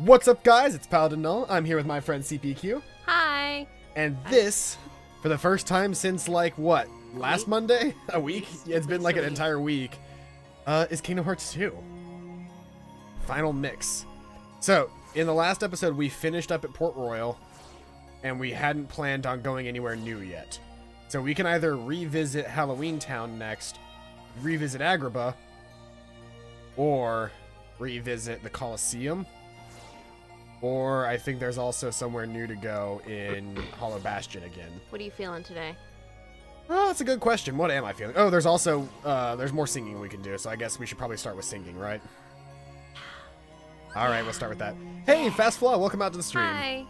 What's up, guys? It's Paladin Null. I'm here with my friend CPQ. Hi. And this, for the first time since, like, what? Last Monday? A week? Yeah, it's been like an entire week. Is Kingdom Hearts 2. Final mix. So, in the last episode, we finished up at Port Royal, and we hadn't planned on going anywhere new yet. So we can either revisit Halloween Town next, revisit Agrabah, or revisit the Colosseum. Or I think there's also somewhere new to go in Hollow Bastion again. What are you feeling today? Oh, that's a good question. What am I feeling? Oh, there's also, there's more singing we can do, so I guess we should probably start with singing, right? Alright, we'll start with that. Hey, Fast Flaw, welcome out to the stream. Hi.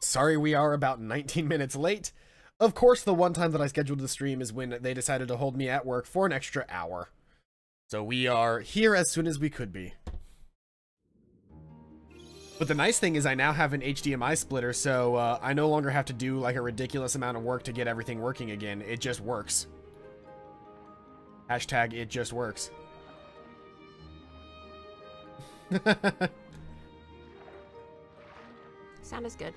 Sorry we are about 19 minutes late. Of course, the one time that I scheduled the stream is when they decided to hold me at work for an extra hour. So we are here as soon as we could be. But the nice thing is I now have an HDMI splitter, so I no longer have to do like a ridiculous amount of work to get everything working again. It just works. Hashtag it just works. Sound is good.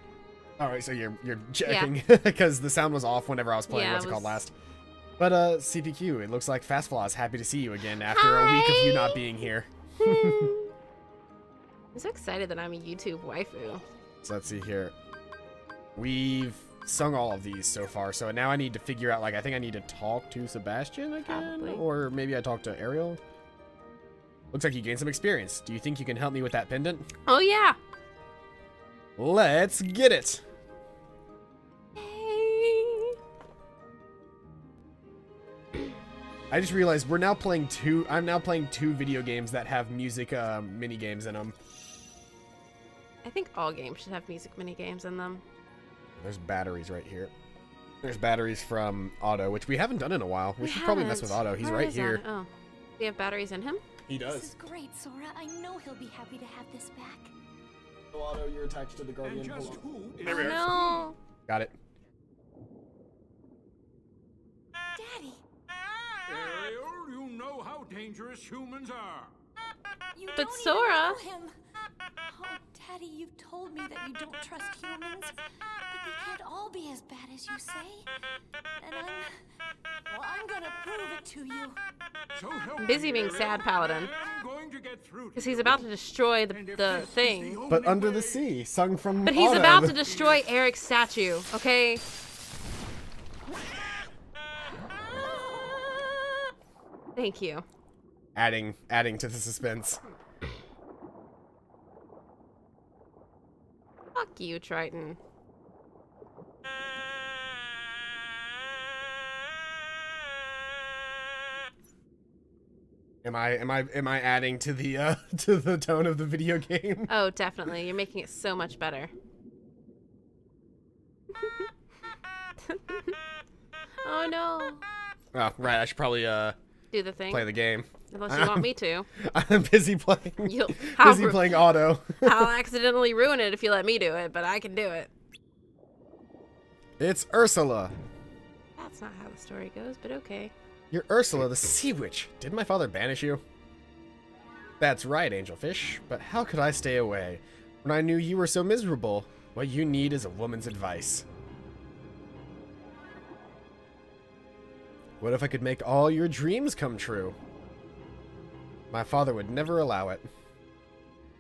Alright, so you're checking because the sound was off whenever I was playing what's it called last. But CPQ, it looks like Fast Flaw is happy to see you again after a week of you not being here. I'm so excited that I'm a YouTube waifu. So let's see here. We've sung all of these so far, so now I need to figure out, like, I think I need to talk to Sebastian again? Probably. Or maybe I talk to Ariel? Looks like you gained some experience. Do you think you can help me with that pendant? Oh, yeah. Let's get it! Hey. I just realized we're now playing I'm now playing two video games that have music mini games in them. I think all games should have music mini games in them. There's batteries right here. There's batteries from Otto, which we haven't done in a while. We should probably mess with Otto. He's right here. Oh, do we have batteries in him? He does. This is great, Sora. I know he'll be happy to have this back. Otto, you're attached to the Guardian. And just who is There we are. No. Got it. Daddy! Ariel, you know how dangerous humans are. You But don't Sora. even know him. Oh, Daddy, you've told me that you don't trust humans, but they can't all be as bad as you say. And I'm gonna prove it to you. So help I'm busy me, being Ariel. sad, Paladin. I'm going to get through to Because he's you. about to destroy And if the this is thing. But only Under the way- Sea, sung from But he's Otto. about to destroy Eric's statue, okay? Thank you. Adding to the suspense. Fuck you, Triton. Am I adding to the to the tone of the video game? Oh, definitely. You're making it so much better. Oh no. Oh, right. I should probably Do the thing. play the game. Unless you want me to. I'm busy playing. I'll Busy playing Otto. I'll accidentally ruin it if you let me do it, but I can do it. It's Ursula. That's not how the story goes, but okay. You're Ursula, the sea witch. Did my father banish you? That's right, Angelfish. But how could I stay away when I knew you were so miserable? What you need is a woman's advice. What if I could make all your dreams come true? My father would never allow it.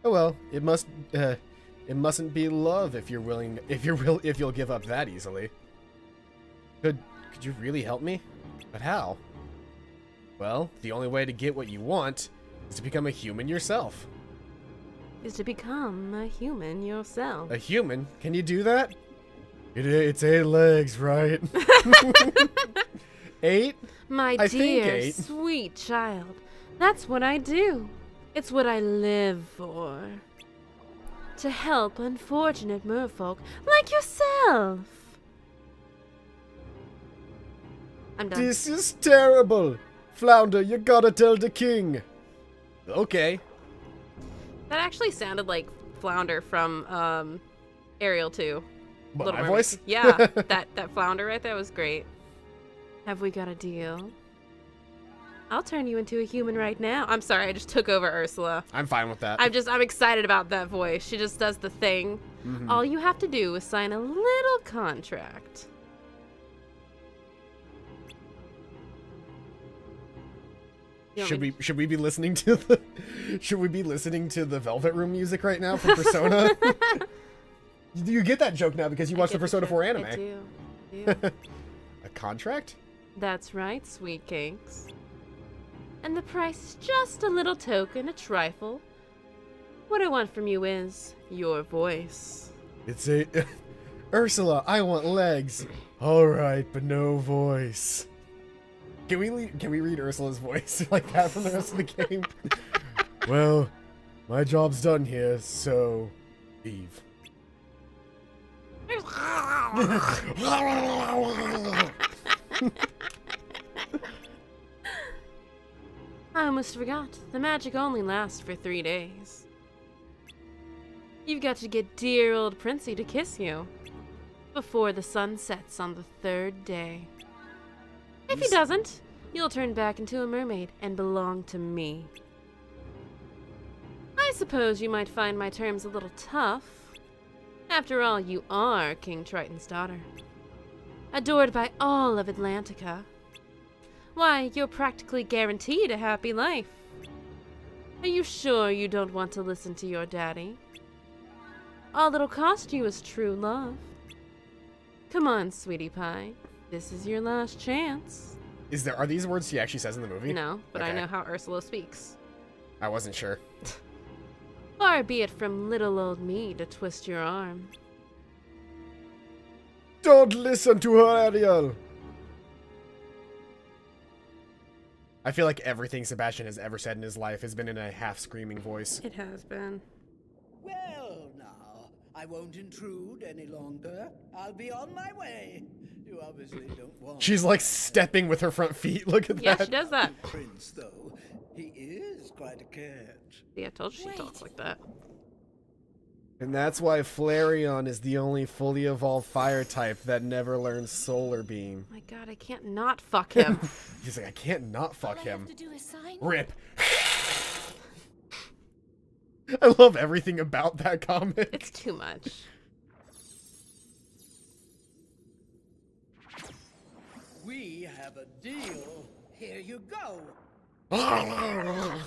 Oh well, it mustn't be love if you'll give up that easily. Could you really help me? But how? Well, the only way to get what you want is to become a human yourself. Is to become a human yourself. A human? Can you do that? It's 8 legs, right? 8? My I think dear, 8. sweet child. That's what I do. It's what I live for. To help unfortunate merfolk like yourself. I'm done. This is terrible. Flounder, you gotta tell the king. Okay. That actually sounded like Flounder from Ariel 2. What, Little my Mermaid. voice? Yeah, that Flounder right there was great. Have we got a deal? I'll turn you into a human right now. I'm sorry, I just took over Ursula. I'm fine with that. I'm excited about that voice. She just does the thing. All you have to do is sign a little contract. Should we be listening to the Velvet Room music right now from Persona? You get that joke now because you watched the Persona 4 anime. I do. A contract? That's right, sweet kinks. And the price is just a little token, a trifle. What I want from you is your voice. It's a... Ursula, I want legs. Alright, but no voice. Can we read Ursula's voice like that from the rest of the game? Well, my job's done here, so... leave. I almost forgot. The magic only lasts for 3 days. You've got to get dear old Princey to kiss you before the sun sets on the 3rd day. If he doesn't, you'll turn back into a mermaid and belong to me. I suppose you might find my terms a little tough. After all, you are King Triton's daughter, adored by all of Atlantica. Why, you're practically guaranteed a happy life. Are you sure you don't want to listen to your daddy? All it'll cost you is true love. Come on, sweetie pie. This is your last chance. Are these words she actually says in the movie? No, but Okay. I know how Ursula speaks. I wasn't sure. Far be it from little old me to twist your arm. Don't listen to her, Ariel! I feel like everything Sebastian has ever said in his life has been in a half-screaming voice. It has been. Well, now, I won't intrude any longer. I'll be on my way. You obviously don't want... She's like stepping with her front feet. Look at Yeah, that. she does that. Prince, though. He is quite a catch. Yeah, I told you she talks like that. And that's why Flareon is the only fully evolved fire type that never learns Solar Beam. My god, I can't not fuck him. He's like, I can't not fuck All I him. have to do is sign. Rip. I love everything about that comic. It's too much. We have a deal. Here you go. Don't!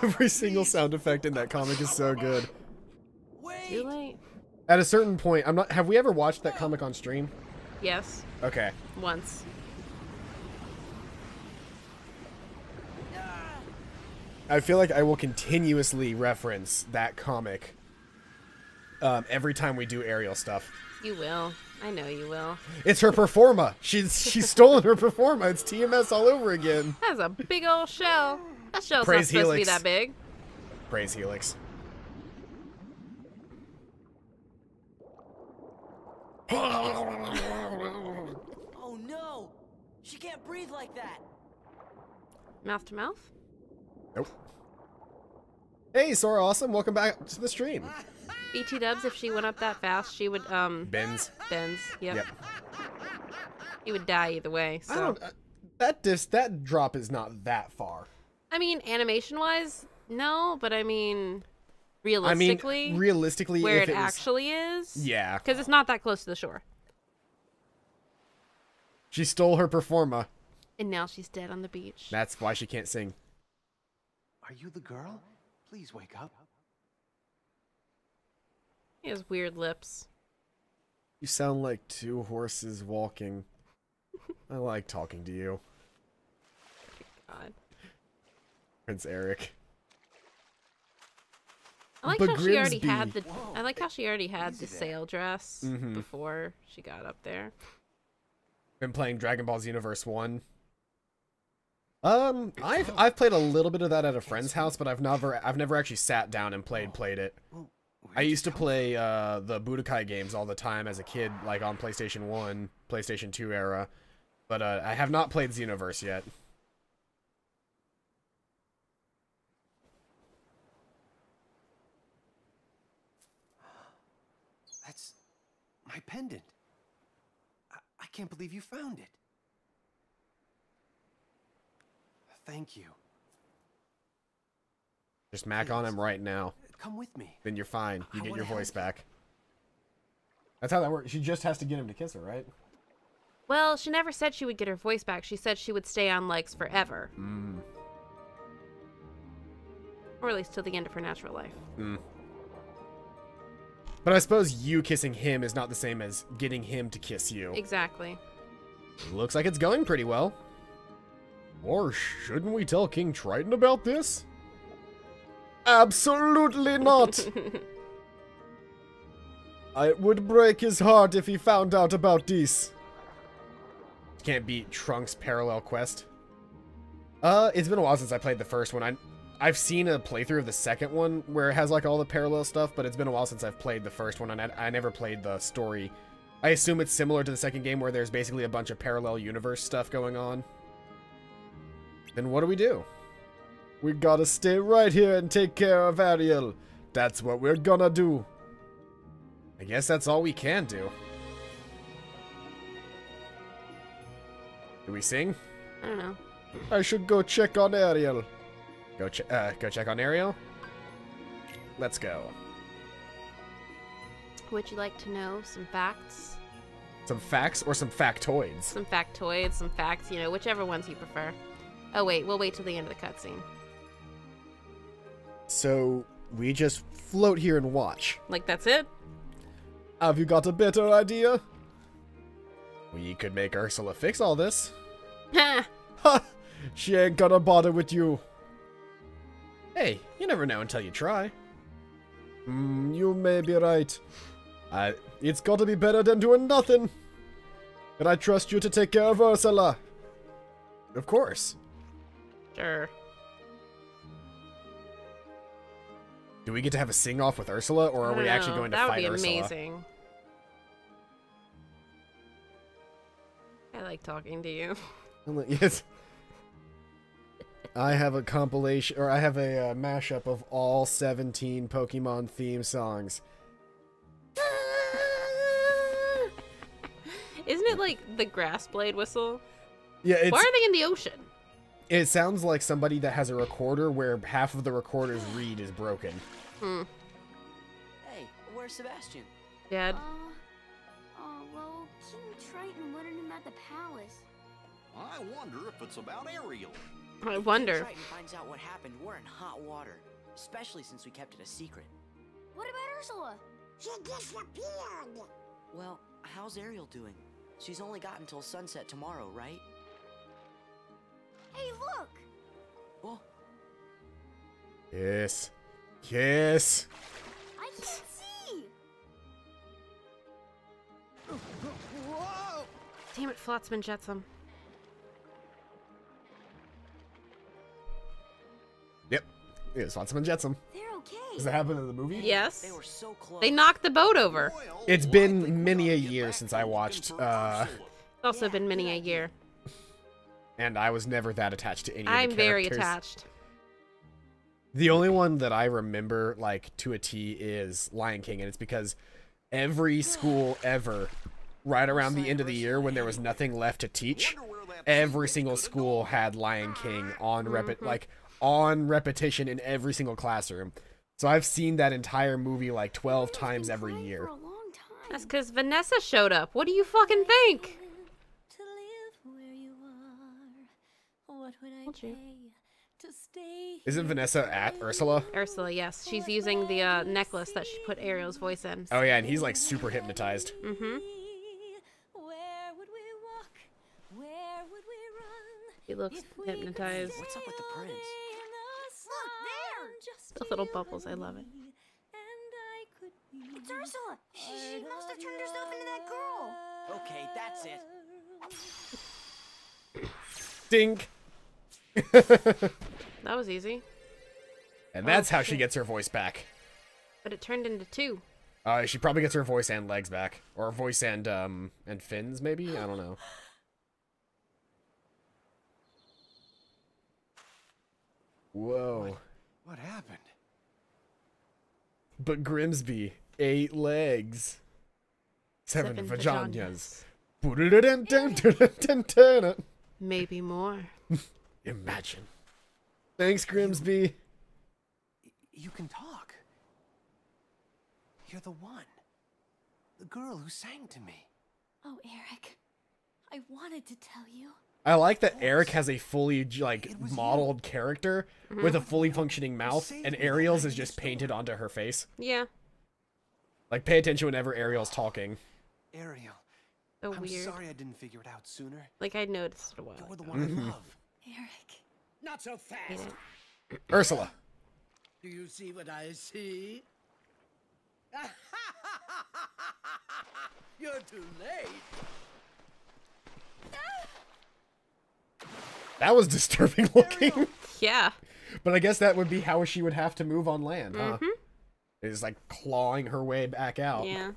Every single sound effect in that comic is so good. Too late. At a certain point, have we ever watched that comic on stream? Yes, Okay. once. I feel like I will continuously reference that comic every time we do aerial stuff. You will. I know you will. It's her performa. She's stolen her performa. It's TMS all over again. That's a big old shell. That shell's Praise not supposed to be Helix. that big. Praise Helix. Oh no! She can't breathe like that! Mouth to mouth? Nope. Hey, Sora Awesome. Welcome back to the stream. BT dubs, if she went up that fast, she would, Benz. Benz. Yep. Yep. He would die either way, I so. don't. That drop is not that far. I mean, animation-wise, no, but I mean, realistically, realistically, where if it was, actually is. yeah, Because it's not that close to the shore. she stole her performa. And now she's dead on the beach. That's why she can't sing. Are you the girl? Please wake up. He has weird lips. You sound like two horses walking. I like talking to you, God. Prince Eric. I like But how she already Grimsby. had the. I like how she already had the sail dress Mhm. before she got up there. Been playing Dragon Ball Xenoverse 1. I've played a little bit of that at a friend's house, but I've never actually sat down and played it. I used to play the Budokai games all the time as a kid, like on PlayStation 1, PlayStation 2 era, but I have not played Xenoverse yet. That's my pendant. I can't believe you found it. thank you. Just mac on him right now. Come with me. Then you're fine. You I get wanna your voice help you. back. That's how that works. She just has to get him to kiss her, right? Well, she never said she would get her voice back. She said she would stay on legs forever. Mm. Or at least till the end of her natural life. Mm. But I suppose you kissing him is not the same as getting him to kiss you. Exactly. Looks like it's going pretty well. Or shouldn't we tell King Triton about this? Absolutely not! It would break his heart if he found out about this. Can't beat Trunks' parallel quest. It's been a while since I played the first one. I've seen a playthrough of the second one where it has like all the parallel stuff, but it's been a while since I've played the first one, and I never played the story. I assume it's similar to the second game where there's basically a bunch of parallel universe stuff going on. Then what do? We gotta stay right here and take care of Ariel. That's what we're gonna do. I guess that's all we can do. Do we sing? I don't know. I should go check on Ariel. Go check on Ariel? Let's go. Would you like to know some facts? Some facts or some factoids? Some factoids, some facts, you know, whichever ones you prefer. Oh wait, we'll wait till the end of the cutscene. So, we just float here and watch. Like, that's it? Have you got a better idea? We could make Ursula fix all this. Ha! Ha! She ain't gonna bother with you. Hey, you never know until you try. You may be right. It's gotta be better than doing nothing. Can I trust you to take care of Ursula? Of course. Sure. Do we get to have a sing-off with Ursula, or are we actually going to fight Ursula? That would be amazing. I like talking to you. Yes. I have a compilation, or I have a mashup of all 17 Pokemon theme songs. Isn't it like the grass blade whistle? Yeah, it's, Why are they in the ocean? it sounds like somebody that has a recorder where half of the recorder's reed is broken. Hmm. Hey, where's Sebastian? Dead. Well, King Triton wanted him at the palace. I wonder if it's about Ariel. I If wonder. King Triton finds out what happened, we're in hot water. Especially since we kept it a secret. What about Ursula? She disappeared. Well, how's Ariel doing? She's only got until sunset tomorrow, right? Hey, look! Well, Yes. Yes. I can't see! whoa! Damn it, Flotsam Jetsam. Yep. It's Flotsam and Jetsam. They're okay. Does that happen in the movie? Yes. They were so close. They knocked the boat over. Well, It's I been think many we'll a get year back since to I looking watched, for Ursula. It's also been many a year. and I was never that attached to any of the I'm very characters. attached. The only one that I remember, like, to a T is Lion King, and it's because every school ever, right around the end of the year when there was nothing left to teach, every single school had Lion King on on repetition in every single classroom. So I've seen that entire movie like 12 times every year. For a long time. That's because Vanessa showed up. What do you fucking think? To live where you are. What would I Told you. pay to stay Isn't Vanessa at Ursula? Ursula, yes. She's using the necklace that she put Ariel's voice in. Oh yeah, and he's like super hypnotized. Mm-hmm. Where would we walk? Where would we run? He looks If we could hypnotized. What's up with the prince? Look there! Just The little you bubbles, I and love it. me, and I could be It's Ursula! She must have turned herself into that girl! Okay, that's it. Dink! That was easy. And that's Oh, how she shit. gets her voice back. But it turned into two. She probably gets her voice and legs back. Or voice and fins, maybe? I don't know. Whoa. What happened? But Grimsby, 8 legs. 7 vaginas. vaginas. Maybe more. Imagine. Thanks, Grimsby. You can talk. You're the one. The girl who sang to me. Oh, Eric. I wanted to tell you. I like that Eric has a fully, like, modeled character with a fully functioning mouth, and Ariel's is just painted onto her face. Yeah. Like, pay attention whenever Ariel's talking. Ariel. So I'm weird. sorry I didn't figure it out sooner. Like, I noticed it a while You're the ago. one I love. Eric. Not so fast. Ursula. Do you see what I see? You're too late. That was disturbing looking. Yeah. But I guess that would be how she would have to move on land, huh? Is like clawing her way back out. Yeah.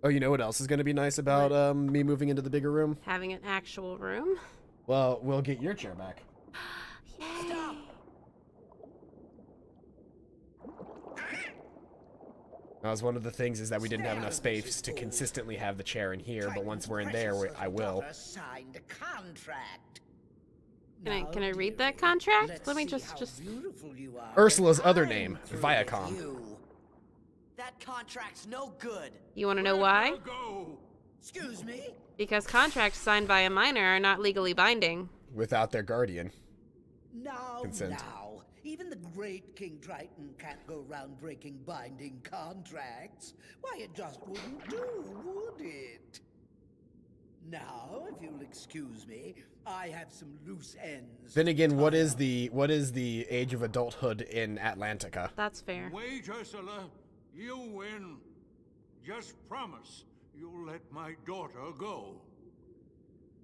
Oh, you know what else is going to be nice about me moving into the bigger room? Having an actual room. Well, we'll get your chair back. Yay. That was one of the things is that we didn't have enough space to consistently have the chair in here, but once we're in there, I will. Signed a contract. Can I read that contract? Let me just Ursula's other name, Viacom. That contract's no good. You want to know why? Go. Excuse me? Because contracts signed by a minor are not legally binding. Without their guardian. Now, Consent. now. Even the great King Triton can't go around breaking binding contracts. Why, it just wouldn't do, would it? Now, if you'll excuse me, I have some loose ends. Then again, what is the age of adulthood in Atlantica? That's fair. Wait, Ursula. You win. Just promise you'll let my daughter go.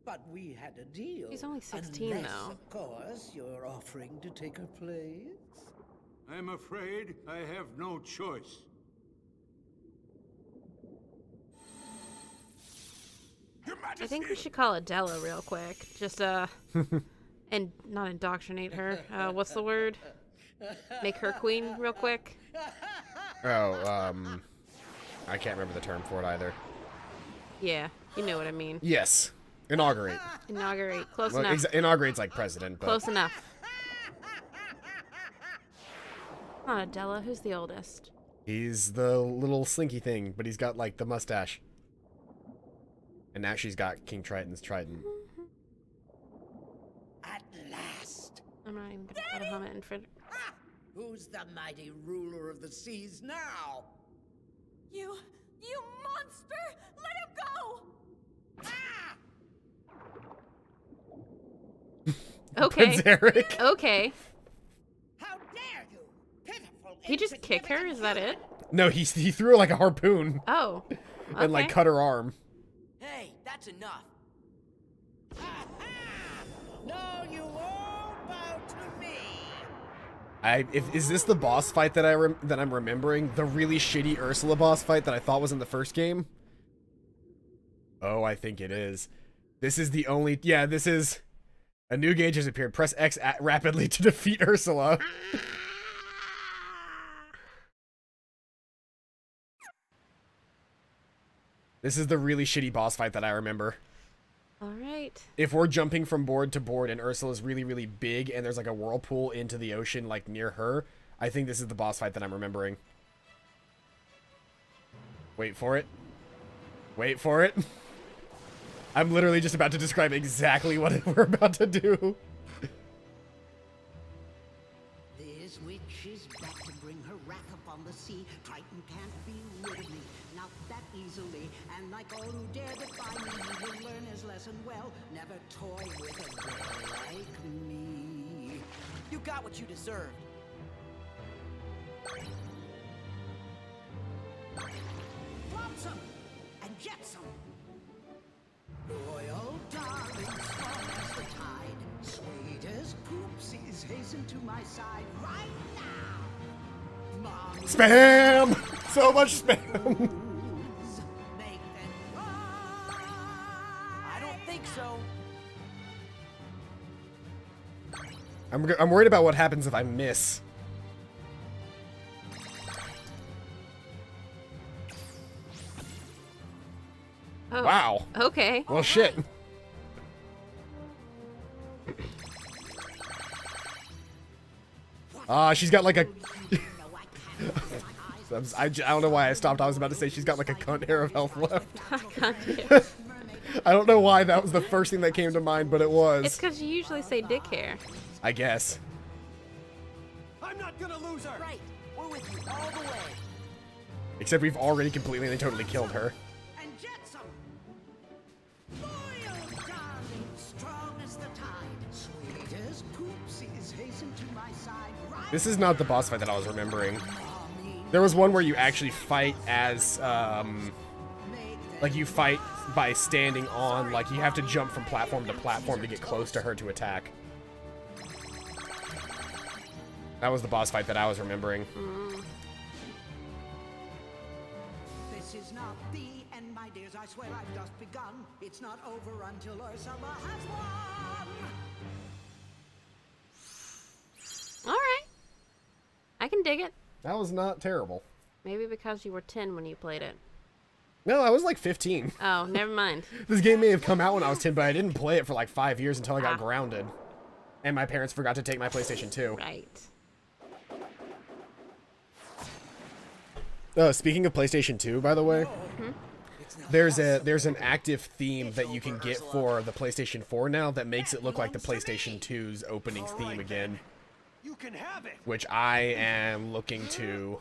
But we had a deal. She's only 16 Unless, though. of course, you're offering to take her place. I'm afraid I have no choice. I think we should call Adela real quick. Just, and not indoctrinate her. What's the word? Make her queen real quick. Oh, I can't remember the term for it either. Yeah, you know what I mean. Yes. Inaugurate. Inaugurate. Close Well, enough. inaugurate's like president, but... Close enough. Not Adela. Who's the oldest? He's the little slinky thing, but he's got, like, the mustache. And now she's got King Triton's trident. At last. I'm not even gonna put a helmet in front. Ah, who's the mighty ruler of the seas now? You monster! Let him go! Okay. Prince Eric. Okay. How dare you? Pitiful. He just kick her? Is that it? No, he threw her like a harpoon Oh. and, like, Okay. cut her arm. Hey, that's enough. No, you won't bow to me. Is this the boss fight that I'm remembering? The really shitty Ursula boss fight that I thought was in the first game? Oh, I think it is. This is the only... Yeah, this is... A new gauge has appeared. Press X rapidly to defeat Ursula. This is the really shitty boss fight that I remember. Alright. If we're jumping from board to board and Ursula's really, really big and there's like a whirlpool into the ocean like near her, I think this is the boss fight that I'm remembering. Wait for it. Wait for it. I'm literally just about to describe exactly what we're about to do. This witch is back to bring her wrath upon the sea. Triton can't be rid of me, not that easily. And like all who dare defy me, he will learn his lesson well. Never toy with a girl like me. You got what you deserved. Flotsam and jetsam. Royal darling, strong as the tide. Sweet as poopsies, hasten to my side right now. Mommy Spam! So much spam! make them cry. I don't think so. I'm worried about what happens if I miss. Oh. Wow. Okay. Well, shit. She's got like a... I don't know why I stopped. I was about to say she's got like a cunt hair of health left. I don't know why that was the first thing that came to mind, but it was. It's because you usually say dick hair. I guess. I'm not gonna lose her. Right. We're with you all the way. Except we've already completely and totally killed her. And Jetsam! Loyal, darling, strong as the tide, sweet as poopsies, hasten to my side. Right. This is not the boss fight that I was remembering. There was one where you actually fight as, like you fight by standing on, like you have to jump from platform to platform to get close to her to attack. That was the boss fight that I was remembering. This is not the end, my dears. I swear I've just begun. It's not over until Ursula has won. All right. I can dig it. That was not terrible. Maybe because you were 10 when you played it. No, I was like 15. Oh, never mind. This game may have come out when I was 10, but I didn't play it for like 5 years until I got grounded. And my parents forgot to take my PlayStation 2. Right. Speaking of PlayStation 2, by the way, there's an active theme that you can get for the PlayStation 4 now that makes it look like the PlayStation 2's opening theme again. You can have it. Which I am looking to...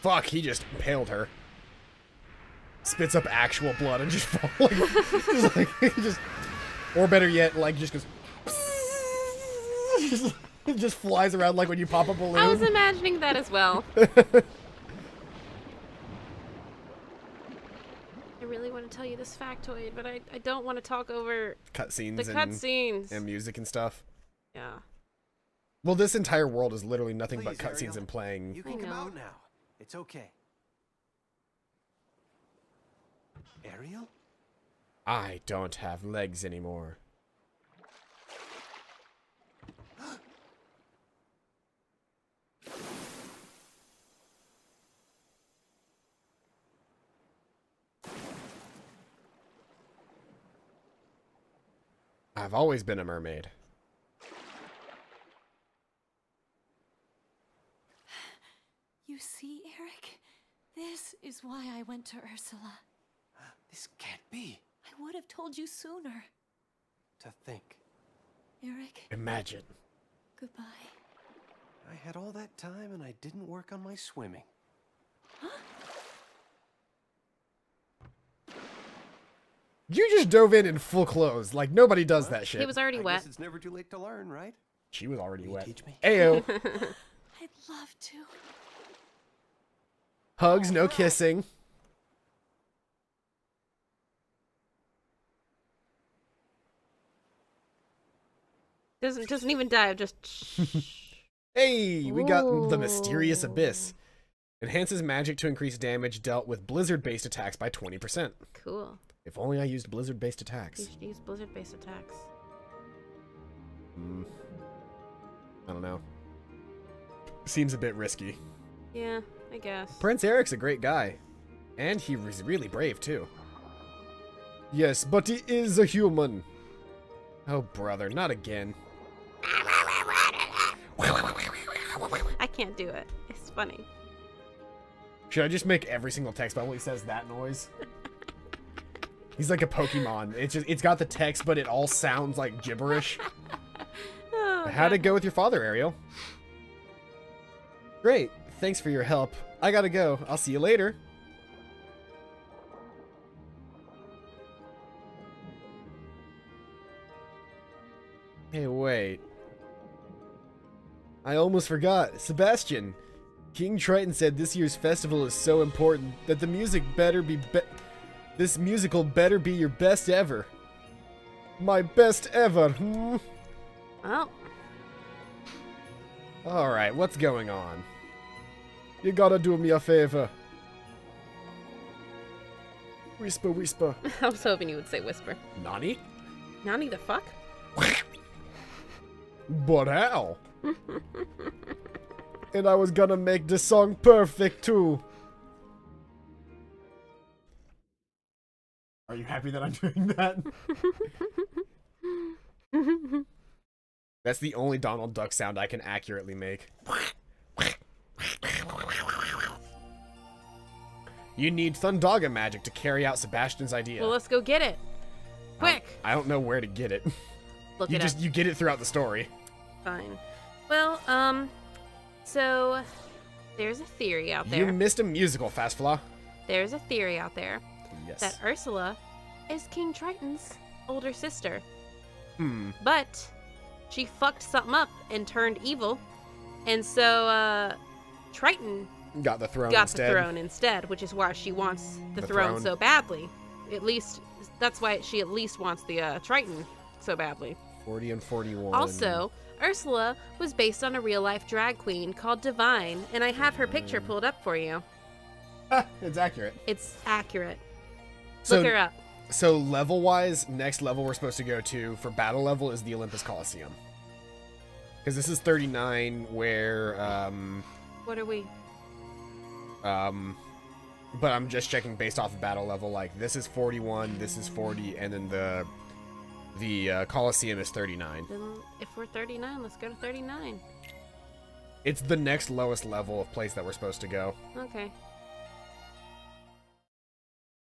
Fuck, he just impaled her. Spits up actual blood and just falls. Or better yet, like just goes... It just flies around like when you pop a balloon. I was imagining that as well. I really want to tell you this factoid, but I don't want to talk over cutscenes. The cutscenes and music and stuff. Yeah. Well, this entire world is literally nothing but cutscenes and playing. You can come out now. It's okay. Ariel? I don't have legs anymore. I've always been a mermaid. You see, Eric? This is why I went to Ursula. This can't be. I would have told you sooner. To think. Eric. Imagine. Goodbye. I had all that time and I didn't work on my swimming. Huh? You just dove in full clothes. Like, nobody does that shit. He was already I wet. guess it's never too late to learn, right? She was already wet. Teach me? Ayo. I'd love to. Hugs, no kissing. Doesn't even dive, just Hey, we got the mysterious abyss. Enhances magic to increase damage dealt with blizzard-based attacks by 20%. Cool. If only I used blizzard-based attacks. You should use blizzard-based attacks. I don't know. Seems a bit risky. Yeah, I guess. Prince Eric's a great guy. And he was really brave, too. Yes, but he is a human. Oh, brother, not again. I can't do it. It's funny. Should I just make every single text bubble he says that noise? He's like a Pokemon. It's got the text, but it all sounds like gibberish. Oh, How'd it go with your father, Ariel? Great. Thanks for your help. I gotta go. I'll see you later. Hey, wait. I almost forgot. Sebastian. King Triton said this year's festival is so important that the music better be this musical better be your best ever. My best ever. Well. Alright, what's going on? You gotta do me a favor. Whisper, whisper. I was hoping you would say whisper. Nani? Nani the fuck? But how? And I was gonna make the song perfect too. Are you happy that I'm doing that? That's the only Donald Duck sound I can accurately make. You need Thundaga magic to carry out Sebastian's idea. Well, let's go get it. Quick. I don't know where to get it. Look You it just up. you get it throughout the story. Fine. Well, so there's a theory out there. You missed a musical, Fastflaw. There's a theory out there Yes. that Ursula is King Triton's older sister. Hmm. But she fucked something up and turned evil. And so Triton Got the throne got instead. the throne instead, which is why she wants the The throne throne. so badly. At least that's why she at least wants the Triton so badly. 40 and 41. Also, Ursula was based on a real-life drag queen called Divine, and I have her picture pulled up for you. It's accurate. It's accurate. So, Look her up. So level-wise, next level we're supposed to go to for battle level is the Olympus Coliseum. Because this is 39, where What are we? but I'm just checking based off of battle level. Like this is 41, this is 40, and then the Coliseum is 39. Then if we're 39, let's go to 39. It's the next lowest level of place that we're supposed to go. Okay.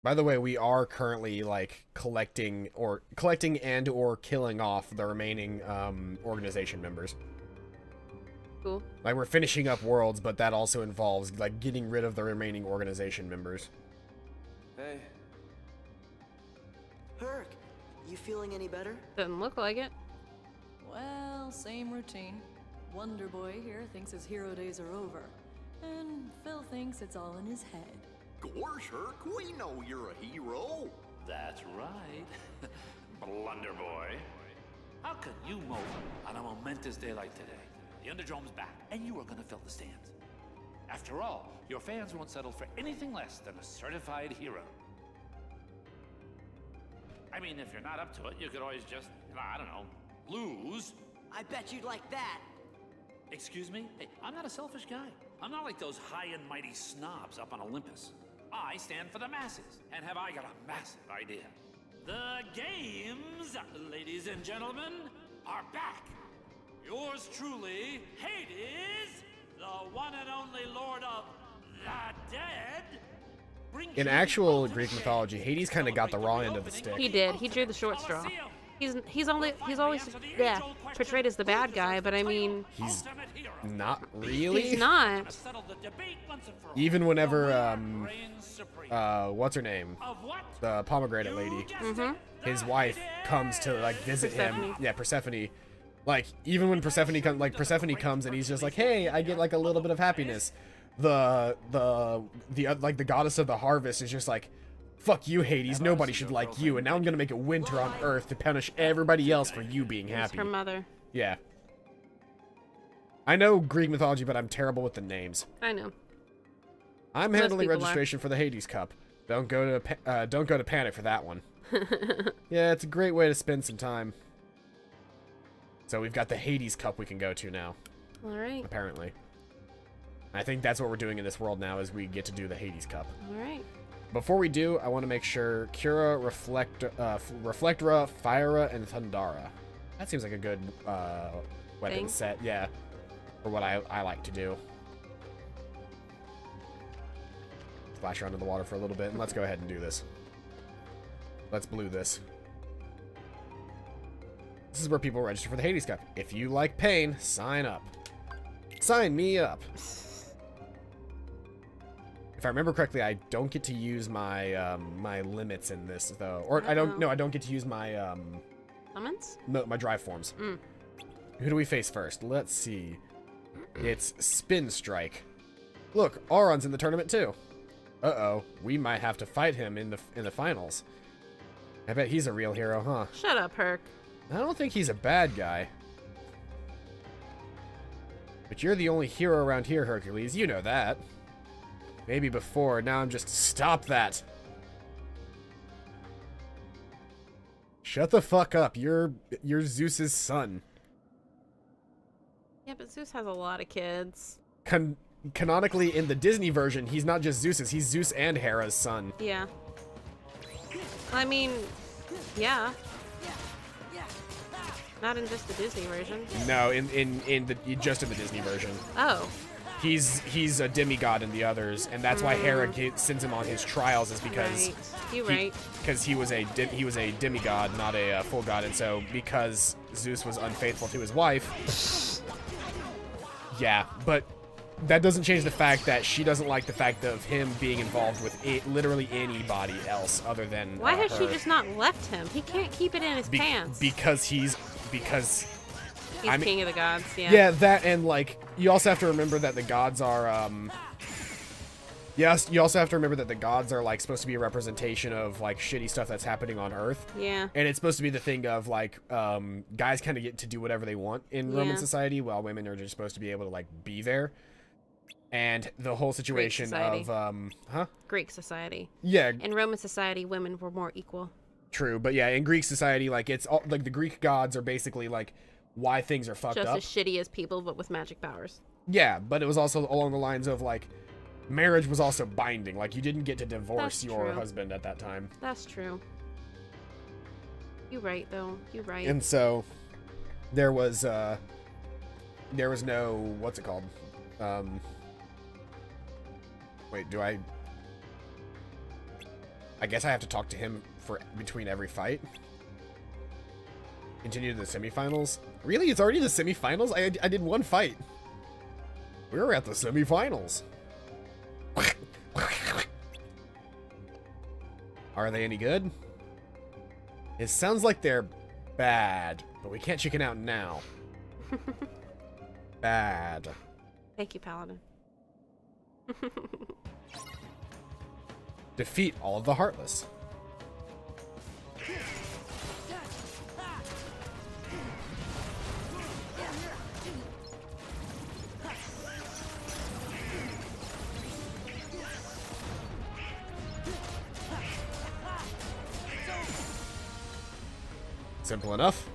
By the way, we are currently like collecting and or killing off the remaining organization members. Cool. Like we're finishing up worlds, but that also involves like getting rid of the remaining organization members. Hey. Herc, you feeling any better? Doesn't look like it. Well, same routine. Wonder Boy here thinks his hero days are over. And Phil thinks it's all in his head. Gosh, Herc, we know you're a hero. That's right. Blunder Boy. How can you mope on a momentous day like today? The Underdrome's back, and you are gonna fill the stands. After all, your fans won't settle for anything less than a certified hero. I mean, if you're not up to it, you could always just, I don't know, lose. I bet you'd like that. Excuse me? Hey, I'm not a selfish guy. I'm not like those high and mighty snobs up on Olympus. I stand for the masses, and have I got a massive idea. The games, ladies and gentlemen, are back. Yours truly, Hades, the one and only Lord of the Dead. In actual Greek mythology, Hades kind of got the raw end of the stick. He did. He drew the short straw. He's always portrayed as the bad guy, but I mean, He's not really. he's not. Even whenever what's her name, the pomegranate lady, his wife comes to like visit him. Persephone. Yeah, Persephone. Like even when Persephone comes and he's just like, hey, I get like a little bit of happiness. The goddess of the harvest is just like, fuck you, Hades. Nobody should like you, and now I'm gonna make it winter on Earth to punish everybody else for you being It's happy. her mother. Yeah. I know Greek mythology, but I'm terrible with the names. I know. I'm Most handling people are. registration for the Hades Cup. Don't go to Panic for that one. Yeah, it's a great way to spend some time. So we've got the Hades Cup we can go to now. All right. Apparently. I think that's what we're doing in this world now, is we get to do the Hades Cup. All right. Before we do, I want to make sure Cura, Reflectra, Fyra, and Thundara. That seems like a good weapon Thing? set, yeah, for what I like to do. Splash around in the water for a little bit, and let's go ahead and do this. Let's blue this. This is where people register for the Hades Cup. If you like pain, sign up. Sign me up. If I remember correctly, I don't get to use my my limits in this though, or I don't get to use my Summons? no, my drive forms. Mm. Who do we face first? Let's see. It's Spin Strike. Look, Auron's in the tournament too. Uh-oh, we might have to fight him in the finals. I bet he's a real hero, huh? Shut up, Herc. I don't think he's a bad guy. But you're the only hero around here, Hercules. You know that. Maybe before, now I'm just... Stop that! Shut the fuck up. You're Zeus's son. Yeah, but Zeus has a lot of kids. Canonically, in the Disney version, he's not just Zeus's. He's Zeus and Hera's son. Yeah. I mean, yeah. Not in just the Disney version. No, just in the Disney version. Oh. He's a demigod in the others, and that's why Hera sends him on his trials, is because because he was a demigod, not a full god, and so because Zeus was unfaithful to his wife. Yeah, but that doesn't change the fact that she doesn't like the fact of him being involved with literally anybody else other than Why has her. she just not left him? He can't keep it in his pants. Because he's king of the gods, yeah. Yeah, that, and like you also have to remember that the gods are yes, you also have to remember that the gods are like supposed to be a representation of like shitty stuff that's happening on Earth. Yeah. And it's supposed to be the thing of like guys kind of get to do whatever they want in Roman society, while women are just supposed to be able to like be there. And the whole situation of Greek society. Yeah. In Roman society, women were more equal. True, but yeah, in Greek society, like it's all like the Greek gods are basically like why things are fucked up. Just as shitty as people, but with magic powers. Yeah, but it was also along the lines of like marriage was also binding. Like you didn't get to divorce your husband at that time. That's true. You're right, though. You're right. And so there was no, what's it called? Wait, I guess I have to talk to him for between every fight. Continue to the semifinals. Really? It's already the semifinals? I did one fight. We're at the semifinals. Are they any good? It sounds like they're bad, but we can't chicken out now. Bad. Thank you, Paladin. Defeat all of the Heartless. Simple enough.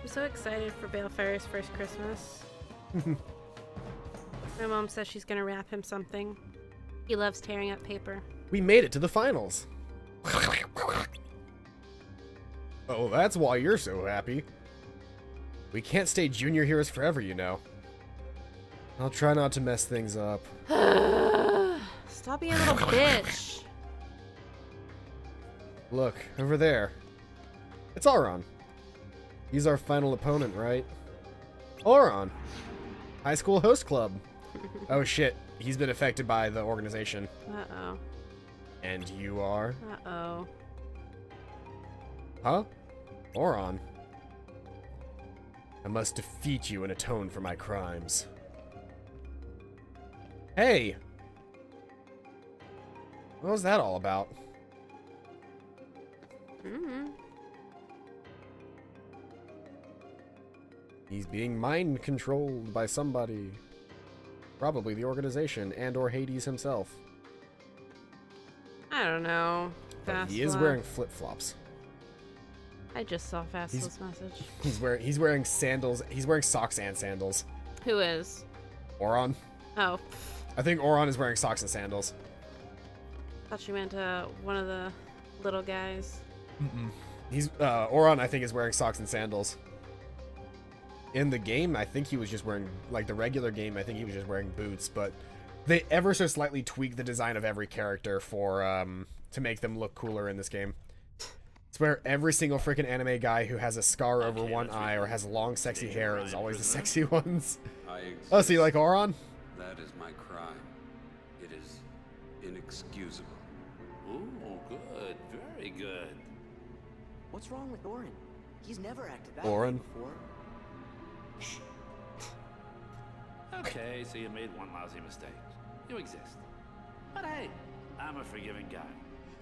I'm so excited for Balefairy's first Christmas. My mom says she's gonna wrap him something. He loves tearing up paper. We made it to the finals. Oh, that's why you're so happy. We can't stay junior heroes forever, you know. I'll try not to mess things up. Stop being a little bitch. Look, over there. It's Auron. He's our final opponent, right? Auron. High school host club. Oh shit, he's been affected by the organization. Uh-oh. And you are? Uh-oh. Huh? Auron. I must defeat you and atone for my crimes. Hey! What was that all about? He's being mind controlled by somebody. Probably the organization and or Hades himself. I don't know. But he is wearing flip-flops. I just saw Fastla's message. He's wearing sandals. He's wearing socks and sandals. Who is? Auron. Oh. I think Auron is wearing socks and sandals. Thought you meant one of the little guys. He's Auron, I think, is wearing socks and sandals. In the game, I think he was just wearing, like the regular game, I think he was just wearing boots, but they ever so slightly tweak the design of every character for to make them look cooler in this game. It's where every single freaking anime guy who has a scar over one eye or has long sexy hair is always the sexy ones. Oh, so you like Auron? That is my crime. It is inexcusable. Ooh, good. Very good. What's wrong with Auron? He's never acted that Auron? way before. Okay, so you made one lousy mistake. You exist. But hey, I'm a forgiving guy.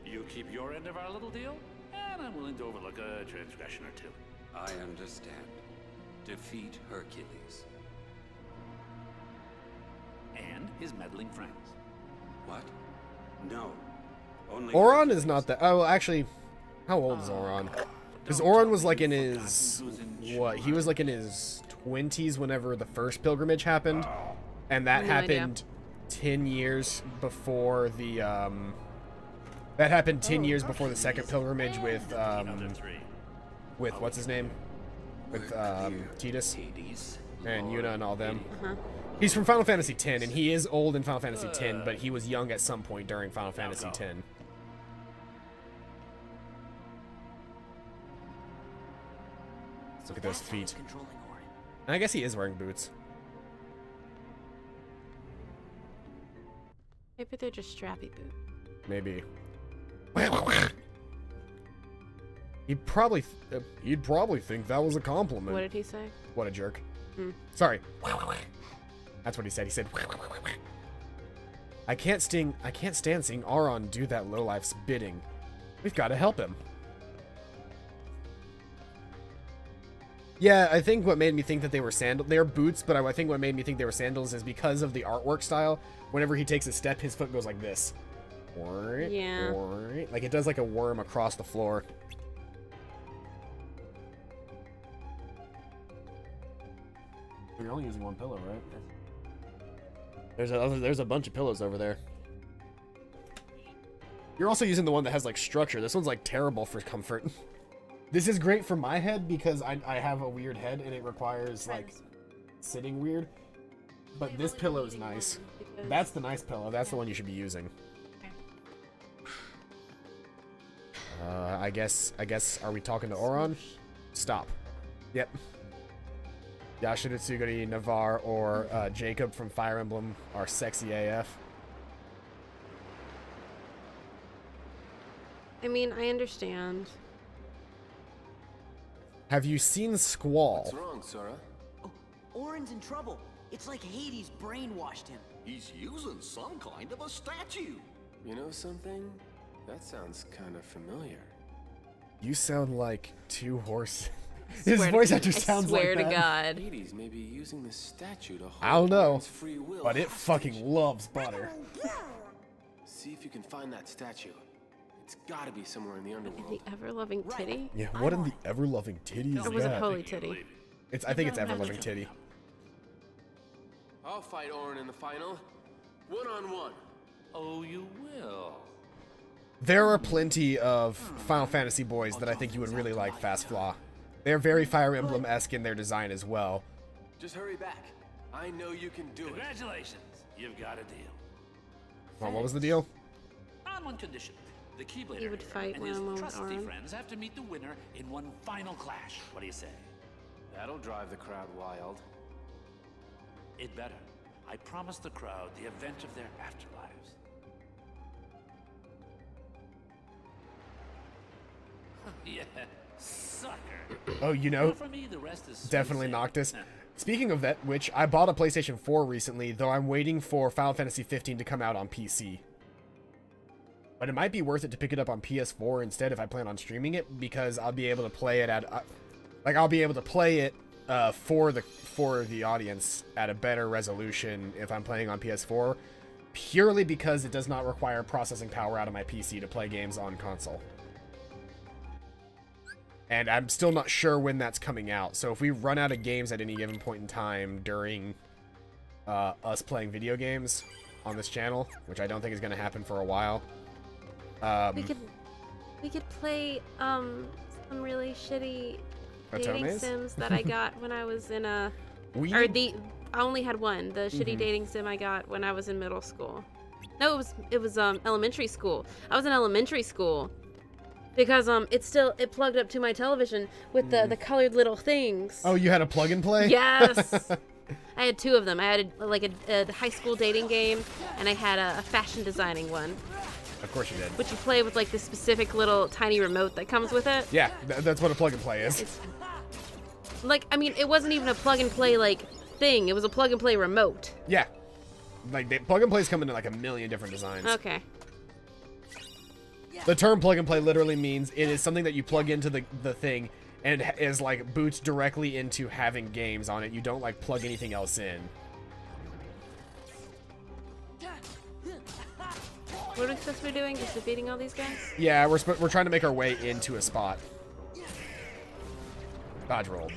You keep your end of our little deal, and I'm willing to overlook a transgression or two. I understand. Defeat Hercules. And his meddling friends. What? No. Only Auron is not that. Oh, actually, how old is Auron? Because Auron was like in his what? He was like in his 20s whenever the first pilgrimage happened, and that happened 10 years before the That happened 10 years before the second pilgrimage with what's his name? With Tidus and Yuna and all them. He's from Final Fantasy X, and he is old in Final Fantasy X, but he was young at some point during Final Fantasy X. Look at those feet. And I guess he is wearing boots. Maybe they're just strappy boots. Maybe. He'd probably think that was a compliment. What did he say? What a jerk. Hmm. Sorry. That's what he said. He said, I can't stand seeing Auron do that lowlife's bidding. We've got to help him. Yeah, I think what made me think that they were sandals. They're boots, but I think what made me think they were sandals is because of the artwork style. Whenever he takes a step, his foot goes like this. Yeah. Like it does like a worm across the floor. You're only using one pillow, right? There's a bunch of pillows over there. You're also using the one that has like structure. This one's like terrible for comfort. This is great for my head because I have a weird head and it requires like sitting weird. But this pillow is nice. That's the nice pillow. That's the one you should be using. I guess are we talking to Auron? Stop. Yep. Yashida, Tsuguri, Navarre, or Jacob from Fire Emblem are sexy AF. I mean, I understand. Have you seen Squall? What's wrong, Sora? Oh, Auron's in trouble. It's like Hades brainwashed him. He's using some kind of a statue. You know something? That sounds kind of familiar. You sound like two horses. His voice actor sounds like that. I swear to God. Hades may be using this statue to hold I don't know, free will but it hostage. fucking loves butter. See if you can find that statue. It's gotta be somewhere in the underworld. The ever-loving titty? Yeah, what in the ever-loving titty is Or was it that? Holy Titty? I think it's ever-loving titty. I'll fight Auron in the final. One-on-one. Oh, you will? There are plenty of Final Fantasy boys that I think you would really like, Fast Flaw. They're very Fire Emblem-esque in their design as well. Just hurry back. I know you can do it. Congratulations. You've got a deal. Well, what was the deal? On one condition. The Keyblade He would fight and his one-on-one with trusty Auron. friends have to meet the winner in one final clash. What do you say? That'll drive the crowd wild. It better. I promised the crowd the event of their afterlives. Yeah, sucker. Oh, you know, For me, the rest is definitely Noctis. Speaking of that, which I bought a PlayStation 4 recently, though I'm waiting for Final Fantasy 15 to come out on PC. But it might be worth it to pick it up on PS4 instead if I plan on streaming it, because I'll be able to play it at, I'll be able to play it for the audience at a better resolution if I'm playing on PS4, purely because it does not require processing power out of my PC to play games on console. And I'm still not sure when that's coming out. So if we run out of games at any given point in time during us playing video games on this channel, which I don't think is going to happen for a while. We could play some really shitty dating Otomes? sims that I got when I was in a I only had one, the shitty dating sim I got when I was in middle school. No, it was elementary school. I was in elementary school. Because it plugged up to my television with the colored little things. Oh, you had a plug and play? Yes. I had two of them. I had a high school dating game, and I had a fashion designing one. Of course you did. Which you play with like the specific little tiny remote that comes with it. Yeah, that's what a plug and play is. Like, I mean, it wasn't even a plug and play like thing. It was a plug and play remote. Yeah, like plug and plays come in like a million different designs. Okay. The term plug and play literally means it is something that you plug into the thing and is like boots directly into having games on it. You don't like plug anything else in. What are we supposed to be doing? Just defeating all these guys? Yeah, we're trying to make our way into a spot. Dodge roll.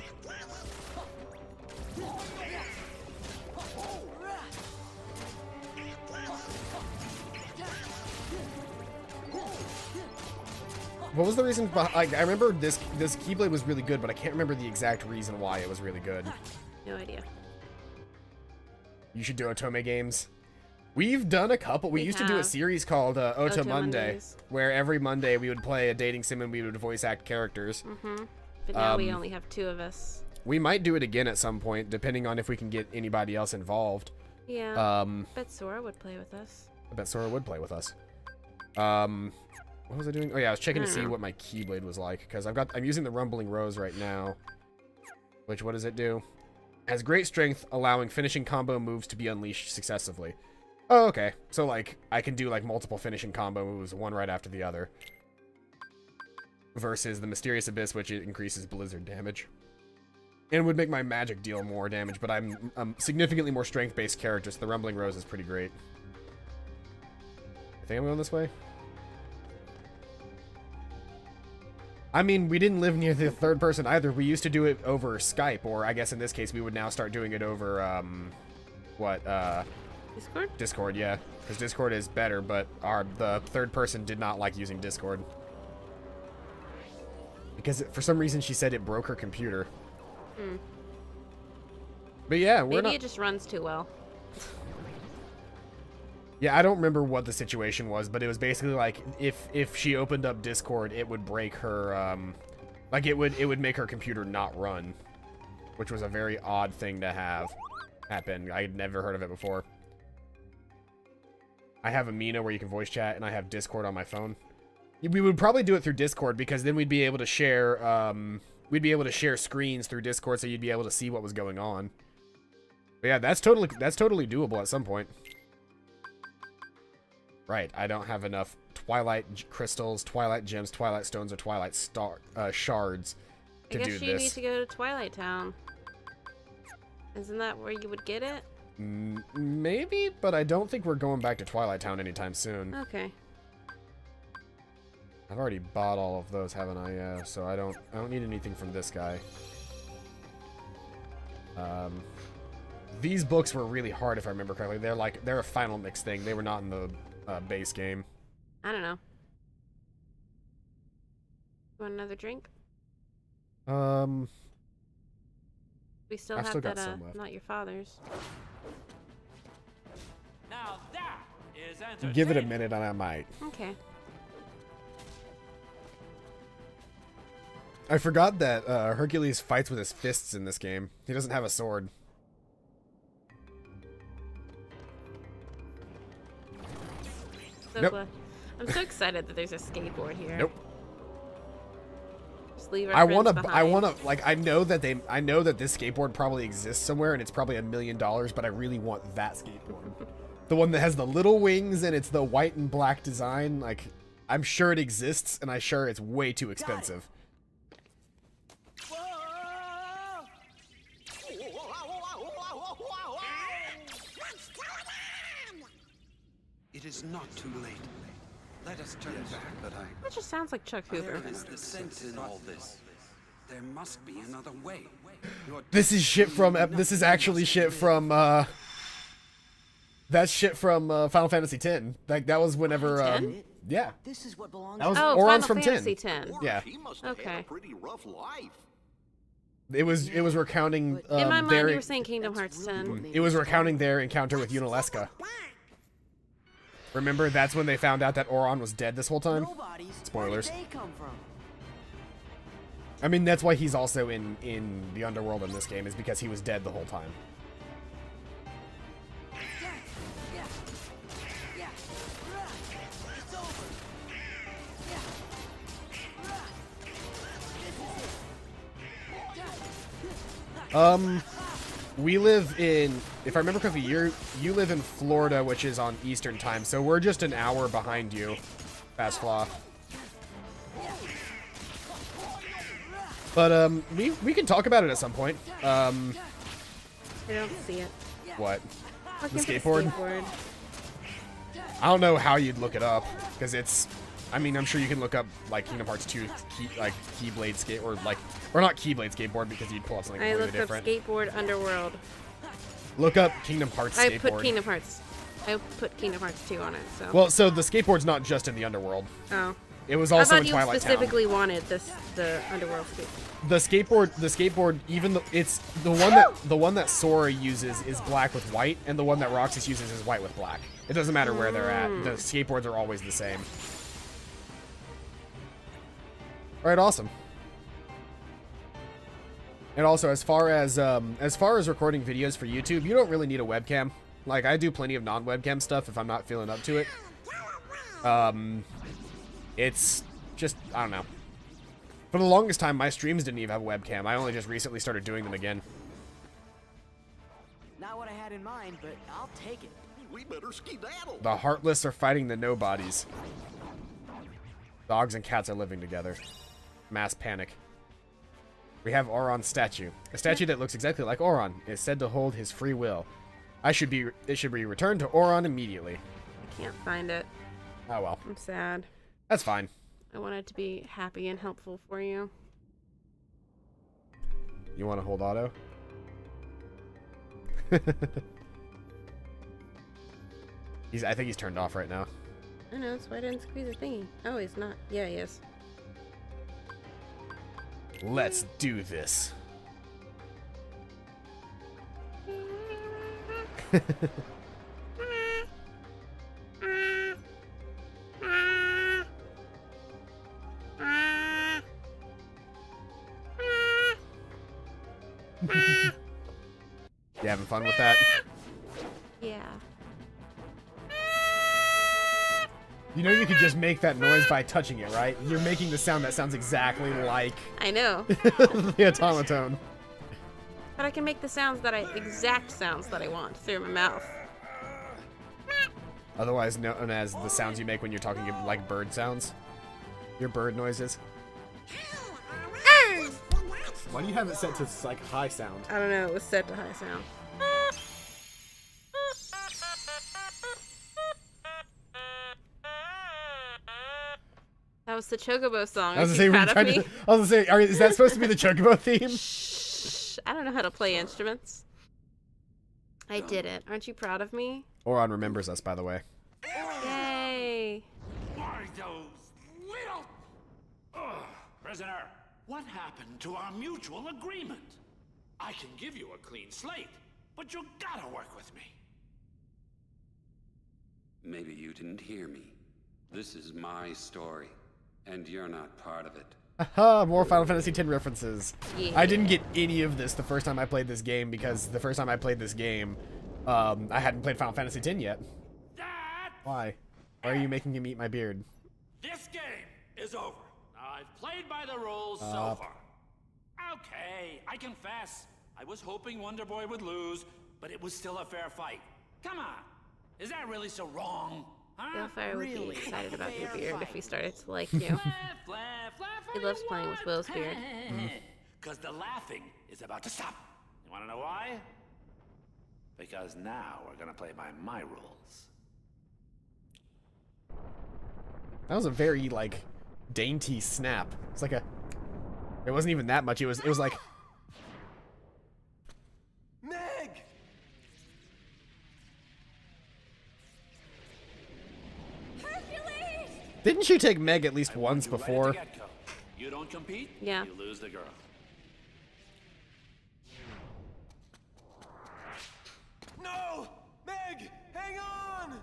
What was the reason behind, like, I remember this Keyblade was really good, but I can't remember the exact reason why it was really good. No idea. You should do Otome games. We've done a couple. We used to do a series called Otomondays, where every Monday we would play a dating sim and we would voice act characters. But now we only have 2 of us. We might do it again at some point, depending on if we can get anybody else involved. Yeah. I bet Sora would play with us. I bet Sora would play with us. What was I doing? Oh yeah, I was checking to see what my Keyblade was like, because I'm using the Rumbling Rose right now. Which, what does it do? Has great strength, allowing finishing combo moves to be unleashed successively. Oh, okay. So, like, I can do, like, multiple finishing combo moves, one right after the other. Versus the Mysterious Abyss, which increases blizzard damage. And would make my magic deal more damage, but I'm a significantly more strength-based character, so the Rumbling Rose is pretty great. I think I'm going this way? I mean, we didn't live near the third person either. We used to do it over Skype, or I guess in this case we would now start doing it over, Discord? Discord, yeah. Because Discord is better, but the third person did not like using Discord. Because for some reason she said it broke her computer. But yeah, Maybe it just runs too well. Yeah, I don't remember what the situation was, but it was basically like if she opened up Discord, it would break her like it would make her computer not run, which was a very odd thing to have happen. I had never heard of it before. I have Amina where you can voice chat, and I have Discord on my phone. We would probably do it through Discord because then we'd be able to share screens through Discord, so you'd be able to see what was going on. But yeah, that's totally doable at some point. Right, I don't have enough Twilight Crystals, Twilight Gems, Twilight Stones, or Twilight Shards to do this. I guess you need to go to Twilight Town. Isn't that where you would get it? Maybe, but I don't think we're going back to Twilight Town anytime soon. Okay. I've already bought all of those, haven't I? Yeah, so I don't need anything from this guy. These books were really hard, if I remember correctly. They're a final mix thing. They were not in the base game. I don't know. You want another drink? We still have that, not your father's. Now that is entertaining. Give it a minute and I might. Okay. I forgot that Hercules fights with his fists in this game. He doesn't have a sword. So nope. I'm so excited that there's a skateboard here. Nope. Just leave our I know that this skateboard probably exists somewhere and it's probably $1 million, but I really want that skateboard. The one that has the little wings and it's the white and black design. Like, I'm sure it exists and I'm sure it's way too expensive. It is not too late. Let us turn back. But that just sounds like Chuck Hoover. There is the sense in all this. There must be another way. This is shit from. This is actually shit from. That's shit from Final Fantasy X. Like that was whenever. Yeah. This is what belongs. That was Final Oron's from Fantasy 10. X. Yeah. Okay. Pretty rough life. It was recounting. In my mind, you were saying Kingdom Hearts 10. It was recounting their encounter with Unalesca. Remember, that's when they found out that Oron was dead this whole time? Spoilers. I mean, that's why he's also in the underworld in this game, is because he was dead the whole time. We live in, if I remember correctly, you live in Florida, which is on Eastern time, so we're just an hour behind you, Fast Flaw. But we can talk about it at some point. I don't see it. What? The skateboard? I don't know how you'd look it up, because it's. I mean, I'm sure you can look up like Kingdom Hearts 2, Keyblade skate, or not Keyblade skateboard, because you'd pull up something completely different. I looked up skateboard underworld. Look up Kingdom Hearts skateboard. I put Kingdom Hearts. I put Kingdom Hearts 2 on it. So. Well, so the skateboard's not just in the underworld. Oh. It was I also thought in you Twilight specifically wanted the underworld skateboard. The skateboard, even though it's the one that Sora uses is black with white, and the one that Roxas uses is white with black. It doesn't matter where they're at. The skateboards are always the same. All right, awesome. And also, as far as recording videos for YouTube, you don't really need a webcam. Like, I do plenty of non-webcam stuff if I'm not feeling up to it. It's just, I don't know. For the longest time, my streams didn't even have a webcam. I only just recently started doing them again. Not what I had in mind, but I'll take it. We better skedaddle. The Heartless are fighting the Nobodies. Dogs and cats are living together. Mass panic. We have Auron's statue. A statue that looks exactly like Auron is said to hold his free will. It should be returned to Auron immediately. I can't find it. Oh well. I'm sad. That's fine. I want it to be happy and helpful for you. You want to hold auto? I think he's turned off right now. I know, that's why I didn't squeeze a thingy. Oh, he's not. Yeah, he is. Let's do this. You having fun with that? Yeah. You know you could just make that noise by touching it, right? You're making the sound that sounds exactly like I know. the automaton. But I can make the sounds that exact sounds that I want through my mouth. Otherwise known as the sounds you make when you're talking like bird sounds. Your bird noises. Why do you have it set to like high sound? I don't know, it was set to high sound. That was the Chocobo song. I was gonna say, is that supposed to be the Chocobo theme? Shh, I don't know how to play instruments. I did it. Aren't you proud of me? Auron remembers us, by the way. Yay! Why those little... Ugh. Prisoner, what happened to our mutual agreement? I can give you a clean slate, but you gotta work with me. Maybe you didn't hear me. This is my story, and you're not part of it. Haha, more Final Fantasy X references. Yeah. I didn't get any of this the first time I played this game because the first time I played this game, I hadn't played Final Fantasy X yet. Why? Why are you making him eat my beard? This game is over. I've played by the rules so far. Okay, I confess. I was hoping Wonder Boy would lose, but it was still a fair fight. Come on. Is that really so wrong? Huh? Willfire would be excited about your beard if he started to like you. He loves playing with Will's beard. Because the laughing is about to stop. You want to know why? Because now we're going to play by my rules. That was a very, like, dainty snap. It's like a... It wasn't even that much. It was like... Meg! Hercules! Didn't you take Meg at least once before? You don't compete, yeah. You lose the girl. No! Meg! Hang on!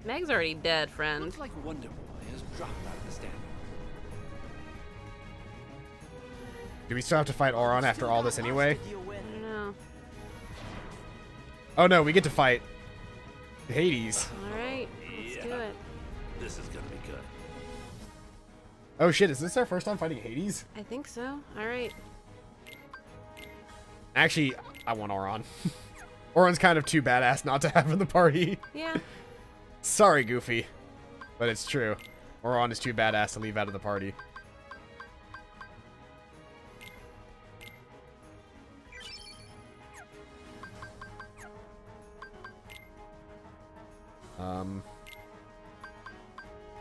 Meg's already dead, friend. Looks like Wonder Boy has dropped out of the standing. Do we still have to fight Auron after all this anyway? I don't know. Oh no, we get to fight Hades. Alright, let's do it. This is gonna be good. Oh shit, is this our first time fighting Hades? I think so. Alright. Actually, I want Auron. Auron's kind of too badass not to have in the party. Yeah. Sorry, Goofy. But it's true. Auron is too badass to leave out of the party.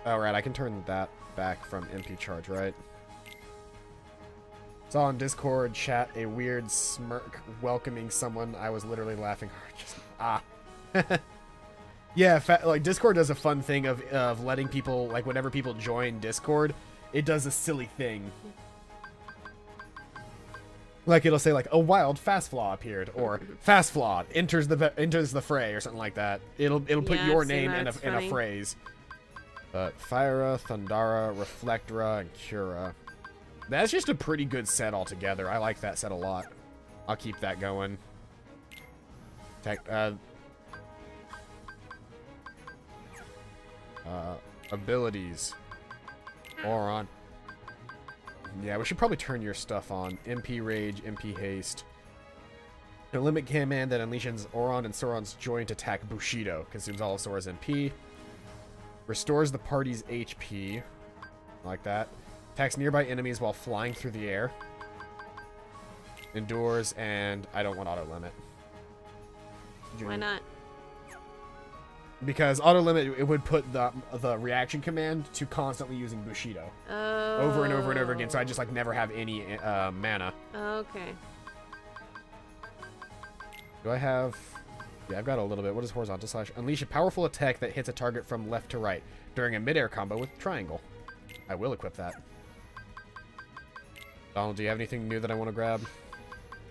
Oh, right, I can turn that back from MP charge, right? Saw on Discord chat a weird smirk welcoming someone. I was literally laughing hard. Just, Yeah, like Discord does a fun thing of letting people, like whenever people join Discord, it does a silly thing. Like it'll say like a wild fast flaw appeared, or fast flaw enters the fray, or something like that. It'll put your name in a phrase. But Fyra, Thundara, Reflectra, and Cura. That's just a pretty good set altogether. I like that set a lot. I'll keep that going. Abilities. Oron. Yeah, we should probably turn your stuff on. MP Rage, MP Haste. A limit command that unleashes Oron and Sauron's joint attack Bushido. Consumes all of Sora's MP. Restores the party's HP. Like that. Attacks nearby enemies while flying through the air. Endures, and I don't want auto limit. Why not? Because auto limit, it would put the reaction command to constantly using Bushido. Oh. Over and over and over again, so I just like never have any mana. Okay. Do I have... Yeah, I've got a little bit. What is horizontal slash? Unleash a powerful attack that hits a target from left to right during a midair combo with triangle. I will equip that. Donald, do you have anything new that I want to grab?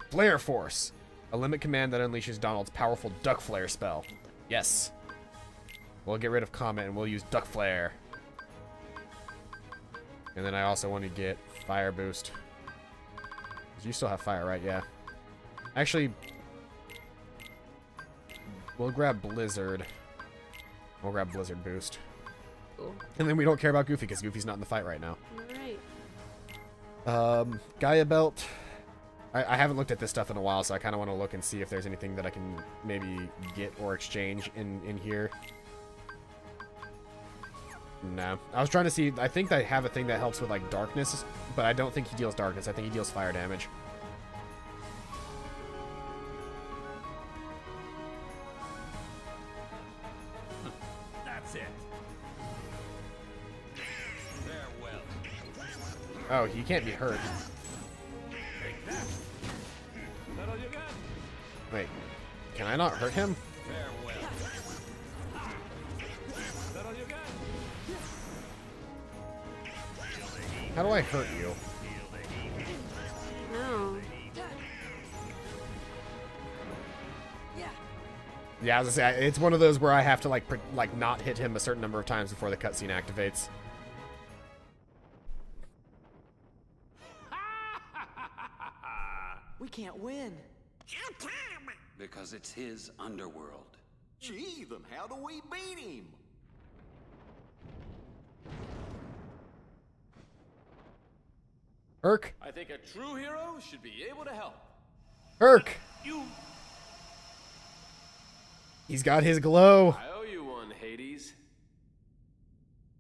Flare Force. A limit command that unleashes Donald's powerful Duck Flare spell. Yes. We'll get rid of Comet and we'll use Duck Flare. And then I also want to get Fire Boost. You still have fire, right? Yeah. Actually, we'll grab Blizzard. We'll grab Blizzard Boost. Cool. And then we don't care about Goofy because Goofy's not in the fight right now. Alright. Gaia Belt. I haven't looked at this stuff in a while, so I kind of want to look and see if there's anything that I can maybe get or exchange in here. No. I was trying to see... I think I have a thing that helps with, like, darkness, but I don't think he deals darkness. I think he deals fire damage. That's it. Farewell. Oh, he can't be hurt. Take that. That all you got? Wait. Can I not hurt him? Farewell. That all you got? How do I hurt you? No. Yeah, I was gonna say, it's one of those where I have to, like not hit him a certain number of times before the cutscene activates. We can't win. Because it's his underworld. Gee, then how do we beat him? Herc? I think a true hero should be able to help. Herc! You... He's got his glow. I owe you one, Hades.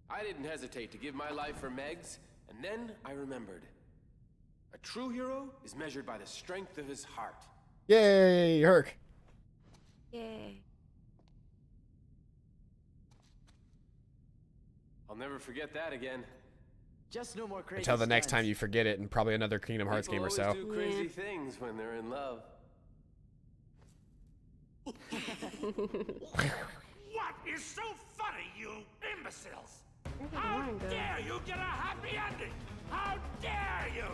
I didn't hesitate to give my life for Meg's, and then I remembered. A true hero is measured by the strength of his heart. Yay, Herc. Yay. I'll never forget that again. Just no more crazy Until the next stunts. time you forget it, and probably another Kingdom Hearts game or so. People always do crazy things when they're in love. What is so funny, you imbeciles? How dare you get a happy ending? How dare you?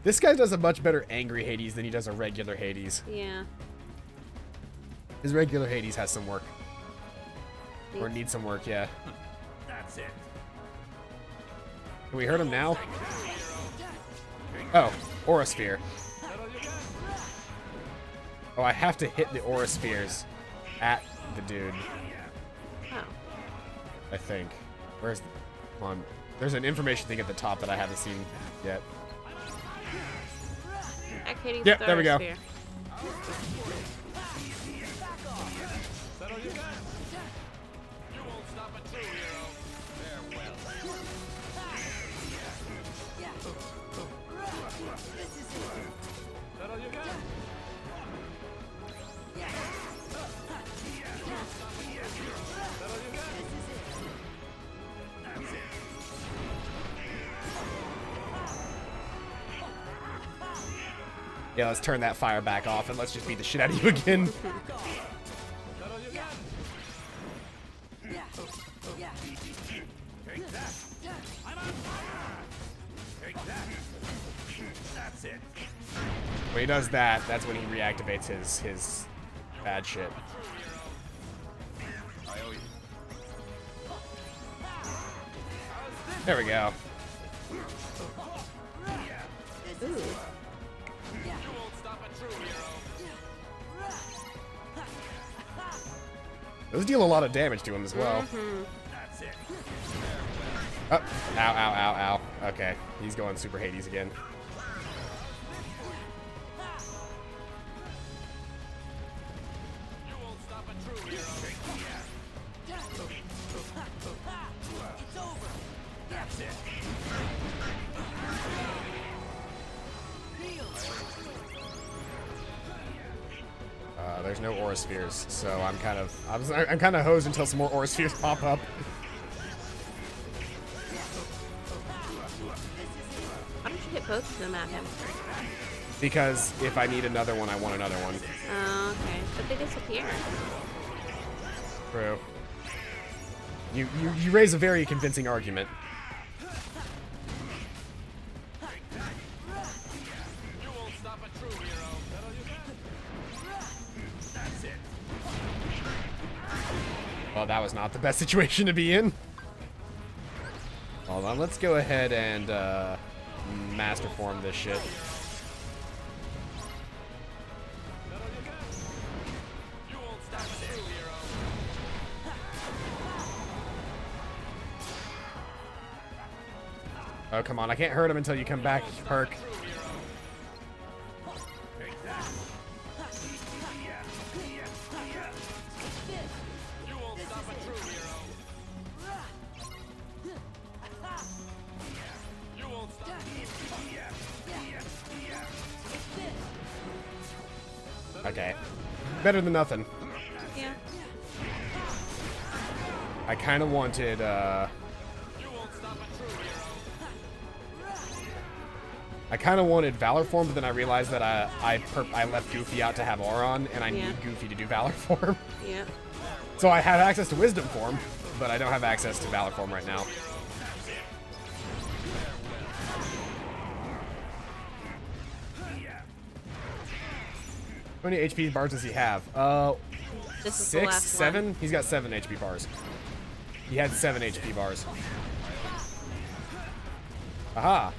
This guy does a much better angry Hades than he does a regular Hades. Yeah. His regular Hades has some work. Or needs some work, yeah. That's it. Can we hurt him now? Oh, Aura Sphere. Oh, I have to hit the Aura Spheres at the dude. Oh. I think. Where's the... Come on. There's an information thing at the top that I haven't seen yet. Activating Yep, there we go. Sphere. You won't stop a true hero. Farewell. That all you got? Yeah, let's turn that fire back off and let's just beat the shit out of you again. When he does that, that's when he reactivates his bad shit. There we go. Ooh. Those deal a lot of damage to him as well. Oh, ow, ow, ow, ow. Okay, he's going super Hades again. There's no aura spheres, so I'm kind of hosed until some more aura spheres pop up. Why don't you hit both of them at him? Because if I need another one, I want another one. Oh, okay. But they disappear. True. You raise a very convincing argument. Well, that was not the best situation to be in. Hold on, let's go ahead and master form this shit. Oh, come on, I can't hurt him until you come back, Perk. Okay. Better than nothing. Yeah. I kind of wanted, Valor Form, but then I realized that I left Goofy out to have Auron, and I need Goofy to do Valor Form. Yeah. So I have access to Wisdom Form, but I don't have access to Valor Form right now. How many HP bars does he have? This is 6, 7? He's got 7 HP bars. He had 7 HP bars. Aha!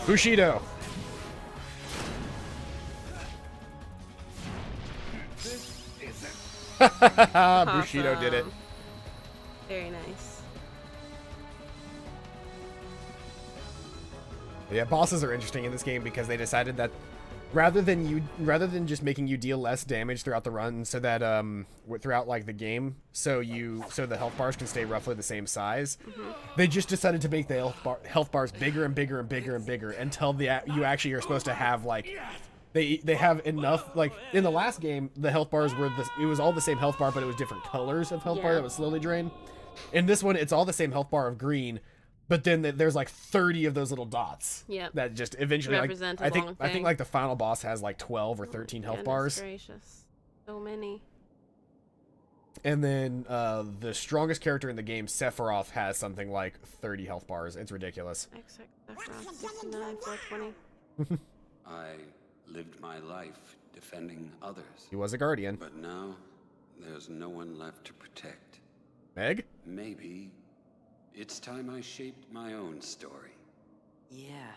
Bushido. Bushido did it. Very nice. Yeah, bosses are interesting in this game because they decided that rather than just making you deal less damage throughout the run, so that throughout like the game, so the health bars can stay roughly the same size, they just decided to make the health bars bigger and bigger and bigger and bigger until you actually are supposed to have like they have enough. Like in the last game, the health bars were it was all the same health bar, but it was different colors of health bar that would slowly drain. In this one, it's all the same health bar of green. But then there's like 30 of those little dots. Yep. That just eventually represent like, a long I think thing. like the final boss has like 12 or 13 health bars. Gracious. So many. And then the strongest character in the game, Sephiroth, has something like 30 health bars. It's ridiculous. Sephiroth, 69, 420. I lived my life defending others. He was a guardian. But now there's no one left to protect. Meg? Maybe it's time I shaped my own story. Yeah,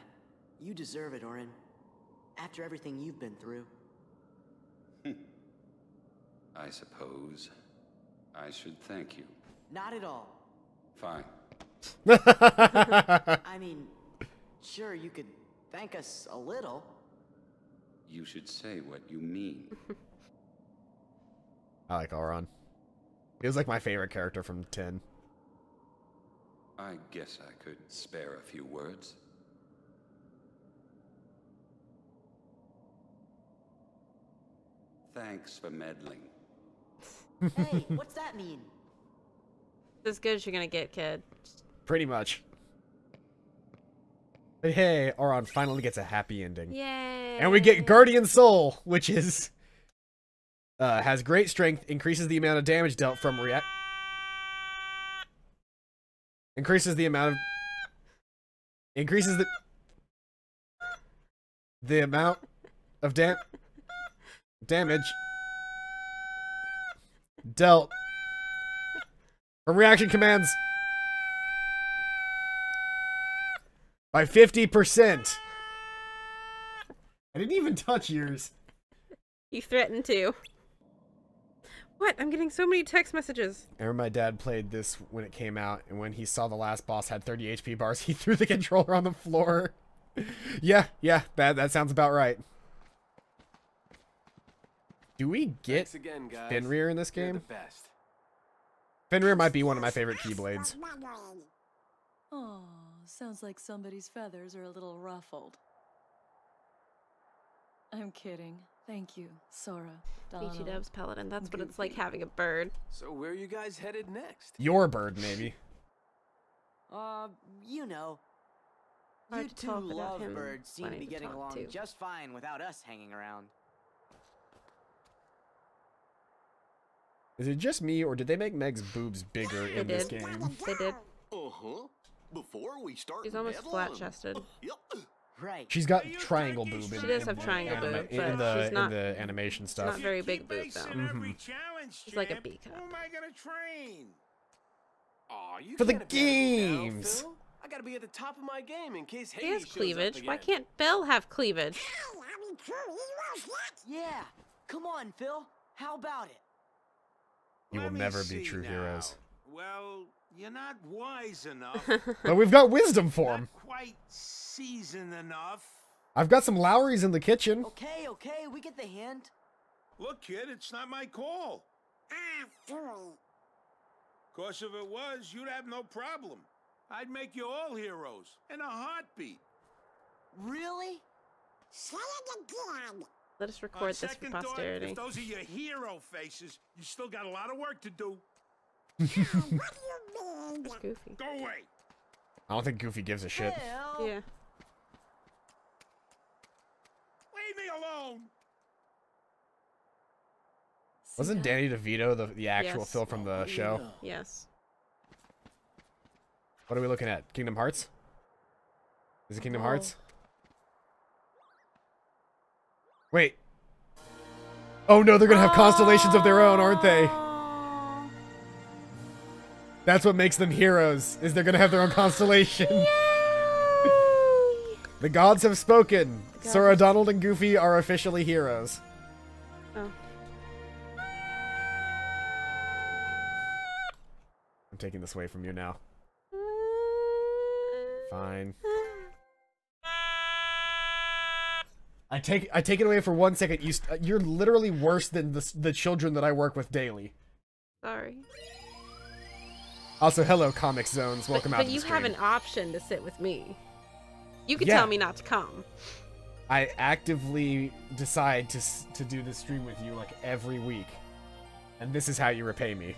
you deserve it, Orin. After everything you've been through. I suppose I should thank you. Not at all. Fine. I mean, sure, you could thank us a little. You should say what you mean. I like Auron. He was like my favorite character from 10. I guess I could spare a few words. Thanks for meddling. Hey, what's that mean? As good as you're gonna get, kid. Pretty much. But hey, Auron finally gets a happy ending. Yay! And we get Guardian Soul, which is has great strength, increases the amount of damage dealt from increases the amount of damage dealt from reaction commands by 50%. I didn't even touch yours. You threatened to. What? I'm getting so many text messages. I remember my dad played this when it came out, and when he saw the last boss had 30 HP bars, he threw the controller on the floor. yeah, that sounds about right. Do we get again, guys. Fenrir in this game? You're the best. Fenrir might be one of my favorite Keyblades. Oh, sounds like somebody's feathers are a little ruffled. I'm kidding. Thank you, Sora. Beachy Dub's Paladin. That's what it's like having a bird. So where are you guys headed next? Your bird, maybe. You know. Hard You to two talk without him lovebirds seem to wanting be to getting talk along too. just fine without us hanging around. Is it just me, or did they make Meg's boobs bigger in this game? They did. Before we start She's almost flat-chested. Right. She's got triangle boob. She does have triangle boob, but in she's not the animation stuff. Not very big boob though. She's like a B cup. Who am I gonna train? Aw, you For the can't have gotta go down, games. Phil. I gotta be at the top of my game in case He Hades has shows cleavage. up Why again. can't Belle have cleavage? Yeah. Come on, Phil. How about it? You will Let me never be see true now. heroes. Well, you're not wise enough. But we've got wisdom for him. Quite seasoned enough. I've got some Lowrys in the kitchen. Okay, we get the hint. Look, kid, it's not my call. Course if it was, you'd have no problem. I'd make you all heroes in a heartbeat. Really? Let us record this for second thought, posterity. if those are your hero faces, you still got a lot of work to do. It's Goofy. Go away. I don't think Goofy gives a shit. Phil. Yeah. Leave me alone. Wasn't Danny DeVito the actual Yes. Phil from the show? Yes. What are we looking at? Kingdom Hearts? Is it Kingdom Hearts? Wait. Oh no, they're gonna have constellations of their own, aren't they? That's what makes them heroes, is they're gonna have their own constellation. The gods have spoken. Sora, Donald, and Goofy are officially heroes. Oh. I'm taking this away from you now. Fine. I take it away for 1 second. You're literally worse than the children that I work with daily. Sorry. Also, hello, Comic Zones. Welcome out to But the you stream. have an option to sit with me. You can Yeah. tell me not to come. I actively decide to do this stream with you like every week. And this is how you repay me.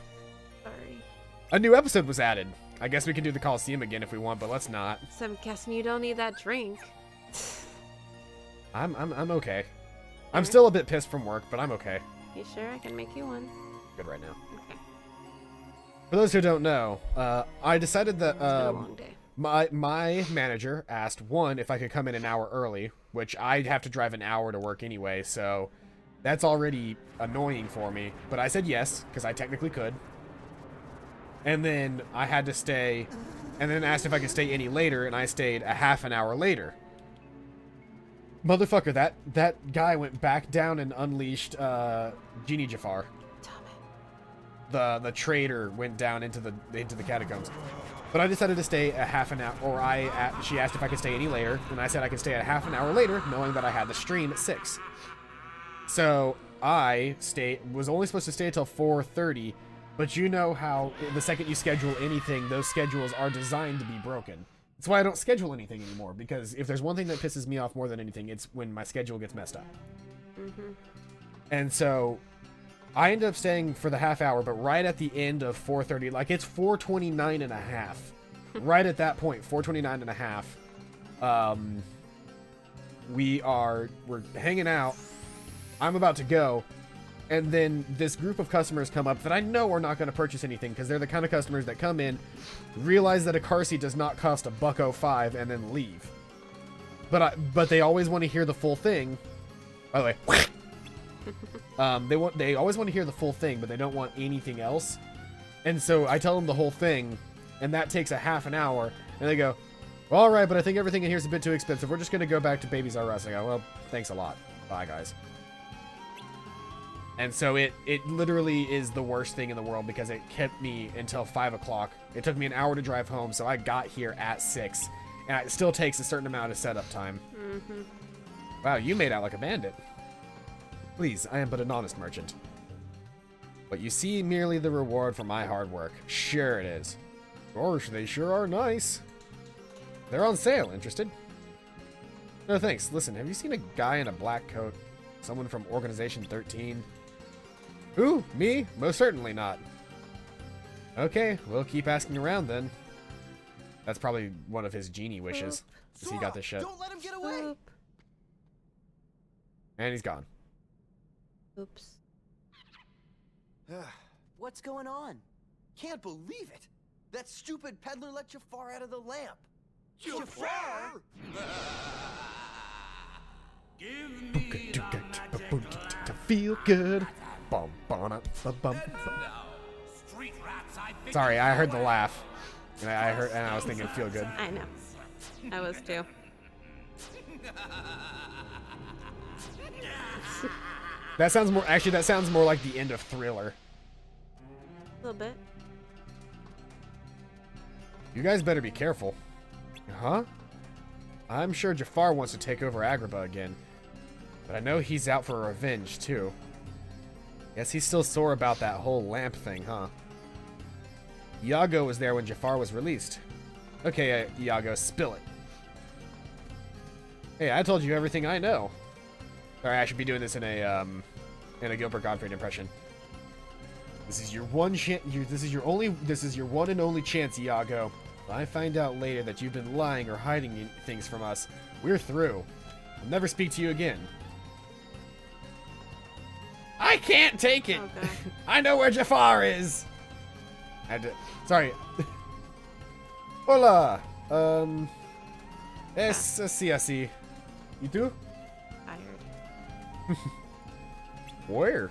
Sorry. A new episode was added. I guess we can do the Coliseum again if we want, but let's not. So I'm guessing you don't need that drink. I'm okay. I'm still a bit pissed from work, but I'm okay. You sure I can make you one? Good right now. Okay. For those who don't know, I decided that It's been a long day. my manager asked, one, if I could come in an hour early, which I'd have to drive an hour to work anyway, so that's already annoying for me. But I said yes, because I technically could. And then I had to stay, and then asked if I could stay any later, and I stayed a half an hour later. Motherfucker, that guy went back down and unleashed Genie Jafar. The traitor went down into the catacombs. But I decided to stay a half an hour, or she asked if I could stay any later, and I said I could stay a half an hour later, knowing that I had the stream at 6. So I was only supposed to stay until 4:30, but you know how the second you schedule anything, those schedules are designed to be broken. That's why I don't schedule anything anymore, because if there's one thing that pisses me off more than anything, it's when my schedule gets messed up. Mm-hmm. And so I ended up staying for the half hour, but right at the end of 4:30, like it's 4:29 and a half. Right at that point, 4:29 and a half. We're hanging out. I'm about to go. And then this group of customers come up that I know are not going to purchase anything because they're the kind of customers that come in, realize that a car seat does not cost $1.05 and then leave. But they always want to hear the full thing. By the way, they always want to hear the full thing, but they don't want anything else. And so I tell them the whole thing, and that takes a half an hour. And they go, well, all right, but I think everything in here is a bit too expensive. We're just going to go back to Babies R Us. I go, well, thanks a lot. Bye, guys. And so it literally is the worst thing in the world because it kept me until 5 o'clock. It took me an hour to drive home, so I got here at 6. And it still takes a certain amount of setup time. Mm-hmm. Wow, you made out like a bandit. Please, I am but an honest merchant. But you see merely the reward for my hard work. Sure it is. Gosh, they sure are nice. They're on sale. Interested? No thanks. Listen, have you seen a guy in a black coat? Someone from Organization 13? Who? Me? Most certainly not. Okay, we'll keep asking around then. That's probably one of his genie wishes. He got this shit. Don't let him get away. And he's gone. Oops. What's going on? Can't believe it. That stupid peddler let Jafar out of the lamp. Jafar? Give me the magic to feel good. Sorry, I heard the laugh. And I was thinking feel good. I know. I was too. That sounds more, actually that sounds more like the end of Thriller. A little bit. You guys better be careful. Huh? I'm sure Jafar wants to take over Agrabah again. But I know he's out for revenge, too. Guess he's still sore about that whole lamp thing, huh? Iago was there when Jafar was released. Okay, Iago, spill it. Hey, I told you everything I know. Sorry, I should be doing this in a Gilbert Gottfried impression. This is your one chance. This is your one and only chance, Iago. If I find out later that you've been lying or hiding things from us, we're through. I'll never speak to you again. I can't take it. Okay. I know where Jafar is. Sorry. Hola. Sí, así. You too? Tired. Where?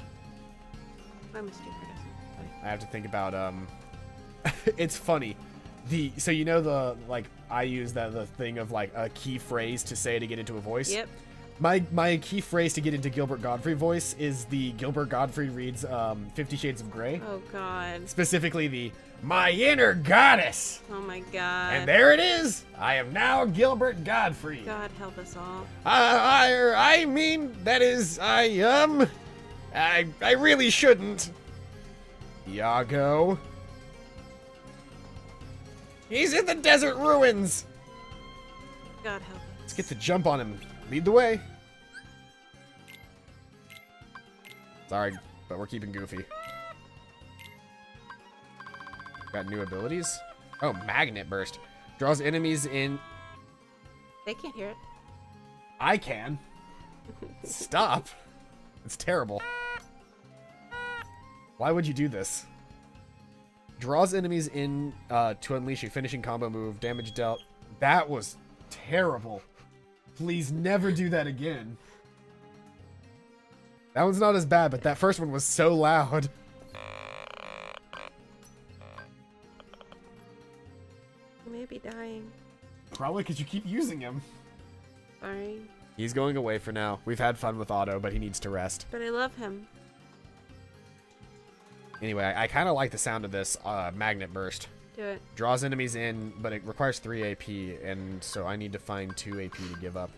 I'm a stupid. I have to think about it's funny. So you know I use the thing of like a key phrase to say to get into a voice? Yep. My key phrase to get into Gilbert Gottfried voice is the Gilbert Gottfried reads 50 Shades of Grey. Oh god. Specifically the my inner goddess. Oh my god. And there it is. I am now Gilbert Gottfried. God help us all. I mean that is I really shouldn't. Iago. He's in the desert ruins. God help us. Let's get the jump on him. Lead the way. Sorry, but we're keeping Goofy. Got new abilities. Oh, Magnet Burst. Draws enemies in. They can't hear it. I can. Stop. It's terrible. Why would you do this? Draws enemies in to unleash a finishing combo move. Damage dealt. That was terrible. Please never do that again. That one's not as bad, but that first one was so loud. He may be dying. Probably because you keep using him. Sorry. He's going away for now. We've had fun with Otto, but he needs to rest. But I love him. Anyway, I kind of like the sound of this Magnet Burst. Do it. Draws enemies in, but it requires 3 AP, and so I need to find 2 AP to give up.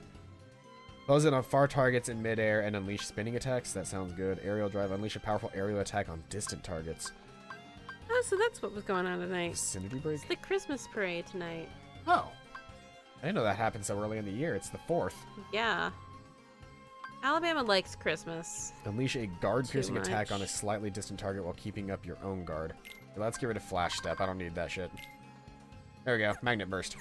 Close it on far targets in midair and unleash spinning attacks. That sounds good. Aerial drive. Unleash a powerful aerial attack on distant targets. Oh, so that's what was going on tonight. Vicinity break? It's the Christmas parade tonight. Oh. I didn't know that happened so early in the year. It's the 4th. Yeah. Alabama likes Christmas. Unleash a guard-piercing Too attack much. on a slightly distant target while keeping up your own guard. Okay, let's get rid of Flash Step. I don't need that shit. There we go. Magnet Burst.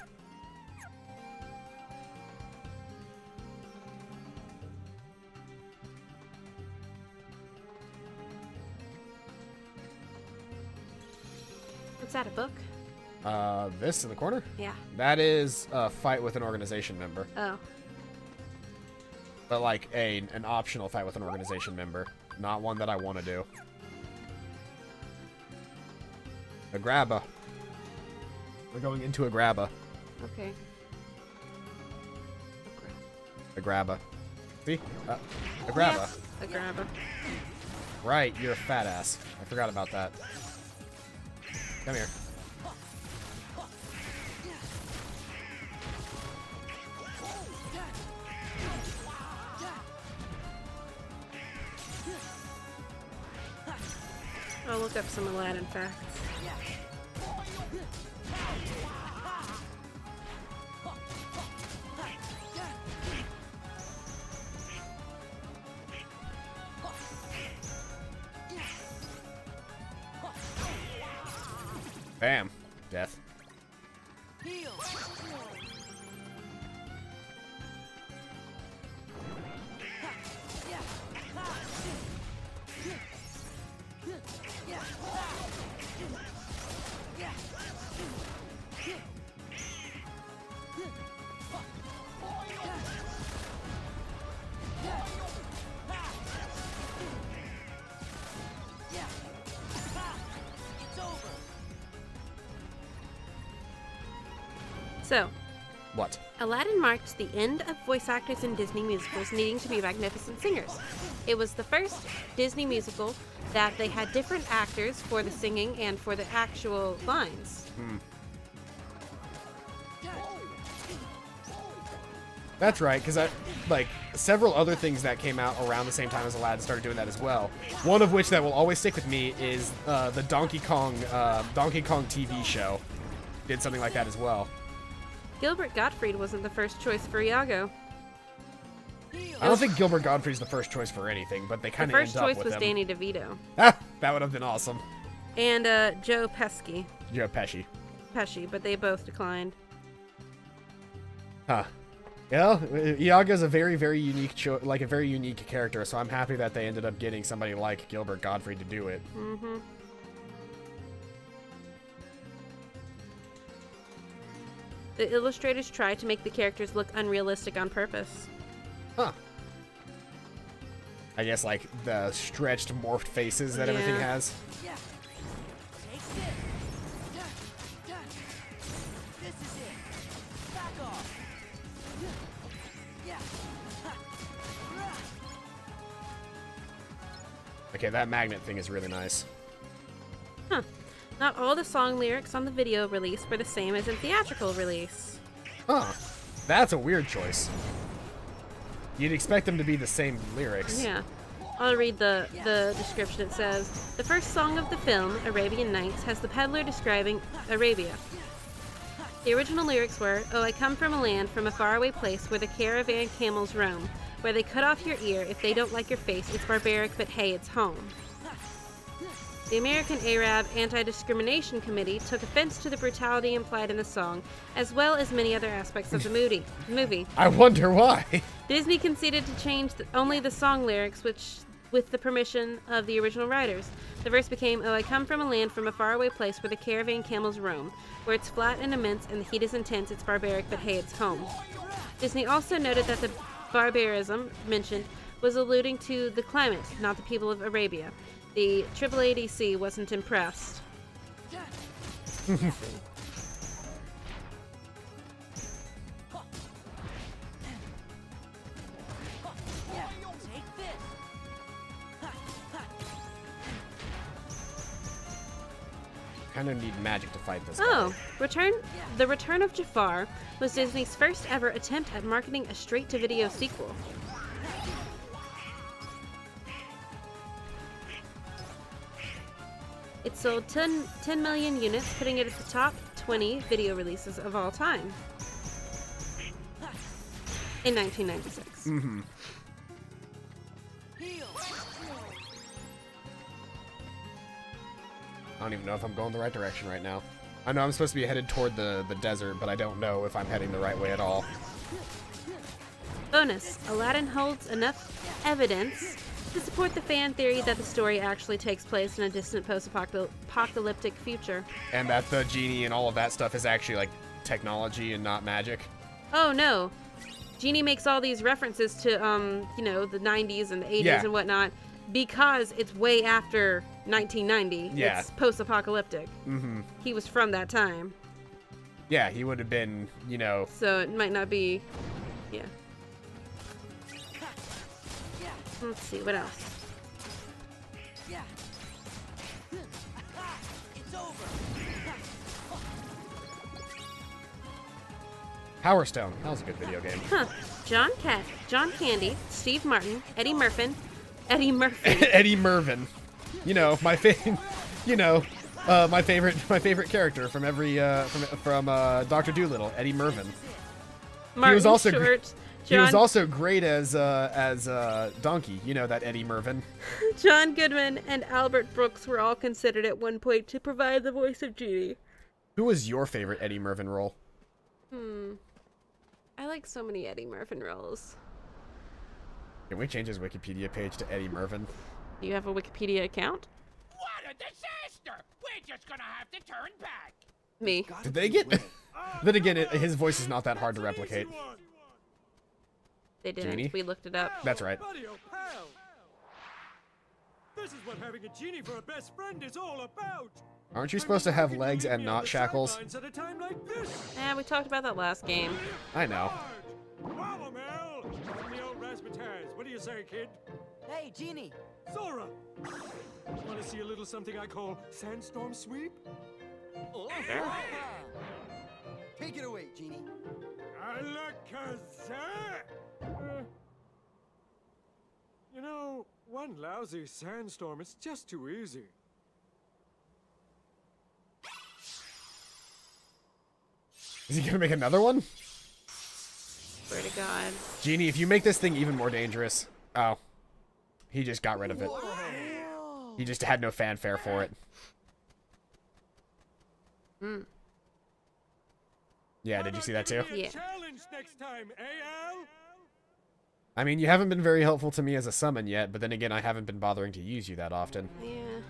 What's that, a book? This in the corner? Yeah. That is a fight with an organization member. Oh. But like an optional fight with an organization member. Not one that I want to do. A grabba. We're going into a grabba. Okay. A grabba. See? A grabba. Yes, a grabba. Right, you're a fat ass. I forgot about that. Come here. I'll look up some Aladdin facts. Bam. Death. So, What? Aladdin marked the end of voice actors in Disney musicals needing to be magnificent singers. It was the first Disney musical that they had different actors for the singing and for the actual lines. That's right, because like several other things that came out around the same time as Aladdin started doing that as well. One of which that will always stick with me is the Donkey Kong TV show. Did something like that as well. Gilbert Gottfried wasn't the first choice for Iago. I don't think Gilbert Gottfried's the first choice for anything, but they The kind of end first up choice with was him. Danny DeVito. Ah, that would have been awesome. And Joe Pesci. Joe Pesci. But they both declined. Huh. Yeah, Iago's a very, very unique a very unique character, so I'm happy that they ended up getting somebody like Gilbert Gottfried to do it. Mm-hmm. The illustrators tried to make the characters look unrealistic on purpose. Huh. I guess like the stretched, morphed faces that everything Yeah. has. Okay, that magnet thing is really nice. Huh. Not all the song lyrics on the video release were the same as in theatrical release. Huh. That's a weird choice. You'd expect them to be the same lyrics. Yeah. I'll read the description. It says, the first song of the film, Arabian Nights, has the peddler describing Arabia. The original lyrics were, "Oh, I come from a land, from a faraway place where the caravan camels roam, where they cut off your ear. If they don't like your face, it's barbaric, but hey, it's home." The American Arab Anti-Discrimination Committee took offense to the brutality implied in the song, as well as many other aspects of the movie. I wonder why. Disney conceded to change only the song lyrics, with the permission of the original writers. The verse became, "Oh, I come from a land, from a faraway place where the caravan camels roam, where it's flat and immense and the heat is intense, it's barbaric, but hey, it's home." Disney also noted that the barbarism mentioned was alluding to the climate, not the people of Arabia. The AAADC wasn't impressed. Kind of need magic to fight this Oh, guy. The Return of Jafar was Disney's first ever attempt at marketing a straight-to-video sequel. It sold 10 million units, putting it at the top 20 video releases of all time in 1996. Mm-hmm. I don't even know if I'm going the right direction right now. I know I'm supposed to be headed toward the desert, but I don't know if I'm heading the right way at all. Bonus, Aladdin holds enough evidence to support the fan theory that the story actually takes place in a distant post-apocalyptic future. And that the genie and all of that stuff is actually like technology and not magic. Oh no. Genie makes all these references to, you know, the 90s and the 80s and whatnot because it's way after 1990. Yeah. It's post-apocalyptic. Mm-hmm. He was from that time. Yeah, he would have been, you know... So it might not be... Yeah. Let's see, what else? Yeah. It's over. Power Stone. That was a good video game. Huh. John Candy, Steve Martin, Eddie Murphy. Eddie Mervin. You know, my favorite character from every from Dr. Dolittle, Eddie Mervin. Martin he was also Short. He was also great as Donkey. You know that Eddie Mervin. John Goodman and Albert Brooks were all considered at one point to provide the voice of Genie. Who was your favorite Eddie Mervin role? I like so many Eddie Mervin roles. Can we change his Wikipedia page to Eddie Mervin? Do you have a Wikipedia account? What a disaster! We're just gonna have to turn back. Me. Did they get... Then again, his voice is not that hard to replicate. They didn't. Genie? We looked it up. That's right. This is what having a genie for a best friend is all about. Aren't you supposed to have legs and not shackles? Yeah, we talked about that last game. I know. Wow, Mel! From the old razzmatazz. What do you say, kid? Hey, Genie! Zora! Want to see a little something I call sandstorm sweep? Oh. Take it away, Genie. Alakazam! You know, one lousy sandstorm is just too easy. Is he gonna make another one? Swear to God. Genie, if you make this thing even more dangerous... Oh. He just got rid of it. Whoa. He just had no fanfare for it. Yeah, did you see that too? Yeah. Challenge next time, Al? I mean, you haven't been very helpful to me as a summon yet, but then again, I haven't been bothering to use you that often. Yeah.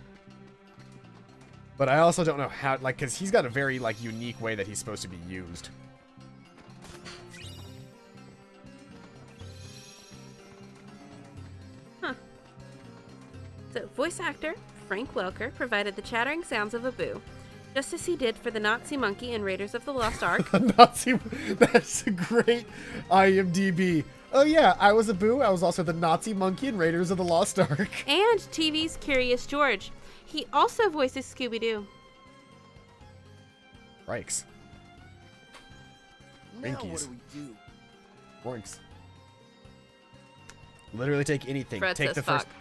But I also don't know how, like, because he's got a very, like, unique way that he's supposed to be used. Huh. So, voice actor Frank Welker provided the chattering sounds of a boo, just as he did for the Nazi monkey in Raiders of the Lost Ark. That's a great IMDb. Oh yeah, I was a boo. I was also the Nazi monkey in Raiders of the Lost Ark. And TV's Curious George. He also voices Scooby-Doo. Rikes. Now Rinkies. what do we do? Boinks. Literally take anything. Fred Take says the fuck. first.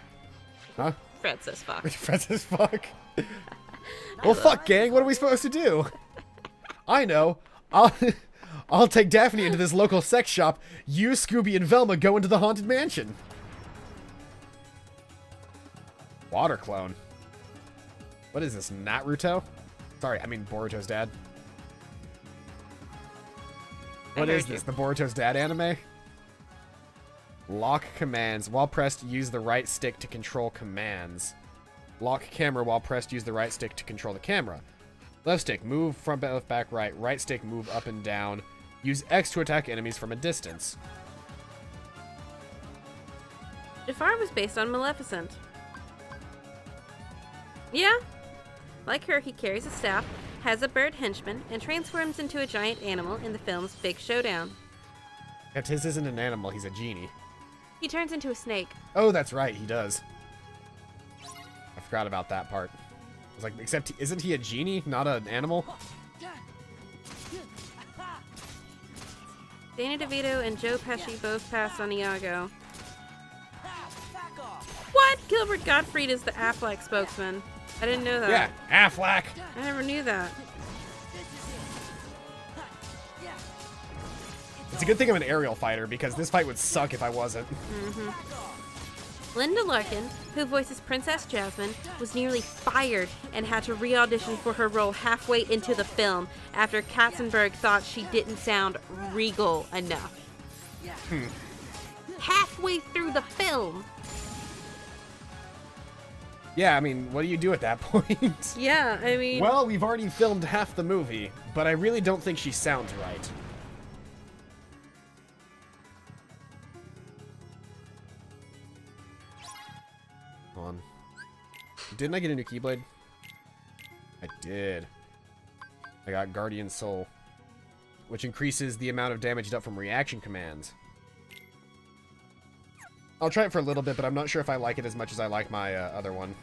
Huh? Fred says fuck. Fred says fuck. Well, fuck, gang. What are we supposed to do? I know. I'll take Daphne into this local sex shop. You, Scooby, and Velma go into the haunted mansion. Water clone. What is this, Naruto? Sorry, I mean Boruto's dad. What is this, the Boruto's dad anime? Lock commands. While pressed, use the right stick to control commands. Lock camera. While pressed, use the right stick to control the camera. Left stick, move front, left, back, right. Right stick, move up and down. Use X to attack enemies from a distance. Jafar was based on Maleficent. Yeah. Like her, he carries a staff, has a bird henchman, and transforms into a giant animal in the film's Big Showdown. Except his isn't an animal, he's a genie. He turns into a snake. Oh, that's right, he does. I forgot about that part. I was like, except, isn't he a genie, not an animal? Danny DeVito and Joe Pesci both passed on Iago. What? Gilbert Gottfried is the Affleck spokesman. I didn't know that. Yeah, Affleck. I never knew that. It's a good thing I'm an aerial fighter, because this fight would suck if I wasn't. Linda Larkin, who voices Princess Jasmine, was nearly fired and had to re-audition for her role halfway into the film after Katzenberg thought she didn't sound regal enough. Halfway through the film! Yeah, I mean, what do you do at that point? Yeah, I mean... Well, we've already filmed half the movie, but I really don't think she sounds right. Hold on. Didn't I get a new Keyblade? I did. I got Guardian Soul, which increases the amount of damage dealt from reaction commands. I'll try it for a little bit, but I'm not sure if I like it as much as I like my other one.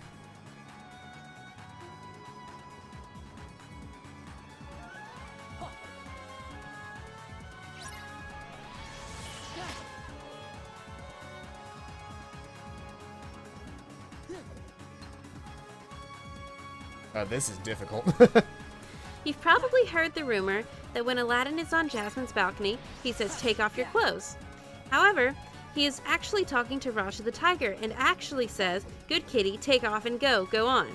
This is difficult. You've probably heard the rumor that when Aladdin is on Jasmine's balcony, he says, "Take off your clothes." However, he is actually talking to Raja the tiger and actually says, "Good kitty, take off and go on."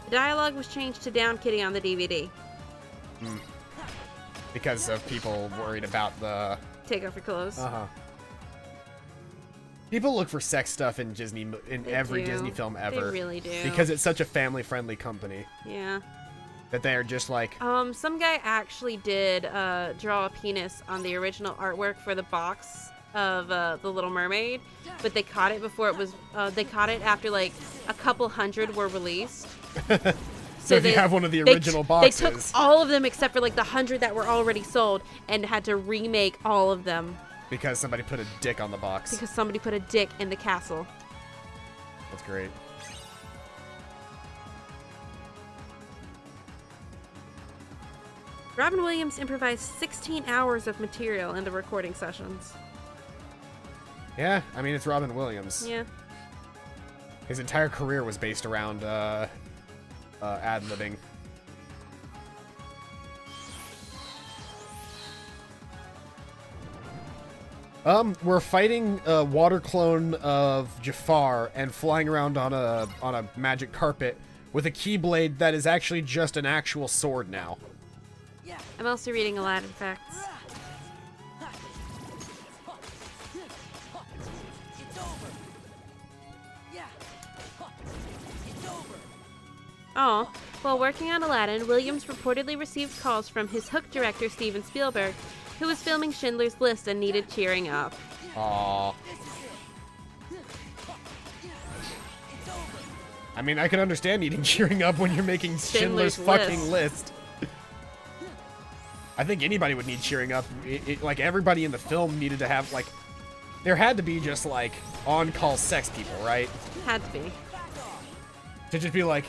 The dialogue was changed to "Down kitty" on the DVD. Because of people worried about the... Take off your clothes. Uh-huh. People look for sex stuff in Disney, every Disney film ever. They really do. Because it's such a family-friendly company. Yeah. That they are just like... Some guy actually did draw a penis on the original artwork for the box of The Little Mermaid, but they caught it before it was... they caught it after, like, a couple hundred were released. So if you have one of the original boxes... They took all of them except for, like, the 100 that were already sold and had to remake all of them. Because somebody put a dick on the box. Because somebody put a dick in the castle. That's great. Robin Williams improvised 16 hours of material in the recording sessions. Yeah, I mean, it's Robin Williams. Yeah. His entire career was based around ad-libbing. We're fighting a water clone of Jafar and flying around on a magic carpet with a Keyblade that is actually just an actual sword now. I'm also reading Aladdin facts. Oh, while working on Aladdin, Williams reportedly received calls from his Hook director Steven Spielberg, who was filming Schindler's List and needed cheering up. Aww. I mean, I can understand needing cheering up when you're making Schindler's fucking list. I think anybody would need cheering up. Like, everybody in the film needed to have, like... There had to be just, like, on-call sex people, right? Had to be. To just be like...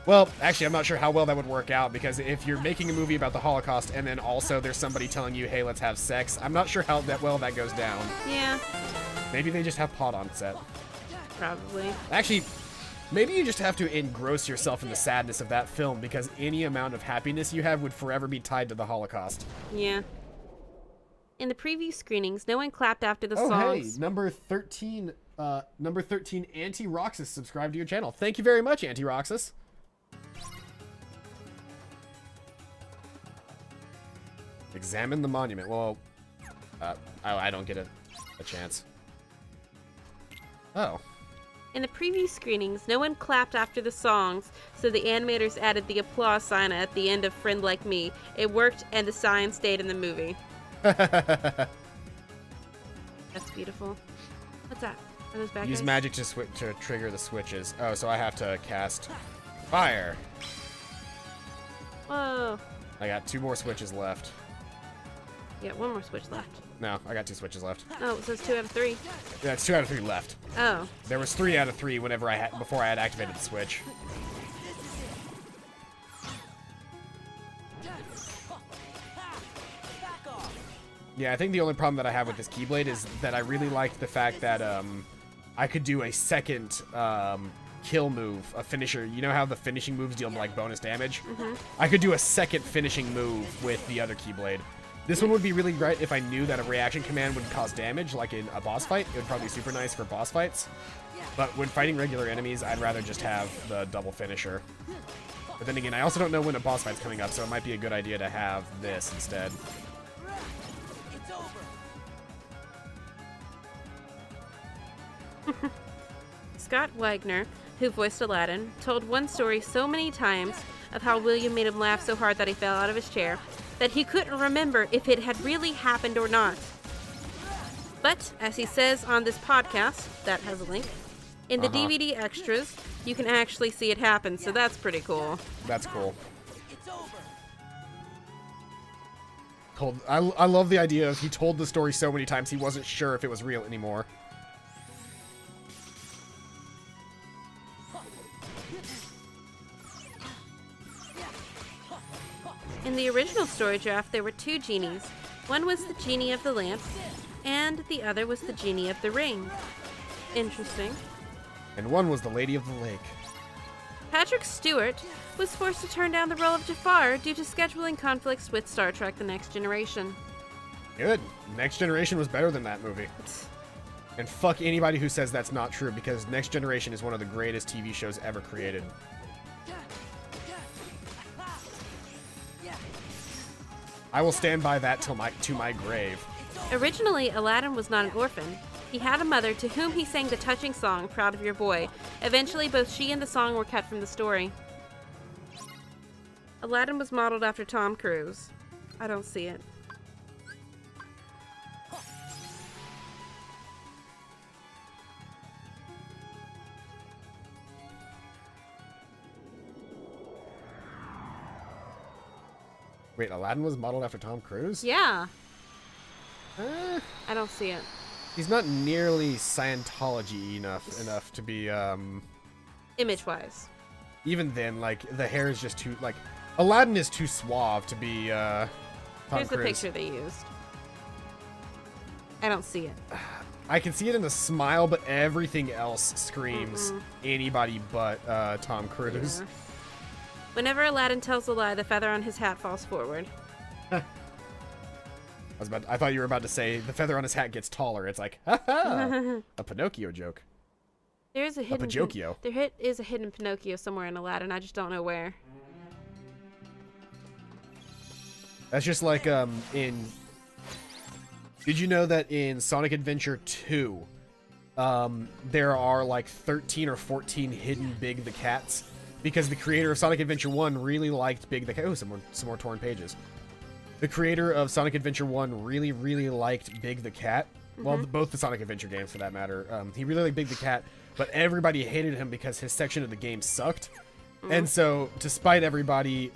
Well, actually, I'm not sure how well that would work out, because if you're making a movie about the Holocaust and then also there's somebody telling you, hey, let's have sex, I'm not sure how well that goes down. Yeah. Maybe they just have pot on set. Probably. Actually, maybe you just have to engross yourself in the sadness of that film, because any amount of happiness you have would forever be tied to the Holocaust. Yeah. In the preview screenings, no one clapped after the songs. Oh, hey, number 13, Auntie Roxas subscribed to your channel. Thank you very much, Auntie Roxas. Examine the monument. Well, I don't get a chance. Oh. In the preview screenings, no one clapped after the songs, so the animators added the applause sign at the end of Friend Like Me. It worked, and the sign stayed in the movie. That's beautiful. What's that? Are those bad Use guys? magic to trigger the switches. Oh, so I have to cast fire. Whoa. I got 2 more switches left. Yeah, 1 more switch left. No, I got 2 switches left. Oh, it says 2 out of 3. Yeah, it's 2 out of 3 left. Oh. There was 3 out of 3 whenever before I had activated the switch. Yeah, I think the only problem that I have with this Keyblade is that I really liked the fact that I could do a second kill move, a finisher. You know how the finishing moves deal like bonus damage? Mm-hmm. I could do a second finishing move with the other Keyblade. This one would be really great if I knew that a reaction command would cause damage, like in a boss fight. It would probably be super nice for boss fights. But when fighting regular enemies, I'd rather just have the double finisher. But then again, I also don't know when a boss fight's coming up, so it might be a good idea to have this instead. It's over. Scott Wagner, who voiced Aladdin, told one story so many times of how William made him laugh so hard that he fell out of his chair that he couldn't remember if it had really happened or not. But, as he says on this podcast, that has a link, in the DVD extras, you can actually see it happen, so that's pretty cool. That's cool. I love the idea of he told the story so many times he wasn't sure if it was real anymore. In the original story draft, there were two genies. One was the genie of the lamp, and the other was the genie of the ring. Interesting. And one was the Lady of the Lake. Patrick Stewart was forced to turn down the role of Jafar due to scheduling conflicts with Star Trek The Next Generation. Good. Next Generation was better than that movie. And fuck anybody who says that's not true, because Next Generation is one of the greatest TV shows ever created. I will stand by that to my grave. Originally, Aladdin was not an orphan. He had a mother to whom he sang the touching song, Proud of Your Boy. Eventually, both she and the song were cut from the story. Aladdin was modeled after Tom Cruise. I don't see it. Wait, Aladdin was modeled after Tom Cruise? Yeah. I don't see it. He's not nearly Scientology enough to be, image-wise. Even then, like, the hair is just too, like, Aladdin is too suave to be, Tom Here's Cruise. the picture they used. I don't see it. I can see it in the smile, but everything else screams anybody but, Tom Cruise. Yeah. Whenever Aladdin tells a lie, the feather on his hat falls forward. I thought you were about to say the feather on his hat gets taller. It's like, ha ha, a Pinocchio joke. There's a hidden Pinocchio. There is a hidden Pinocchio somewhere in Aladdin. I just don't know where. That's just like in. Did you know that in Sonic Adventure 2, there are like 13 or 14 hidden Big the Cats? Because the creator of Sonic Adventure 1 really liked Big the Cat. Oh, some more torn pages. The creator of Sonic Adventure 1 really, really liked Big the Cat. Well, both the Sonic Adventure games, for that matter. He really liked Big the Cat, but everybody hated him because his section of the game sucked. And so, to spite everybody,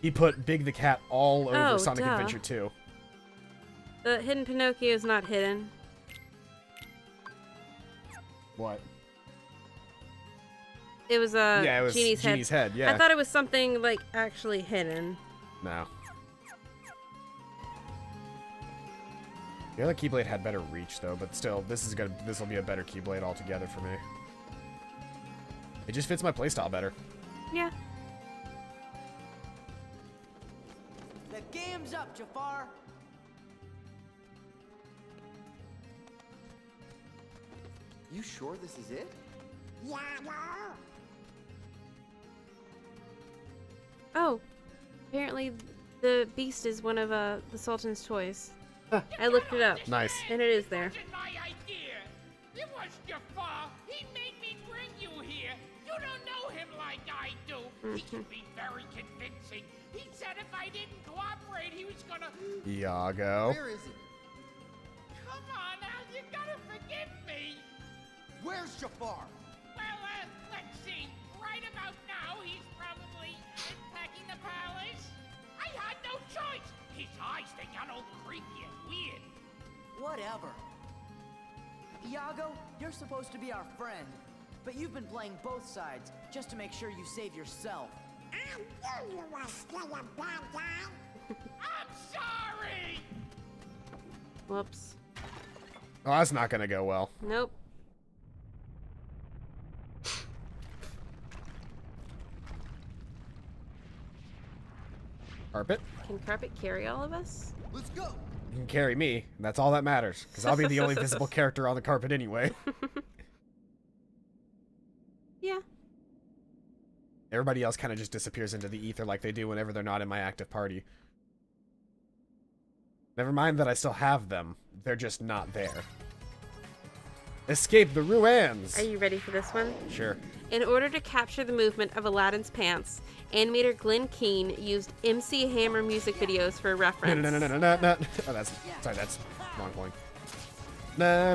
he put Big the Cat all over Sonic Adventure 2. The hidden Pinocchio is not hidden. What? It was yeah, it was Genie's head. Yeah. I thought it was something like actually hidden. No. The other Keyblade had better reach though, but still, this will be a better Keyblade altogether for me. It just fits my playstyle better. Yeah. The game's up, Jafar. You sure this is it? Yeah. Oh, apparently the beast is one of the Sultan's toys. I looked it up. Nice. And it is there. My idea. It was Jafar. He made me bring you here. You don't know him like I do. He can be very convincing. He said if I didn't cooperate, he was gonna... Iago. Where is he? Come on, Al, you gotta forgive me. Where's Jafar? Well, let's see. Right about now, he's probably unpacking the palace. I had no choice. His eyes, they got all creepy and weird. Whatever. Iago, you're supposed to be our friend, but you've been playing both sides just to make sure you save yourself. I knew you were still a bad guy. I'm sorry. Whoops. Oh, that's not gonna go well. Nope. Carpet? Can carpet carry all of us? Let's go. You can carry me. And that's all that matters. Because I'll be the only visible character on the carpet anyway. Yeah. Everybody else kind of just disappears into the ether like they do whenever they're not in my active party. Never mind that I still have them. They're just not there. Escape the ruins! Are you ready for this one? Sure. In order to capture the movement of Aladdin's pants, animator Glenn Keane used MC Hammer music videos for reference. No. Oh, that's wrong point. No.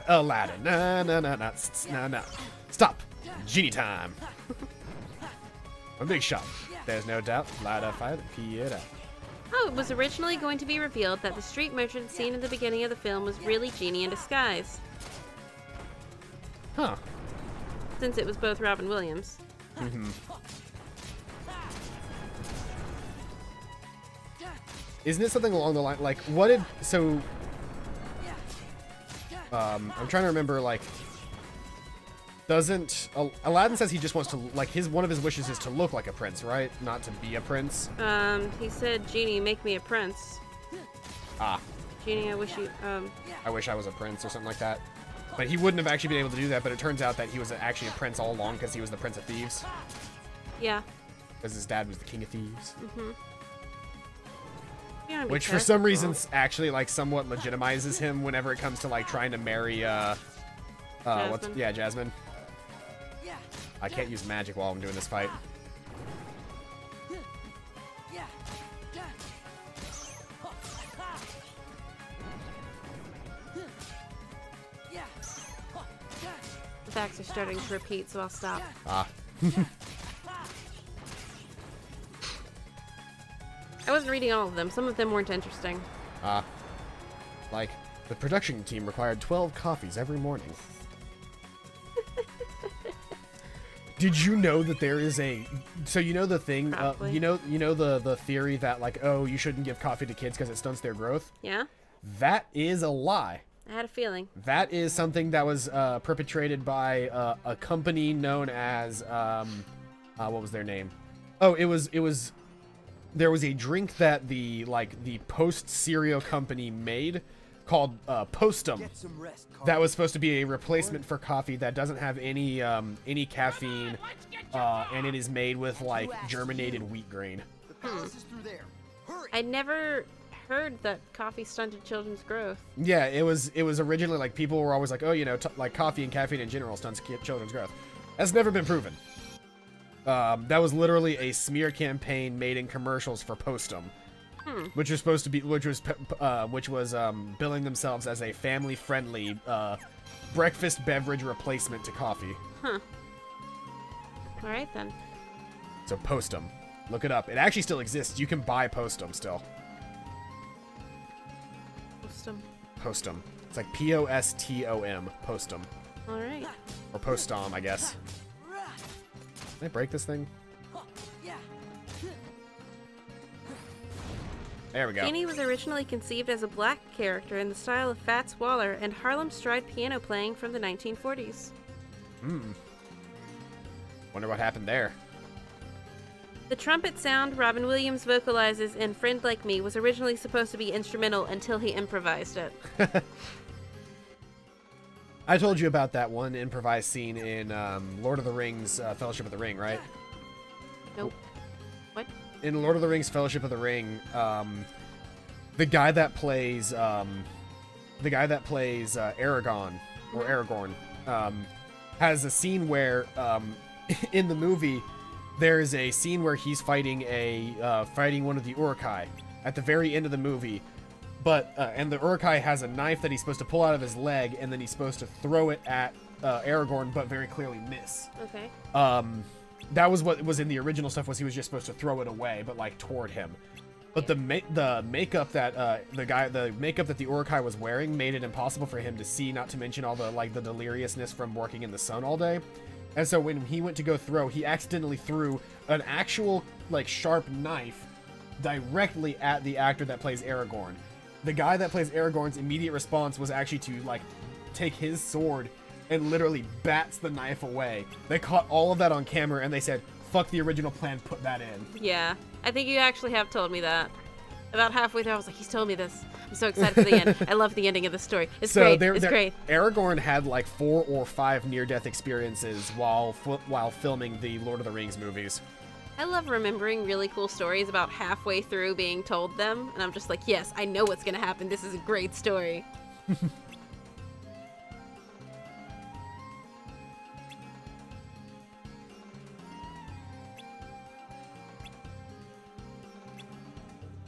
Aladdin. No. Stop. Genie time. A big shot. There's no doubt. Light a fire, pee it out. Oh, it was originally going to be revealed that the street merchant seen in the beginning of the film was really Genie in disguise. Huh. Since it was both Robin Williams. Isn't it something along the line, like, what did, so, I'm trying to remember, like, doesn't, Aladdin says he just wants to, like, one of his wishes is to look like a prince, right? Not to be a prince. He said, Genie, make me a prince. Ah. Genie, I wish you, I wish I was a prince or something like that. But he wouldn't have actually been able to do that, but it turns out that he was actually a prince all along because he was the Prince of Thieves. Yeah. Because his dad was the King of Thieves. Yeah, which for some reasons actually like somewhat legitimizes him whenever it comes to like trying to marry Jasmine. Jasmine. I can't use magic while I'm doing this fight. The facts are starting to repeat, so I'll stop. Ah. I wasn't reading all of them. Some of them weren't interesting. Like, the production team required 12 coffees every morning. Did you know that there is a... So you know the thing, you know the theory that like, oh, you shouldn't give coffee to kids because it stunts their growth? Yeah? That is a lie. I had a feeling. That is something that was perpetrated by a company known as, what was their name? Oh, there was a drink that the Post cereal company made called Postum. That was supposed to be a replacement for coffee that doesn't have any caffeine, and it is made with like germinated wheat grain. I never heard that coffee stunted children's growth. Yeah, it was originally like people were always like, oh, you know, like coffee and caffeine in general stunts children's growth. That's never been proven. That was literally a smear campaign made in commercials for Postum, which was supposed to be, which was billing themselves as a family-friendly breakfast beverage replacement to coffee. Huh. All right then. So Postum, look it up. It actually still exists. You can buy Postum still. Postum. It's like Postom. Postum. All right. Or Postom, I guess. Can I break this thing? There we go. Genie was originally conceived as a black character in the style of Fats Waller and Harlem Stride piano playing from the 1940s. Wonder what happened there. The trumpet sound Robin Williams vocalizes in Friend Like Me was originally supposed to be instrumental until he improvised it. I told you about that one improvised scene in Lord of the Rings Fellowship of the Ring, right? Nope. What? In Lord of the Rings Fellowship of the Ring, the guy that plays Aragorn or Aragorn has a scene where in the movie there's a scene where he's fighting one of the Uruk-hai at the very end of the movie. But, and the Uruk-hai has a knife that he's supposed to pull out of his leg, and then he's supposed to throw it at Aragorn, but very clearly miss. Okay. That was what was in the original stuff, was he was just supposed to throw it away, but like toward him. But the makeup that the makeup that the Uruk-hai was wearing made it impossible for him to see, not to mention all the the deliriousness from working in the sun all day. And so when he went to go throw, he accidentally threw an actual sharp knife directly at the actor that plays Aragorn. The guy that plays Aragorn's immediate response was actually to take his sword and literally bats the knife away. They caught all of that on camera and they said, fuck the original plan put that in. Yeah, I think you actually have told me that. About halfway through, I was like, he's told me this. I'm so excited for the end. I love the ending of the story. It's great. It's great. Aragorn had like 4 or 5 near-death experiences while filming the Lord of the Rings movies. I love remembering really cool stories about halfway through being told them, and I'm just like, yes, I know what's going to happen. This is a great story.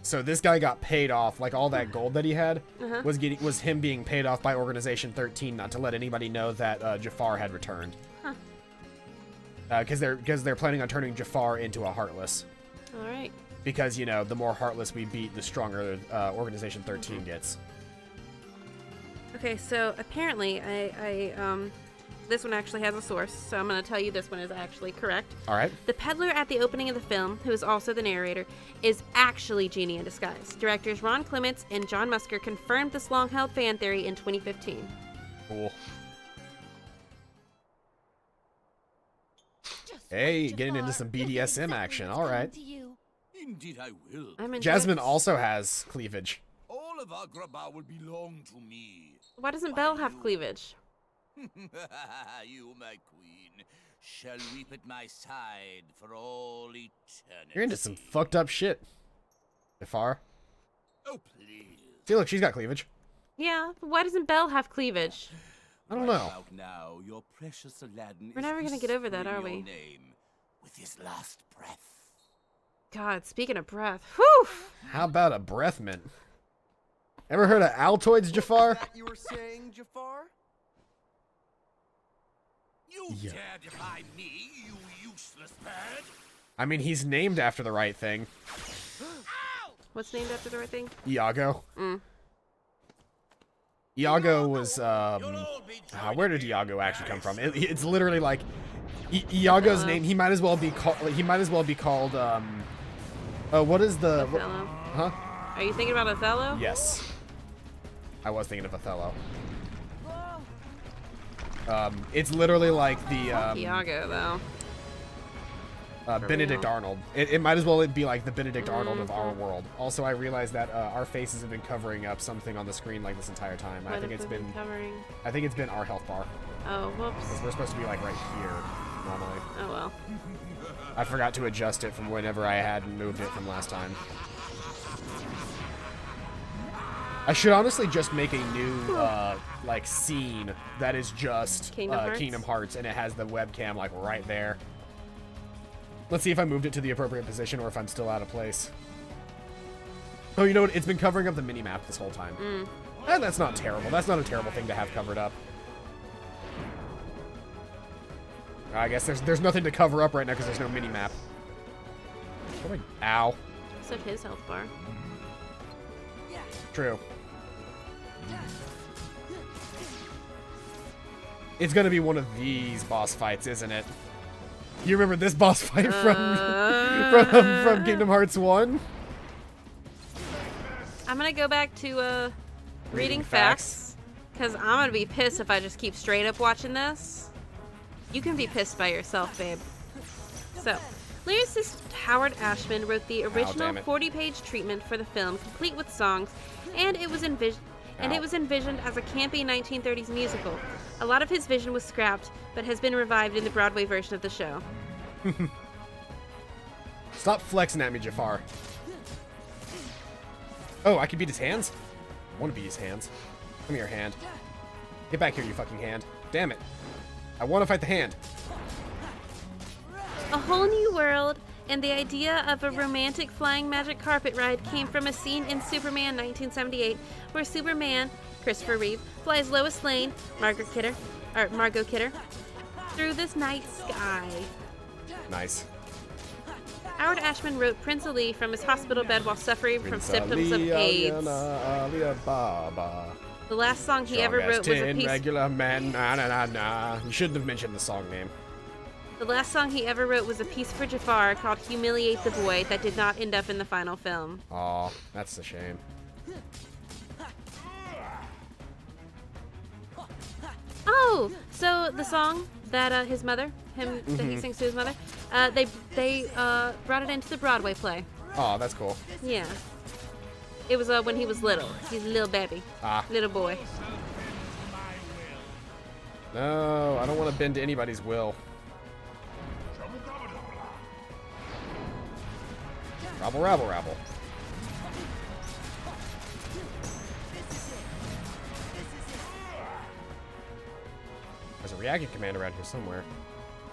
So this guy got paid off, like all that gold that he had was him being paid off by Organization 13 not to let anybody know that Jafar had returned. Huh. Because they're planning on turning Jafar into a Heartless. All right. Because, you know, the more Heartless we beat, the stronger Organization 13 gets. Okay, so apparently this one actually has a source, so I'm going to tell you this one is actually correct. All right. The peddler at the opening of the film, who is also the narrator, is actually Genie in disguise. Directors Ron Clements and John Musker confirmed this long-held fan theory in 2015. Cool. Hey, getting into some BDSM action. All right. Indeed I will. Jasmine also has cleavage. All of Agrabah will belong to me. Why doesn't Belle have cleavage? You, my queen, shall weep at my side for all eternity. You're into some fucked up shit, Jafar. Oh, please. See, look, she's got cleavage. Yeah, but why doesn't Belle have cleavage? I don't know. Now, your precious Aladdin We're never going to get over that, are we? With his last breath. God, speaking of breath, whew! How about a breath mint? Ever heard of Altoids, Jafar? You were saying, Jafar? You dare defy me, you useless bird? I mean, he's named after the right thing. What's named after the right thing? Iago. Iago was, where did Iago actually come from? It's literally like, Iago's name, he might as well be called, what is the... Othello. Huh? Are you thinking about Othello? Yes. I was thinking of Othello. It's literally like the, Iago, though. Benedict Arnold. It might as well be like the Benedict Arnold of our world. Also, I realized that our faces have been covering up something on the screen like this entire time. What I think have it's we been covering? I think it's been our health bar. Oh, whoops. Because we're supposed to be like right here normally. Oh well. I forgot to adjust it from whenever I had moved it from last time. I should honestly just make a new like scene that is just Kingdom Hearts, and it has the webcam like right there. Let's see if I moved it to the appropriate position or if I'm still out of place. Oh, you know what? It's been covering up the mini-map this whole time. That's not terrible. That's not a terrible thing to have covered up. I guess there's nothing to cover up right now because there's no mini-map. Ow. Except his health bar. True. It's gonna be one of these boss fights, isn't it? You remember this boss fight from Kingdom Hearts 1? I'm gonna go back to reading facts, because I'm gonna be pissed if I just keep straight up watching this. You can be pissed by yourself, babe. So, lyricist Howard Ashman wrote the original 40-page treatment for the film, complete with songs, and it was envisioned as a campy 1930s musical. A lot of his vision was scrapped, but has been revived in the Broadway version of the show. Stop flexing at me, Jafar. Oh, I can beat his hands? I want to beat his hands. Come here, hand. Get back here, you fucking hand. Damn it. I want to fight the hand. A whole new world, and the idea of a romantic flying magic carpet ride came from a scene in Superman 1978 where Superman, Christopher Reeve, flies Lois Lane, Margot Kidder, through this night sky. Nice. Howard Ashman wrote Prince Ali from his hospital bed while suffering from symptoms of AIDS. The last song he ever wrote was a piece... regular men, na na na na. You shouldn't have mentioned the song name. The last song he ever wrote was a piece for Jafar called Humiliate the Boy that did not end up in the final film. Aw, that's a shame. Oh, so the song that his mother, that he sings to his mother, They brought it into the Broadway play. Oh, that's cool. Yeah. It was when he was little. He's a little baby. Little boy. No, I don't want to bend to anybody's will. Rabble, rabble, rabble. There's a reacting command around here somewhere.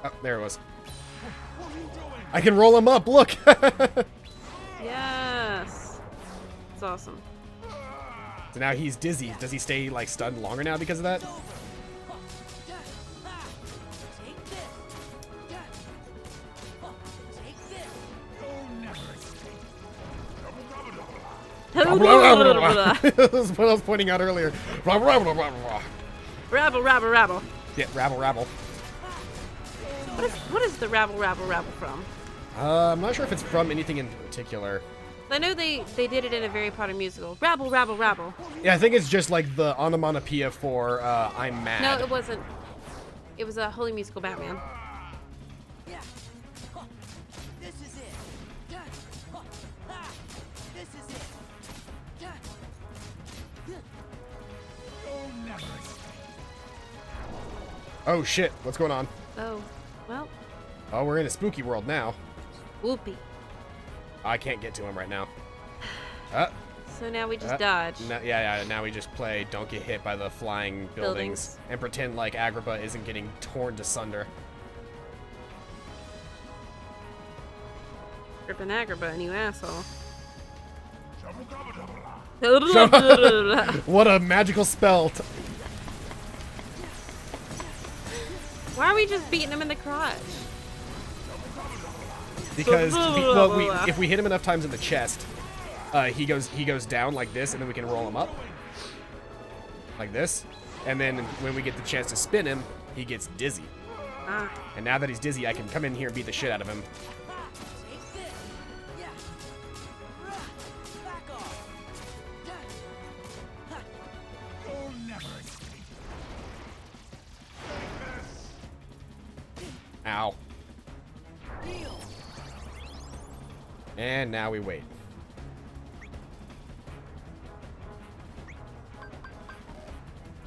Oh, there it was. I can roll him up, look! Yes. It's awesome. So now he's dizzy. Does he stay, like, stunned longer now because of that? That's what I was pointing out earlier. Rabble, rabble, rabble. Rabble, rabble, rabble. Yeah, rabble, rabble. What is the rabble, rabble, rabble from? I'm not sure if it's from anything in particular. I know they did it in a Harry Potter musical. Rabble, rabble, rabble. Yeah, I think it's just like the onomatopoeia for I'm mad. No, it wasn't. It was a Holy Musical Batman. This is it. This is it. Oh shit, what's going on? Oh, well. Oh, we're in a spooky world now. Whoopee. I can't get to him right now. So now we just dodge. Yeah, now we just play don't get hit by the flying buildings. And pretend like Agrippa isn't getting torn to sunder. Gripping Agrippa, you asshole. What a magical spell. Why are we just beating him in the crotch? Because if we hit him enough times in the chest, he goes down like this, and then we can roll him up like this, and then when we get the chance to spin him, he gets dizzy. And now that he's dizzy, I can come in here and beat the shit out of him. Ow. And now we wait.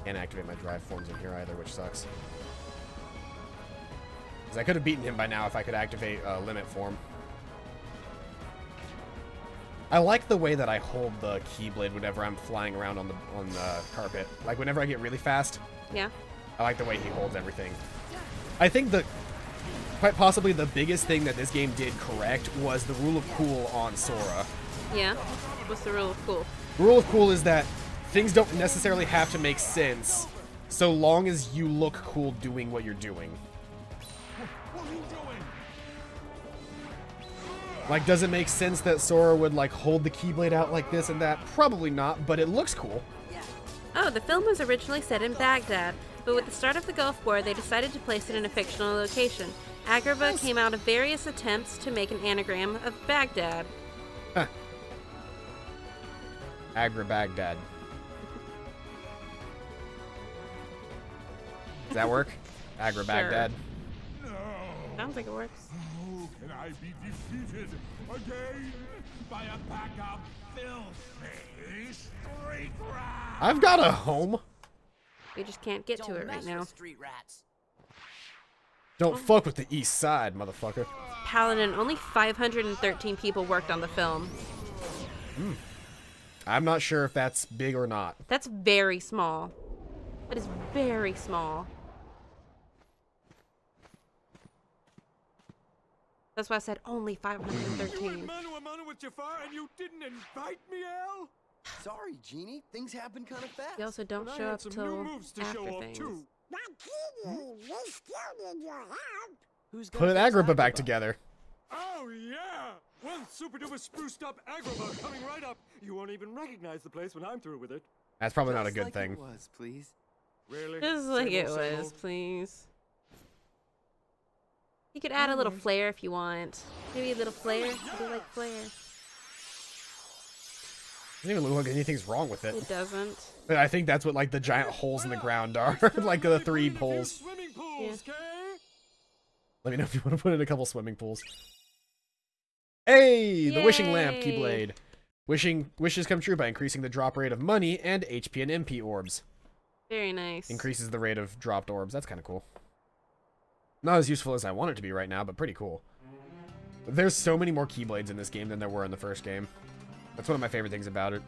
Can't activate my drive forms in here either, which sucks. Because I could have beaten him by now if I could activate limit form. I like the way that I hold the Keyblade whenever I'm flying around on the carpet. Like whenever I get really fast. Yeah. I like the way he holds everything. I think quite possibly the biggest thing that this game did correct was the rule of cool on Sora. Yeah? What's the rule of cool? The rule of cool is that things don't necessarily have to make sense so long as you look cool doing what you're doing. Like, does it make sense that Sora would, like, hold the Keyblade out like this and that? Probably not, but it looks cool. Oh, the film was originally set in Baghdad, but with the start of the Gulf War, they decided to place it in a fictional location. Agrippa came out of various attempts to make an anagram of Baghdad. Huh. Agra-Baghdad. Does that work? Agra-Baghdad? Sure. Sounds like it works. How can I be defeated again by a pack of filthy street rats? I've got a home. We just can't get to it right now. Street rats. Don't fuck with the east side, motherfucker. Paladin, only 513 people worked on the film. I'm not sure if that's big or not. That's very small. That is very small. That's why I said only 513. With Jafar and you didn't invite me, Al? Sorry, Genie. Things happen kind of fast. You also don't show up till after things. Who's Put Agrippa back together. Oh, yeah! One super duper spruced up Agrippa coming right up. You won't even recognize the place when I'm through with it. That's probably not a good thing. It was, please. Really? Just like it was, please. You could add a little flair if you want. Maybe a little flair. I do like flair. Doesn't even look like anything's wrong with it. It doesn't. But I think that's what like the giant holes in the ground are. Like the 3 holes. Swimming pools, Let me know if you want to put in a couple swimming pools. Hey, the wishing lamp keyblade. Wishes come true by increasing the drop rate of money and HP and MP orbs. Very nice. Increases the rate of dropped orbs. That's kind of cool. Not as useful as I want it to be right now, but pretty cool. There's so many more keyblades in this game than there were in the first game. That's one of my favorite things about it.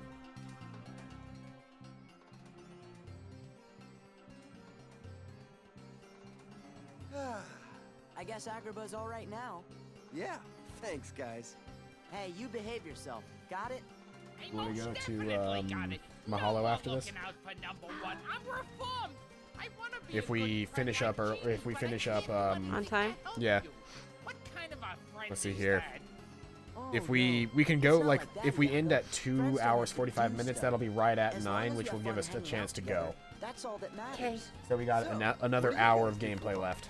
I guess Agrabah's all right now. Yeah, thanks, guys. Hey, you behave yourself. Got it? You want to go to Mahalo after this? If we finish up, on time. Yeah. Let's see here. If we can go, like, if we end at 2 hours 45 minutes, that'll be right at 9, which will give us a chance to go. That's all that matters. So we got another hour of gameplay left.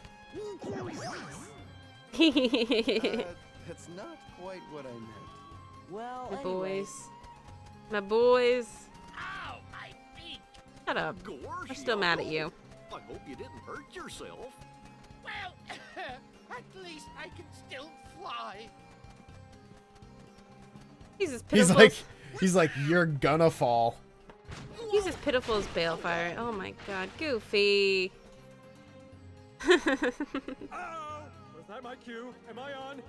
That's not quite what I meant. Well, My anyway. boys. My boys. Ow, my feet. Shut up. I'm still mad at you. I hope you didn't hurt yourself. Well, at least I can still fly. He's as pitiful. He's like, you're gonna fall. He's as pitiful as Balefire. Oh my god, Goofy. Was that my cue? Am I on?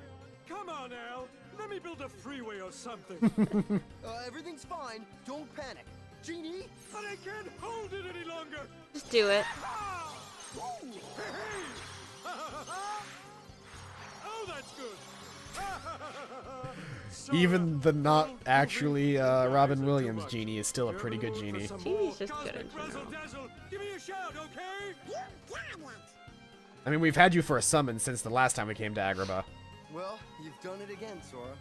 Come on, Al. Let me build a freeway or something. Everything's fine. Don't panic. Genie? But I can't hold it any longer. Just do it. Oh, that's good. Even the not actually Robin Williams genie is still a pretty good genie. Genie's just good in general. Give me a shout, okay? I mean, we've had you for a summon since the last time we came to Agrabah. Well, you've done it again, Sora.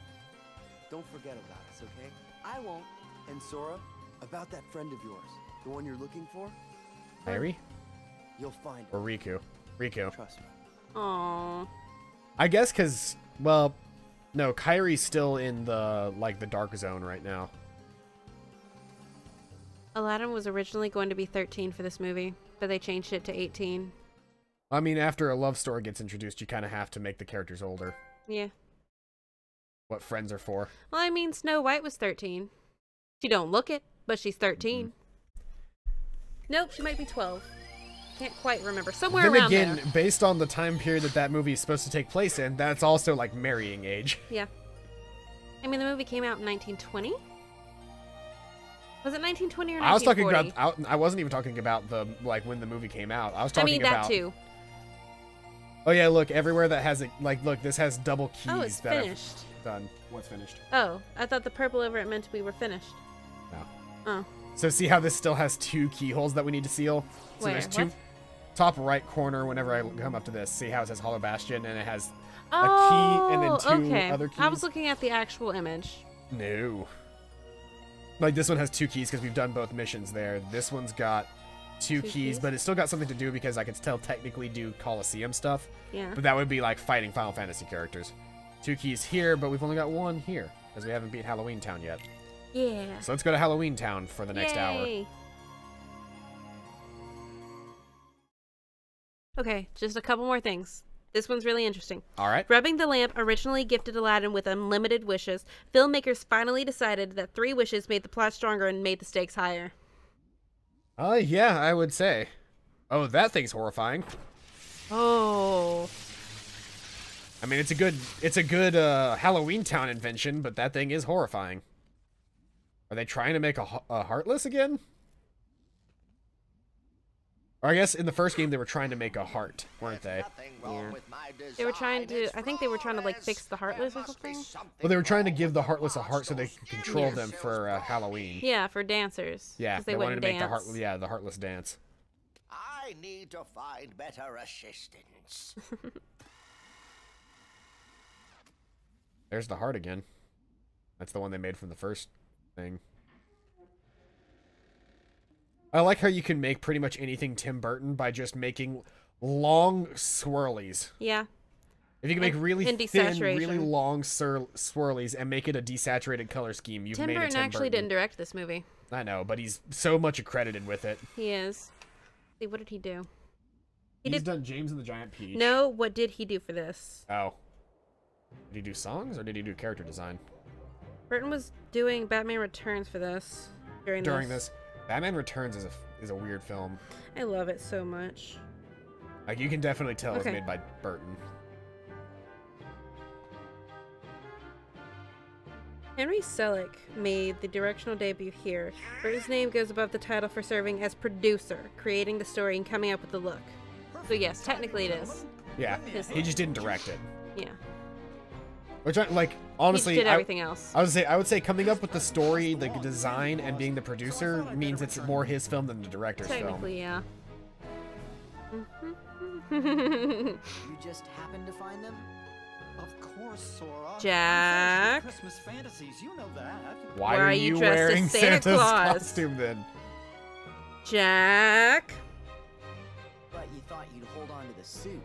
Don't forget about us, okay? I won't. And Sora, about that friend of yours, the one you're looking for, Kairi? you'll find her. Or Riku? Riku. Trust me. Aww. I guess because, well, no, Kairi's still in the, like, the dark zone right now. Aladdin was originally going to be 13 for this movie, but they changed it to 18. I mean, after a love story gets introduced, you kind of have to make the characters older. Yeah. What friends are for. Well, I mean, Snow White was 13. She don't look it, but she's 13. Nope, she might be 12. Can't quite remember. Somewhere Then around again, there. based on the time period that movie is supposed to take place in, that's also like marrying age. Yeah. I mean, the movie came out in 1920? Was it 1920 or 1940? I was talking about. I wasn't even talking about the like when the movie came out. I was talking about. that too. Oh yeah, look everywhere that has it. Like, look, this has double keys. Oh, it's that finished. I've done. What's finished? Oh, I thought the purple over it meant we were finished. No. Oh. So see how this still has 2 keyholes that we need to seal? So Where? there's 2. What? Top right corner. Whenever I come up to this, see how it says Hollow Bastion and it has a Oh, key and then 2 okay. other keys. I was looking at the actual image. No. Like, this one has 2 keys because we've done both missions there. This one's got 2 keys, but it's still got something to do because I can still technically do Coliseum stuff. Yeah. But that would be like fighting Final Fantasy characters. 2 keys here, but we've only got 1 here because we haven't beat Halloween Town yet. Yeah. So let's go to Halloween Town for the next hour. Yay. Okay, just a couple more things. This one's really interesting. All right. Rubbing the lamp originally gifted Aladdin with unlimited wishes. Filmmakers finally decided that 3 wishes made the plot stronger and made the stakes higher. Yeah, I would say. Oh, that thing's horrifying. Oh. I mean, it's a good Halloween Town invention, but that thing is horrifying. Are they trying to make a Heartless again? Or I guess in the first game they were trying to make a heart, weren't they? Yeah. They were trying to, I think they were trying to like fix the Heartless or something. Well, they were trying to give the Heartless a heart so they could control them for Halloween. Yeah, for dancers. Yeah, 'cause they wanted wouldn't to make dance. the Heartless dance. I need to find better assistance. There's the heart again. That's the one they made from the first thing. I like how you can make pretty much anything Tim Burton by just making long swirlies. Yeah. If you can make really in thin, really desaturation. long swirlies and make it a desaturated color scheme, you've Tim made a Burton Tim actually Burton. didn't direct this movie. I know, but he's so much accredited with it. He is. See, what did he do? He's done James and the Giant Peach. No, what did he do for this? Oh. Did he do songs or did he do character design? Burton was doing Batman Returns for this. During this. Batman Returns is a weird film. I love it so much. Like, you can definitely tell it's made by Burton. Henry Selick made the directional debut here. Burton's name goes above the title for serving as producer, creating the story and coming up with the look. So yes, technically it is. Yeah, he just didn't direct it. Yeah. Which, like, honestly, he did everything else. I would say coming up with the story, the design, and being the producer means it's more his film than the director's Technically, film. Yeah. You just happened to find them? Of course, Sora. Jack. Christmas fantasies, you know that. Why are you dressed wearing as Santa Santa's Claus? costume then? Jack. But you thought you'd hold on to the suit.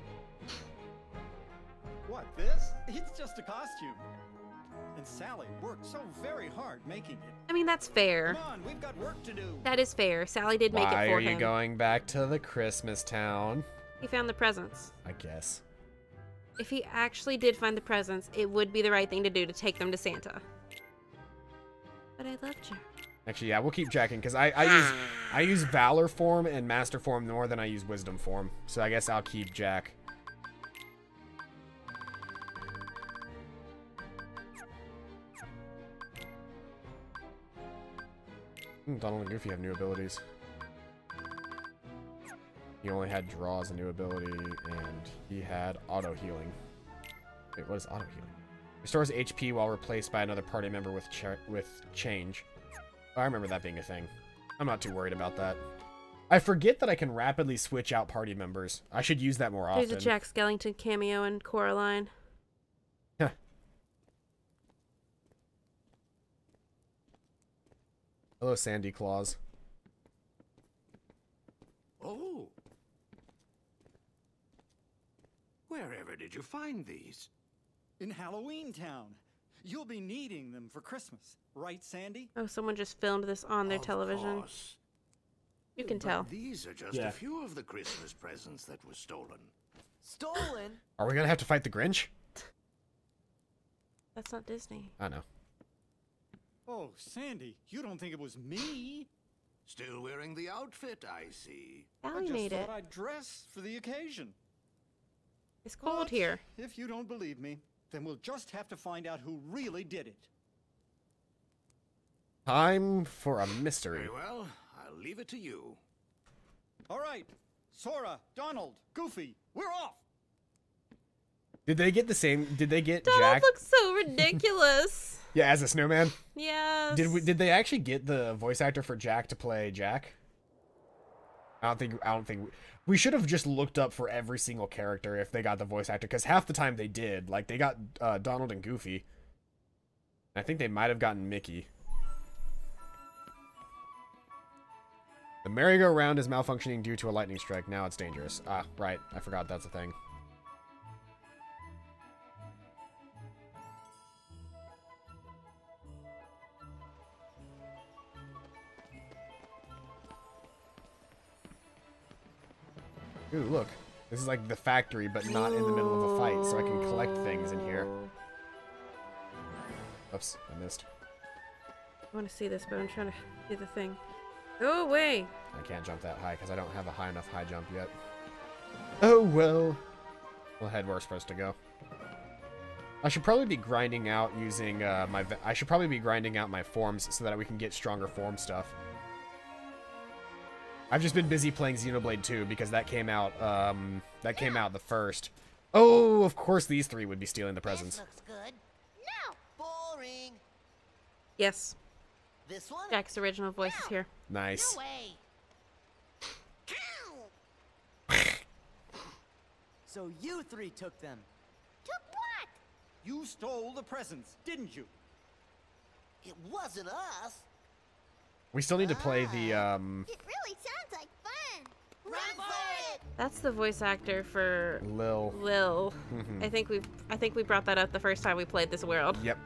What, this? It's just a costume. And Sally worked so very hard making it. I mean, that's fair. Come on, we've got work to do. That is fair. Sally did make it for him. Why are you going back to the Christmas town? He found the presents. I guess. If he actually did find the presents, it would be the right thing to do to take them to Santa. But I love Jack. Actually, yeah, we'll keep Jacking because I use Valor form and Master form more than I use Wisdom form. So I guess I'll keep Jack. Donald and Goofy have new abilities. He only had draw as a new ability, and he had auto healing. Wait, what is auto healing? Restores HP while replaced by another party member with change. Oh, I remember that being a thing. I'm not too worried about that. I forget that I can rapidly switch out party members. I should use that more often. There's a Jack Skellington cameo in Coraline. Huh. Hello, Sandy Claus. Oh. Wherever did you find these? In Halloween Town. You'll be needing them for Christmas, right, Sandy? Oh, someone just filmed this on their television. Course. You can tell. These are just a few of the Christmas presents that were stolen. Stolen? Are we gonna have to fight the Grinch? That's not Disney. I know. Oh, Sandy, you don't think it was me? Still wearing the outfit, I see. Allie made it. I I'd dress for the occasion. It's cold But here. If you don't believe me, then we'll just have to find out who really did it. Time for a mystery. Very well, I'll leave it to you. All right, Sora, Donald, Goofy, we're off! Did they get the same? Did they get Donald Jack? looks so ridiculous. Yeah, as a snowman. Yes. Did they actually get the voice actor for Jack to play Jack? I don't think we should have just looked up for every single character if they got the voice actor, because half the time they did. Like, they got Donald and Goofy. I think they might have gotten Mickey. The merry-go-round is malfunctioning due to a lightning strike. Now it's dangerous. Ah, right. I forgot that's a thing. Ooh, look. This is like the factory, but not in the middle of a fight, so I can collect things in here. Oops, I missed. I want to see this, but I'm trying to do the thing. Go away! I can't jump that high because I don't have a high enough high jump yet. Oh well. We'll head where we're supposed to go. I should probably be grinding out using I should probably be grinding out my forms so that we can get stronger form stuff. I've just been busy playing Xenoblade 2 because that came out the first. Oh, of course these three would be stealing the presents. This looks good. No, boring. Yes. This one? Jack's original voice is here. Nice. No way. So you three took them. Took what? You stole the presents, didn't you? It wasn't us. We still need to play the It really sounds like fun. Run for it. That's the voice actor for Lil. Lil. I think we brought that up the first time we played this world. Yep.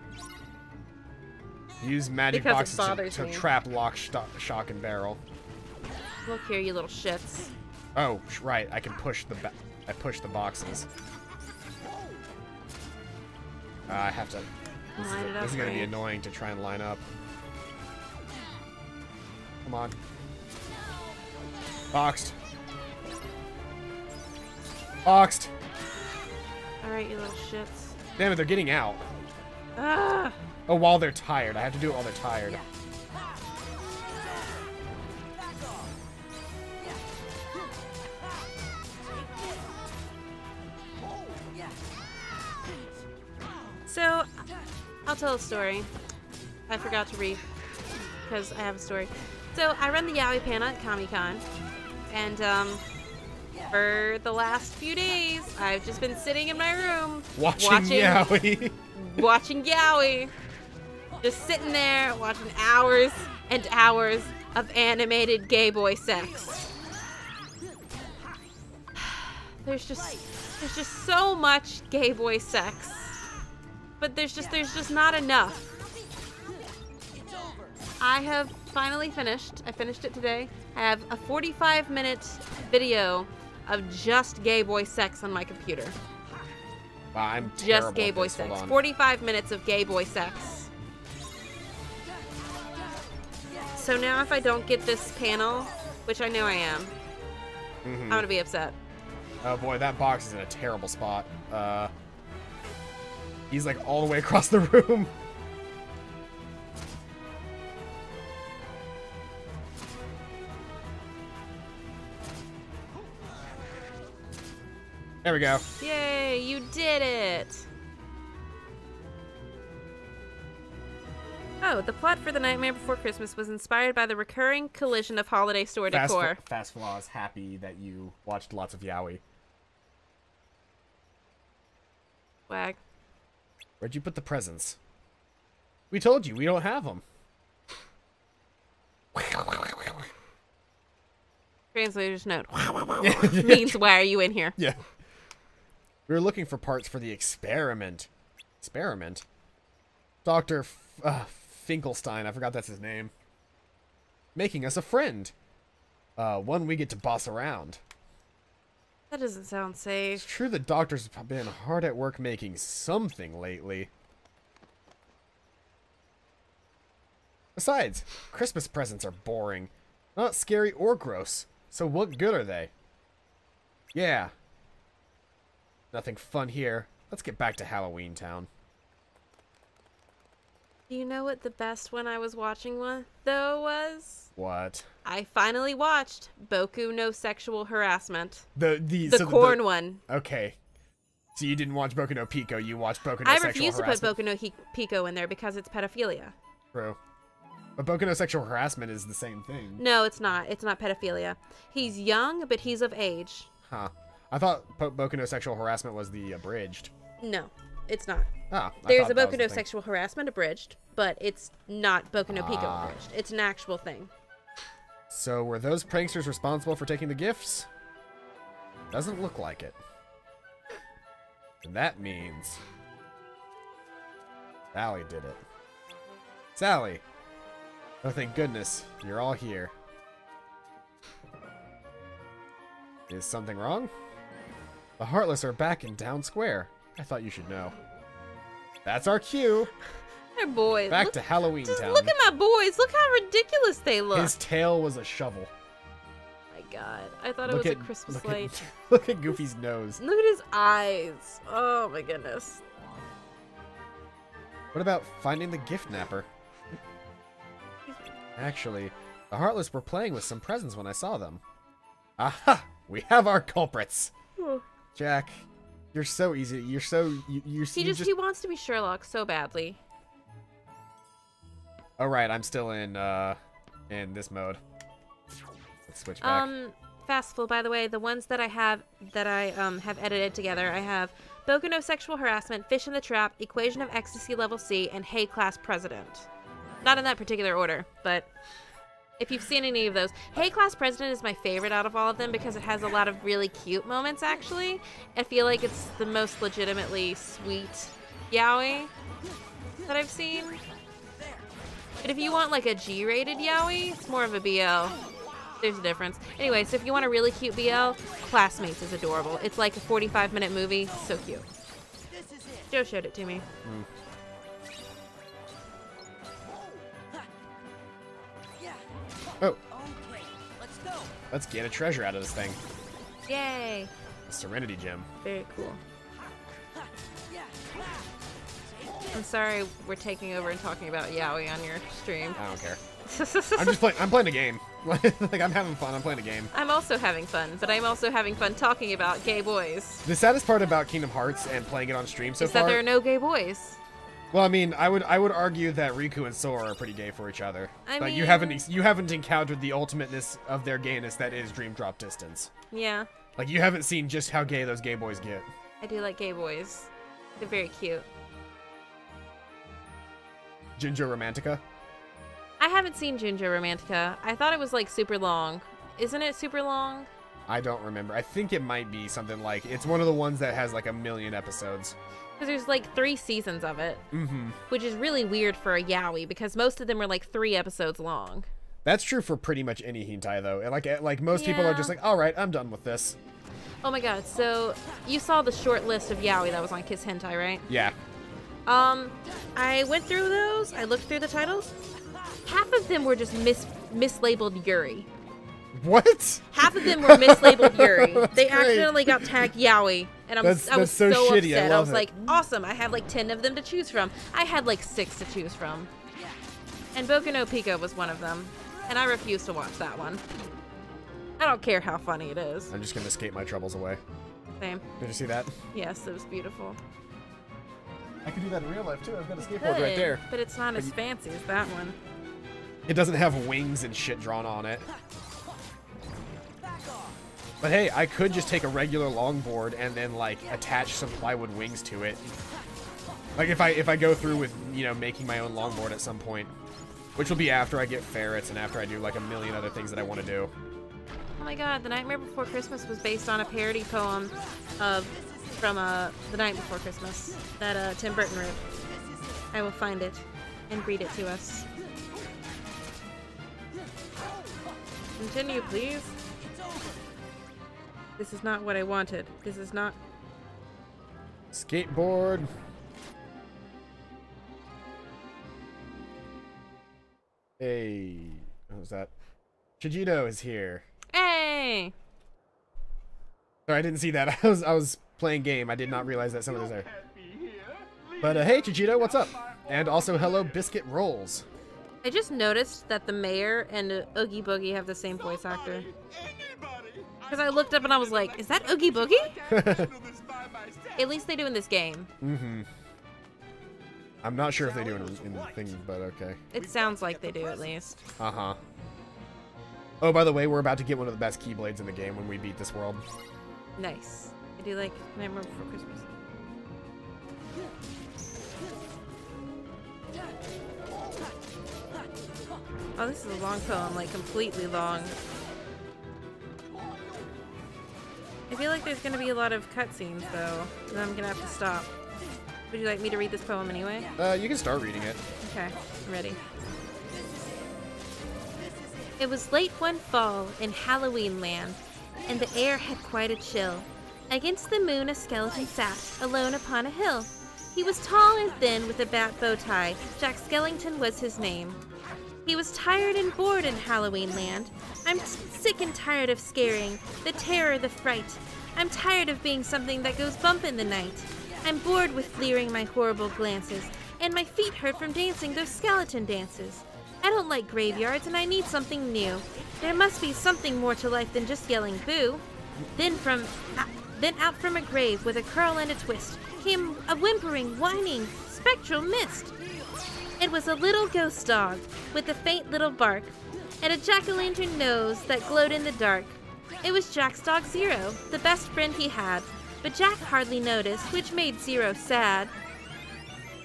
Use magic Because it boxes bothers to me. trap, lock, shock, and barrel. Look here, you little shits. Oh, right. I can push the I push the boxes. I have to. This is going to be annoying to try and line up. Come on. Boxed. Boxed. Alright, you little shits. Damn it, they're getting out. Ah. Oh, while they're tired. I have to do it while they're tired. So, I'll tell a story. I forgot to read because I have a story. So, I run the Yaoi panel at Comic-Con, and for the last few days, I've just been sitting in my room watching Yaoi. Watching Yaoi. Just sitting there watching hours and hours of animated gay boy sex. There's just so much gay boy sex. But there's just not enough. I have finally finished. I finished it today. I have a 45-minute video of just gay boy sex on my computer. Wow, I'm just gay boy sex. 45 minutes of gay boy sex. So now if I don't get this panel, which I know I am, I'm gonna be upset. Oh boy, that box is in a terrible spot. He's like all the way across the room. There we go. Yay, you did it! Oh, the plot for The Nightmare Before Christmas was inspired by the recurring collision of holiday store decor. Fast Flaw is happy that you watched lots of Yaoi. Wag. Where'd you put the presents? We told you, we don't have them. Translator's note. Means, why are you in here? Yeah. We were looking for parts for the experiment. Experiment? Dr. Finkelstein, I forgot that's his name. Making us a friend. One we get to boss around. That doesn't sound safe. It's true the doctor's been hard at work making something lately. Besides, Christmas presents are boring. Not scary or gross. So what good are they? Yeah. Nothing fun here. Let's get back to Halloween Town. Do you know what the best one I was watching though was? What? I finally watched Boku no Sexual Harassment. The corn one. Okay. So you didn't watch Boku no Pico, you watched Boku no Sexual Harassment. I refuse to put Boku no Pico in there because it's pedophilia. True. But Boku no Sexual Harassment is the same thing. No, it's not. It's not pedophilia. He's young, but he's of age. Huh. I thought Boku no Sexual Harassment was the abridged. No, it's not. Ah, There's a Boku no Sexual Harassment abridged, but it's not Boku no Pico abridged. It's an actual thing. So were those pranksters responsible for taking the gifts? Doesn't look like it. And that means Sally did it. Sally! Oh, thank goodness. You're all here. Is something wrong? The Heartless are back in Town Square. I thought you should know. That's our cue. They're boys. Back to Halloween Town. Look at my boys. Look how ridiculous they look. His tail was a shovel. Oh my god. I thought it was a Christmas light. Look at Goofy's nose. Look at his eyes. Oh my goodness. What about finding the gift napper? Actually, the Heartless were playing with some presents when I saw them. Aha! We have our culprits. Jack, you're so easy. You're so He wants to be Sherlock so badly. Oh right, I'm still in this mode. Let's switch back. Fastful, by the way, the ones that I have edited together, I have Boku no Sexual Harassment, Fish in the Trap, Equation of Ecstasy Level C, and Hey Class President. Not in that particular order, but if you've seen any of those. Hey Class President is my favorite out of all of them because it has a lot of really cute moments, actually. I feel like it's the most legitimately sweet yaoi that I've seen. But if you want like a G-rated yaoi, it's more of a BL. There's a difference. Anyway, so if you want a really cute BL, Classmates is adorable. It's like a 45-minute movie. So cute. Joe showed it to me. Oh. Let's get a treasure out of this thing. Yay. Serenity Gem. Very cool. I'm sorry we're taking over and talking about yaoi on your stream. I don't care. I'm just playing. I'm playing a game. Like, I'm having fun. I'm playing a game. I'm also having fun, but I'm also having fun talking about gay boys. The saddest part about Kingdom Hearts and playing it on stream so is far that there are no gay boys. Well, I mean, I would argue that Riku and Sora are pretty gay for each other. I but mean, you haven't encountered the ultimateness of their gayness that is Dream Drop Distance. Yeah. Like, you haven't seen just how gay those gay boys get. I do like gay boys. They're very cute. Ginger Romantica? I haven't seen Ginger Romantica. I thought it was like super long. Isn't it super long? I don't remember. I think it might be something like, it's one of the ones that has like 1 million episodes. Because there's like 3 seasons of it. Mm-hmm. Which is really weird for a yaoi because most of them are like 3 episodes long. That's true for pretty much any hentai though. And like most people are just like, all right, I'm done with this. Oh my god, so you saw the short list of yaoi that was on Kiss Hentai, right? Yeah. I went through those. I looked through the titles. Half of them were just mislabeled Yuri. What? Half of them were mislabeled Yuri. They accidentally got tagged yaoi, and I was so shitty. upset. I was love like, it. awesome! I had like 10 of them to choose from. I had like 6 to choose from, and Boku no Pico was one of them, and I refused to watch that one. I don't care how funny it is. I'm just gonna escape my troubles away. Same. Did you see that? Yes, it was beautiful. I could do that in real life too. I've got a skateboard right there. But it's not as fancy as that one. It doesn't have wings and shit drawn on it. But hey, I could just take a regular longboard and then like attach some plywood wings to it. Like if I go through with, you know, making my own longboard at some point, which will be after I get ferrets and after I do like 1 million other things that I want to do. Oh my god, The Nightmare Before Christmas was based on a parody poem from The Night Before Christmas that Tim Burton wrote. I will find it and read it to us. Continue, please. This is not what I wanted. This is not... Skateboard. Hey, what was that? Chijito is here. Hey! Sorry, I didn't see that. I was playing game. I did not realize that someone was there. But hey, Chijito, what's up? And also, hello, Biscuit Rolls. I just noticed that the mayor and Oogie Boogie have the same voice actor. Because I looked up and I was like, is that Oogie Boogie? At least they do in this game. Mm-hmm. I'm not sure if they do in the thing, but okay. It sounds like they do, at least. Uh-huh. Oh, by the way, we're about to get one of the best Keyblades in the game when we beat this world. Nice. I do like Nightmare Before Christmas. Oh, this is a long poem, like completely long. I feel like there's going to be a lot of cutscenes, though, and I'm going to have to stop. Would you like me to read this poem anyway? You can start reading it. Okay, I'm ready. It was late one fall in Halloween land, and the air had quite a chill. Against the moon a skeleton sat, alone upon a hill. He was tall and thin with a bat bow tie. Jack Skellington was his name. He was tired and bored in Halloween land. I'm sick and tired of scaring, the terror, the fright. I'm tired of being something that goes bump in the night. I'm bored with leering my horrible glances, and my feet hurt from dancing those skeleton dances. I don't like graveyards, and I need something new. There must be something more to life than just yelling boo. Then out from a grave with a curl and a twist came a whimpering, whining, spectral mist. It was a little ghost dog with a faint little bark and a jack-o'-lantern nose that glowed in the dark. It was Jack's dog Zero, the best friend he had, but Jack hardly noticed, which made Zero sad.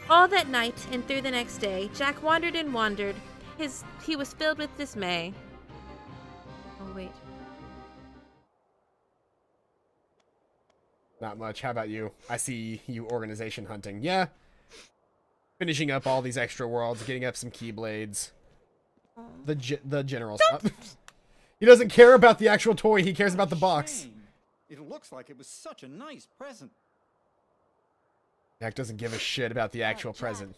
All that night and through the next day, Jack wandered and wandered. He was filled with dismay. Oh, wait. Not much. How about you? I see you organization hunting. Yeah. Finishing up all these extra worlds, getting up some Keyblades. The general stuff. He doesn't care about the actual toy. He cares about the box. Shame. It looks like it was such a nice present. Jack doesn't give a shit about the actual present.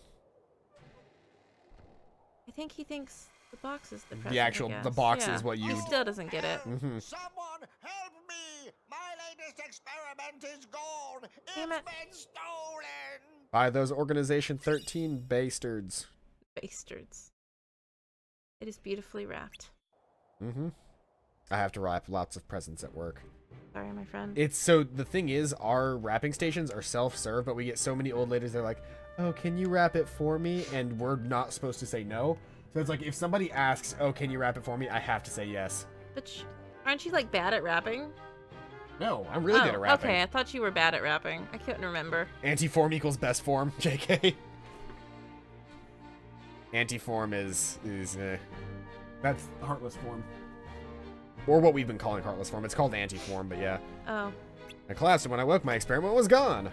I think he thinks the box is the present. The box is what you. He still doesn't get it. Mm-hmm. Someone help me! My latest experiment is gone. Damn It's it. been stolen. By those Organization 13 bastards. Bastards. It is beautifully wrapped. Mm-hmm. I have to wrap lots of presents at work. Sorry, my friend. It's so the thing is, our wrapping stations are self-serve, but we get so many old ladies. They're like, "Oh, can you wrap it for me?" And we're not supposed to say no. So it's like if somebody asks, "Oh, can you wrap it for me?" I have to say yes. But aren't you like bad at rapping? No, I'm really good at rapping. Okay, I thought you were bad at rapping. I couldn't remember. Anti-form equals best form, JK. Anti-form is that's heartless form. Or what we've been calling heartless form. It's called anti-form, but yeah. Oh. In class, when I woke, my experiment was gone.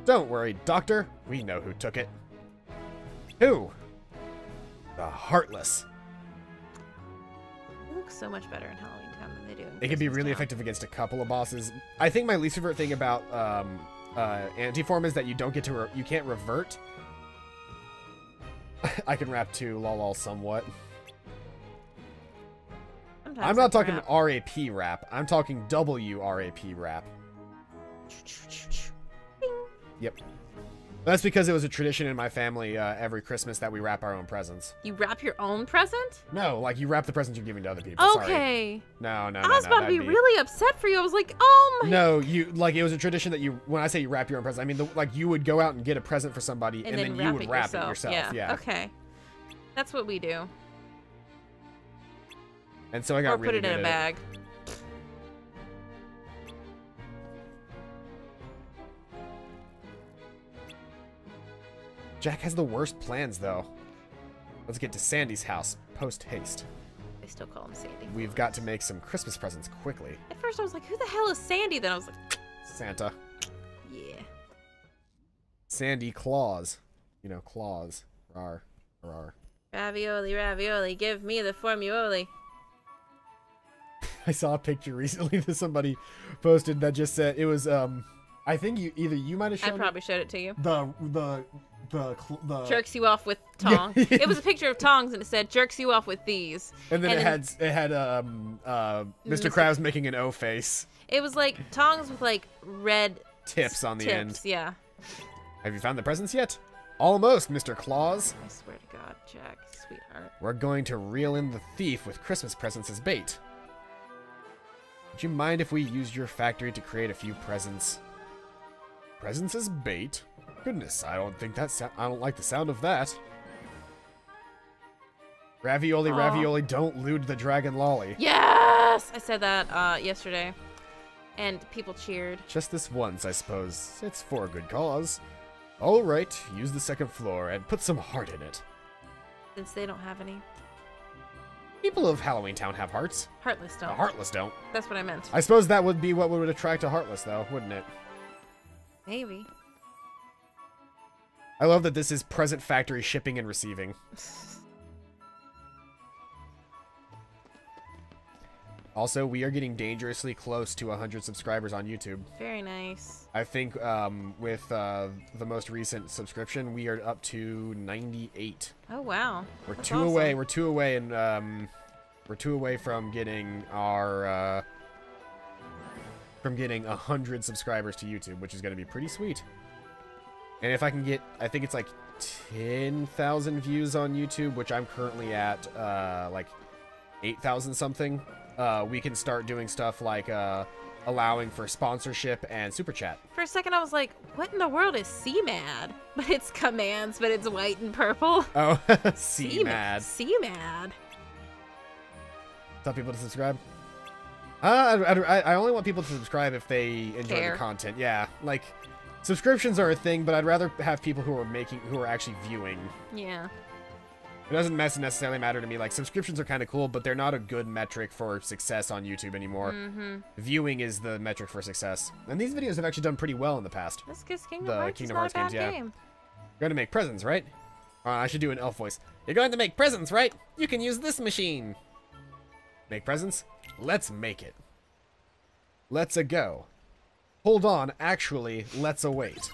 Don't worry, Doctor. We know who took it. Who? The Heartless. It looks so much better in Halloween Town than they do in It can be Christmas really Town. effective against a couple of bosses. I think my least favorite thing about anti-form is that you don't get to you can't revert. I can rap too, lol, somewhat. Sometimes I'm not I talking RAP rap. I'm talking WRAP rap. Yep. That's because it was a tradition in my family every Christmas that we wrap our own presents. You wrap your own present? No, like you wrap the presents you're giving to other people. Okay. Sorry. No. I was about to be really upset for you. I was like, oh my. No, it was a tradition that you, when I say you wrap your own present, I mean, like you would go out and get a present for somebody and then you would wrap it yourself. Yeah. Okay. That's what we do. And so I got or really put it in a bag. Jack has the worst plans, though. Let's get to Sandy's house, post-haste. They still call him Sandy. We've got to make some Christmas presents quickly. At first I was like, who the hell is Sandy? Then I was like... Santa. Yeah. Sandy Claus. You know, Claus. Rar. Rar. Ravioli, ravioli, give me the formuoli. I saw a picture recently that somebody posted that just said, it was, I think you might have shown I probably showed it to you. The jerks you off with tongs. Yeah. It was a picture of tongs and it said jerks you off with these. And then it had Mr. Krabs making an O face. It was like tongs with like red tips on the end. Yeah. Have you found the presents yet? Almost, Mr. Claus. I swear to God, Jack, sweetheart. We're going to reel in the thief with Christmas presents as bait. Would you mind if we used your factory to create a few presents? Presents as bait? Goodness, I don't think I don't like the sound of that. Ravioli, ravioli, don't lewd the dragon lolly. Yes! I said that yesterday. And people cheered. Just this once, I suppose. It's for a good cause. All right, use the second floor and put some heart in it. Since they don't have any. People of Halloween Town have hearts. Heartless don't. The Heartless don't. That's what I meant. I suppose that would be what would attract a Heartless, though, wouldn't it? Maybe. I love that this is present factory shipping and receiving. Also, we are getting dangerously close to 100 subscribers on YouTube. Very nice. I think with the most recent subscription, we are up to 98. Oh wow. We're That's two awesome. away. We're two away, and we're two away from getting our 100 subscribers to YouTube, which is going to be pretty sweet. And if I can get, I think it's like 10,000 views on YouTube, which I'm currently at like 8,000 something. We can start doing stuff like allowing for sponsorship and super chat. For a second I was like, what in the world is CMAD? But it's commands, but it's white and purple. Oh, CMAD. CMAD. Tell people to subscribe. I only want people to subscribe if they enjoy the content. Yeah, like subscriptions are a thing, but I'd rather have people who are actually viewing. Yeah. It doesn't necessarily matter to me. Like, subscriptions are kind of cool, but they're not a good metric for success on YouTube anymore. Mm-hmm. Viewing is the metric for success. And these videos have actually done pretty well in the past. That's because Kingdom Hearts is not a bad game. You're going to make presents, right? I should do an elf voice. You're going to make presents, right? You can use this machine. Make presents? Let's make it. Let's-a go. Hold on, actually, let's-a wait.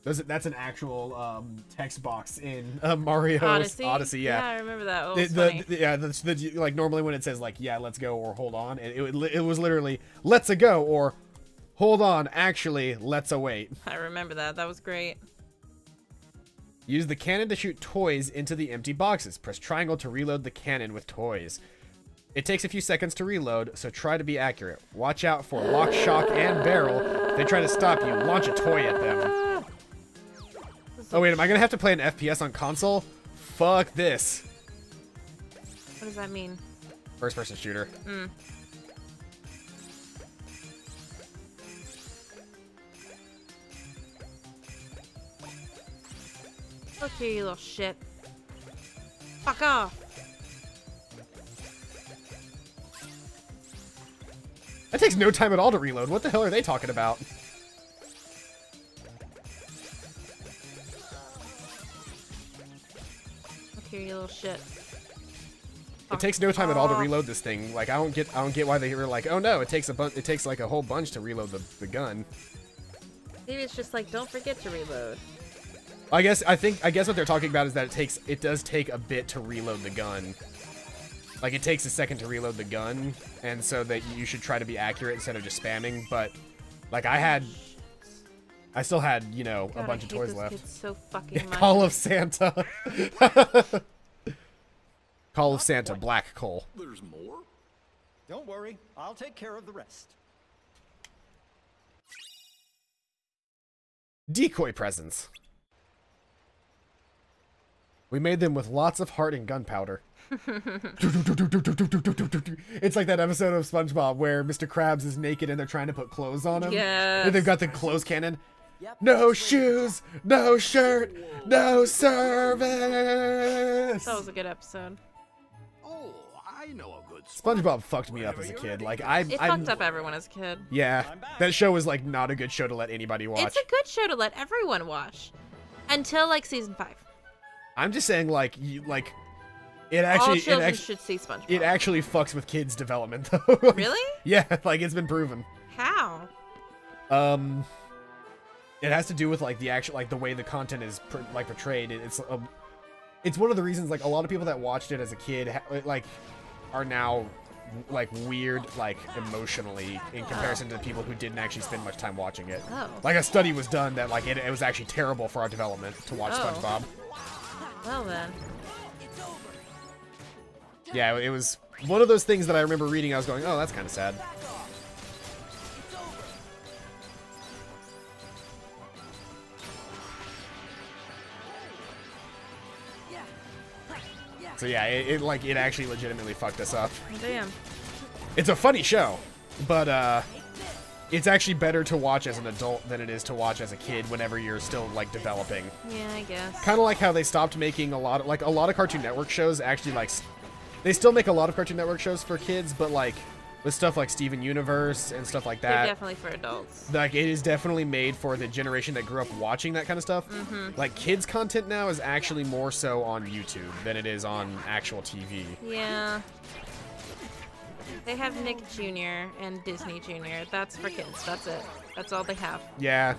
That's an actual text box in Mario's Odyssey. Yeah, I remember that. Oh, funny. Like normally when it says like yeah, let's go or hold on, it was literally let's-a go or hold on, actually, let's-a wait. I remember that. That was great. Use the cannon to shoot toys into the empty boxes. Press triangle to reload the cannon with toys. It takes a few seconds to reload, so try to be accurate. Watch out for lock, shock, and barrel. If they try to stop you, launch a toy at them. Oh wait, am I gonna have to play an FPS on console? Fuck this. What does that mean? First-person shooter. Look here, you little shit. Fuck off. That takes no time at all to reload. What the hell are they talking about? Look here, you little shit. It takes no time at all to reload this thing. Like I don't get why they were like, oh no, it takes like a whole bunch to reload the gun. Maybe it's just like, don't forget to reload. I guess what they're talking about is that it does take a bit to reload the gun. Like it takes a second to reload the gun, and so that you should try to be accurate instead of just spamming. But like I still had, you know, God, a bunch of toys left. Kids so fucking much. Call of Santa. Call of Santa, black coal. There's more? Don't worry, I'll take care of the rest. Decoy presents. We made them with lots of heart and gunpowder. It's like that episode of SpongeBob where Mr. Krabs is naked and they're trying to put clothes on him. Yes. And they've got the clothes cannon. No shoes, no shirt, no service. That was a good episode. Oh, I know a good SpongeBob fucked me up as a kid. Like It fucked up everyone as a kid. Yeah, that show was like not a good show to let anybody watch. It's a good show to let everyone watch until like season 5. I'm just saying, like, it actually, all children should see SpongeBob. It actually fucks with kids' development, though. Really? Yeah, like it's been proven. How? It has to do with like the actual, like the way the content is portrayed. It's one of the reasons like a lot of people that watched it as a kid like are now like weird like emotionally in comparison to people who didn't actually spend much time watching it. Oh. Like a study was done that like it was actually terrible for our development to watch SpongeBob. Well then. Yeah, it was one of those things that I remember reading. I was going, oh, that's kind of sad. So yeah, it actually legitimately fucked us up. Damn. It's a funny show, but it's actually better to watch as an adult than it is to watch as a kid whenever you're still like developing. Yeah, I guess. Kind of like how they stopped making a lot of Cartoon Network shows. Actually, like they still make a lot of Cartoon Network shows for kids, but like with stuff like Steven Universe and stuff like that. They're definitely for adults. Like it is definitely made for the generation that grew up watching that kind of stuff. Mm-hmm. Like kids content now is actually more so on YouTube than it is on actual TV. Yeah. They have Nick Jr. and Disney Jr. That's for kids. That's it. That's all they have. Yeah.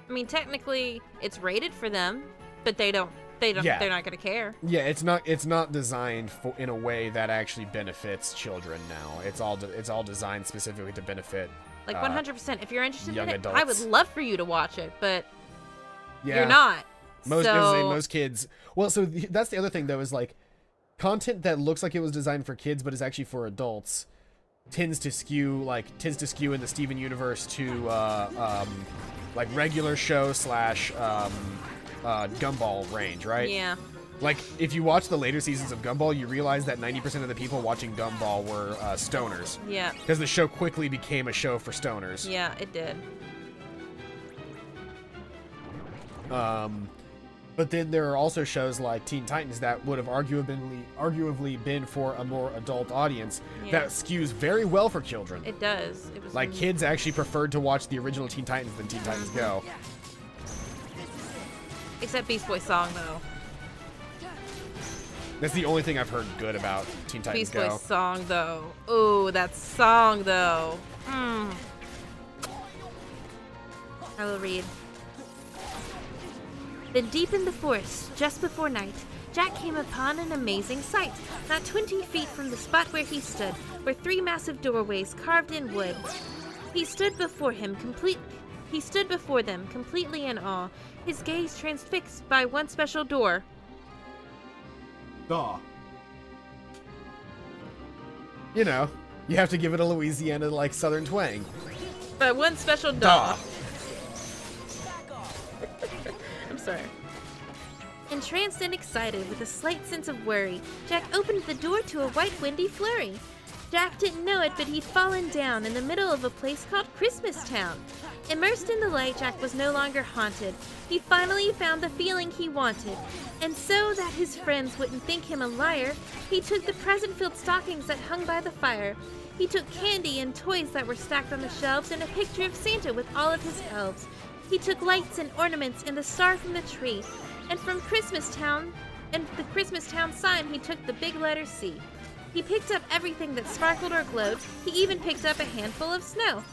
I mean, technically, it's rated for them, but they don't. Yeah. They're not gonna care. Yeah, it's not designed for in a way that actually benefits children now. It's all designed specifically to benefit like 100%. If you're interested in it, adults. I would love for you to watch it, but yeah. you're not. Most kids. Well, so that's the other thing though is like content that looks like it was designed for kids but is actually for adults tends to skew in the Steven Universe to like regular show / Gumball range, right? Yeah. Like, if you watch the later seasons of Gumball, you realize that 90% of the people watching Gumball were stoners. Yeah. Because the show quickly became a show for stoners. Yeah, it did. But then there are also shows like Teen Titans that would have arguably been for a more adult audience that skews very well for children. It does. It was like kids actually preferred to watch the original Teen Titans than Teen Titans Go. Except Beast Boy song though. That's the only thing I've heard good about Teen Titans Beast Go. Boy's song, though. Ooh, that song, though. I will read. Then deep in the forest, just before night, Jack came upon an amazing sight. Not 20 feet from the spot where he stood were 3 massive doorways carved in wood. He stood before them, completely in awe, his gaze transfixed by one special door. Duh. You know, you have to give it a Louisiana, like, southern twang. By one special door. I'm sorry. Entranced and excited, with a slight sense of worry, Jack opened the door to a white windy flurry. Jack didn't know it, but he'd fallen down in the middle of a place called Christmas Town. Immersed in the light, Jack was no longer haunted. He finally found the feeling he wanted. And so that his friends wouldn't think him a liar, he took the present-filled stockings that hung by the fire. He took candy and toys that were stacked on the shelves and a picture of Santa with all of his elves. He took lights and ornaments and the star from the tree. And from Christmas Town, and the Christmas Town sign, he took the big letter C. He picked up everything that sparkled or glowed. He even picked up a handful of snow.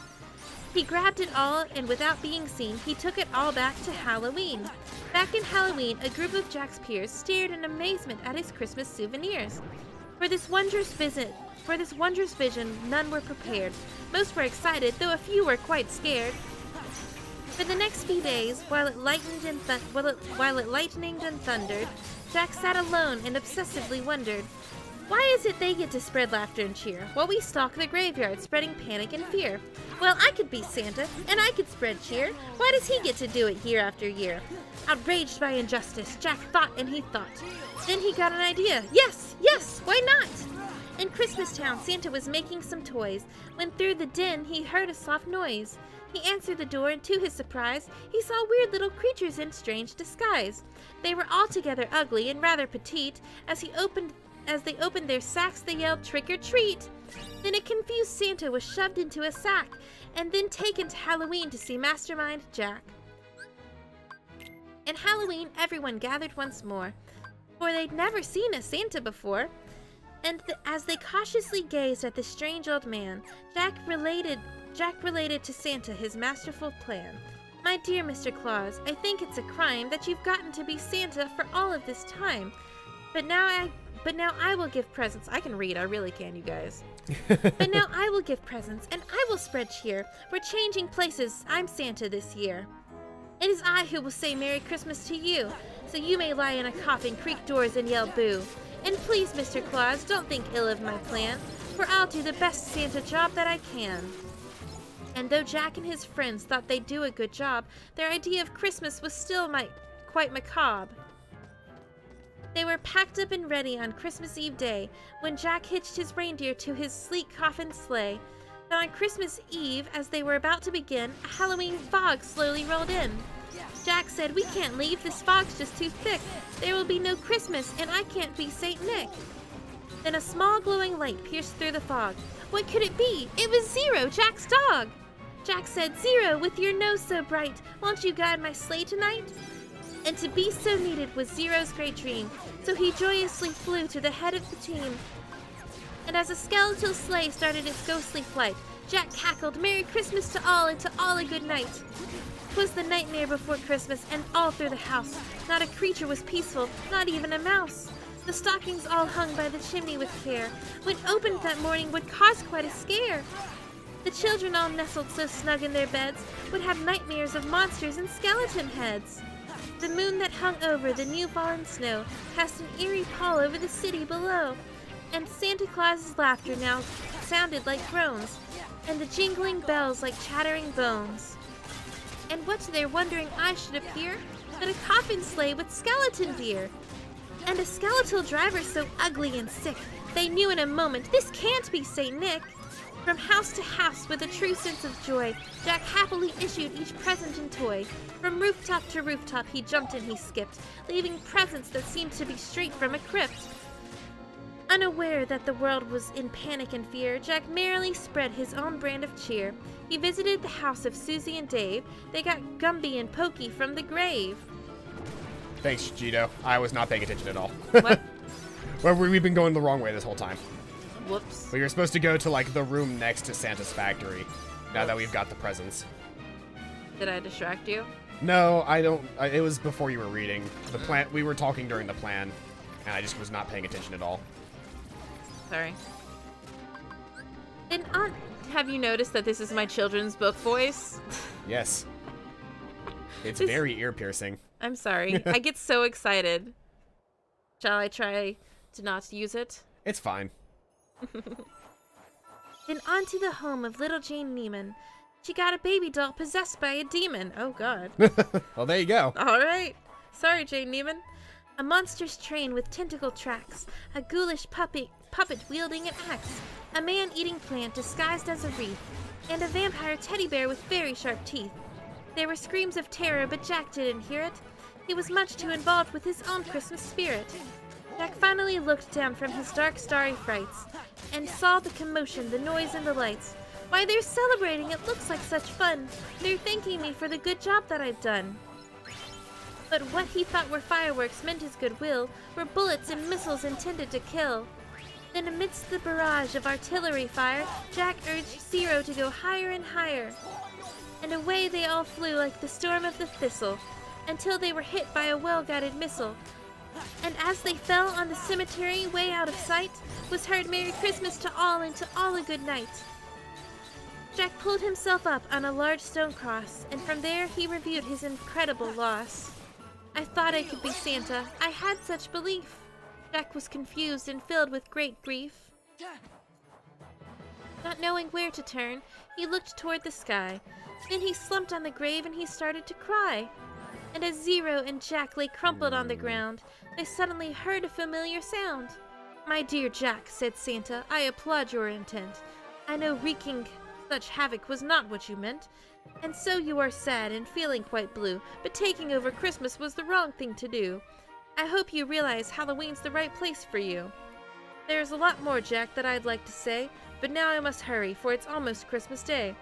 He grabbed it all, and without being seen, he took it all back to Halloween. Back in Halloween, a group of Jack's peers stared in amazement at his Christmas souvenirs. For this wondrous vision, none were prepared. Most were excited, though a few were quite scared. For the next few days, while it lightened and thundered, Jack sat alone and obsessively wondered, why is it they get to spread laughter and cheer, while we stalk the graveyard spreading panic and fear? Well, I could be Santa, and I could spread cheer. Why does he get to do it year after year? Outraged by injustice, Jack thought and he thought. Then he got an idea. Yes, why not? In Christmas Town, Santa was making some toys, when through the din he heard a soft noise. He answered the door, and to his surprise, he saw weird little creatures in strange disguise. They were altogether ugly and rather petite. As they opened their sacks, they yelled, "Trick or treat!" Then a confused Santa was shoved into a sack, and then taken to Halloween to see Mastermind Jack. In Halloween, everyone gathered once more, for they'd never seen a Santa before. And as they cautiously gazed at the strange old man, Jack related to Santa his masterful plan. My dear Mr. Claus, I think it's a crime that you've gotten to be Santa for all of this time. But now I will give presents. I can read, I really can, you guys. But now I will give presents, and I will spread cheer. We're changing places. I'm Santa this year. It is I who will say Merry Christmas to you, so you may lie in a coffin, creak doors, and yell boo. And please, Mr. Claus, don't think ill of my plan, for I'll do the best Santa job that I can. And though Jack and his friends thought they'd do a good job, their idea of Christmas was still quite macabre. They were packed up and ready on Christmas Eve day, when Jack hitched his reindeer to his sleek coffin sleigh. But on Christmas Eve, as they were about to begin, a Halloween fog slowly rolled in. Jack said, "We can't leave, this fog's just too thick. There will be no Christmas, and I can't be Saint Nick." Then a small glowing light pierced through the fog. What could it be? It was Zero, Jack's dog! Jack said, "Zero, with your nose so bright, won't you guide my sleigh tonight?" And to be so needed was Zero's great dream, so he joyously flew to the head of the team. And as a skeletal sleigh started its ghostly flight, Jack cackled, "Merry Christmas to all, and to all a good night." 'Twas the nightmare before Christmas, and all through the house not a creature was peaceful, not even a mouse. The stockings all hung by the chimney with care, when opened that morning would cause quite a scare. The children all nestled so snug in their beds would have nightmares of monsters and skeleton heads. The moon that hung over the new fallen snow cast an eerie pall over the city below, and Santa Claus's laughter now sounded like groans, and the jingling bells like chattering bones. And what to their wondering eyes should appear but a coffin sleigh with skeleton deer, and a skeletal driver so ugly and sick they knew in a moment this can't be Saint Nick. From house to house, with a true sense of joy, Jack happily issued each present and toy. From rooftop to rooftop he jumped and he skipped, leaving presents that seemed to be straight from a crypt. Unaware that the world was in panic and fear, Jack merrily spread his own brand of cheer. He visited the house of Susie and Dave. They got Gumby and Pokey from the grave. Thanks, Gito. I was not paying attention at all. What? Well, we've been going the wrong way this whole time. Whoops. But you're supposed to go to, like, the room next to Santa's factory, now that we've got the presents. Did I distract you? No, I don't. It was before you were reading. The plan. We were talking during the plan, and I just was not paying attention at all. Sorry. And have you noticed that this is my children's book voice? Yes. It's very ear-piercing. I'm sorry. I get so excited. Shall I try to not use it? It's fine. Then on to the home of little Jane Neiman. She got a baby doll possessed by a demon. Oh, God. Well, there you go. All right. Sorry, Jane Neiman. A monstrous train with tentacle tracks, a ghoulish puppet wielding an axe, a man-eating plant disguised as a wreath, and a vampire teddy bear with very sharp teeth. There were screams of terror, but Jack didn't hear it. He was much too involved with his own Christmas spirit. Jack finally looked down from his dark, starry frights and saw the commotion, the noise, and the lights. Why, they're celebrating! It looks like such fun! They're thanking me for the good job that I've done. But what he thought were fireworks meant his goodwill were bullets and missiles intended to kill. Then amidst the barrage of artillery fire, Jack urged Zero to go higher and higher. And away they all flew like the storm of the thistle, until they were hit by a well-guided missile. And as they fell on the cemetery way out of sight, was heard Merry Christmas to all and to all a good night. Jack pulled himself up on a large stone cross, and from there he reviewed his incredible loss. I thought I could be Santa. I had such belief. Jack was confused and filled with great grief. Not knowing where to turn, he looked toward the sky. Then he slumped on the grave and he started to cry. And as Zero and Jack lay crumpled on the ground, they suddenly heard a familiar sound. "My dear Jack," said Santa, "I applaud your intent. I know wreaking such havoc was not what you meant. And so you are sad and feeling quite blue, but taking over Christmas was the wrong thing to do. I hope you realize Halloween's the right place for you. There's a lot more, Jack, that I'd like to say, but now I must hurry, for it's almost Christmas Day."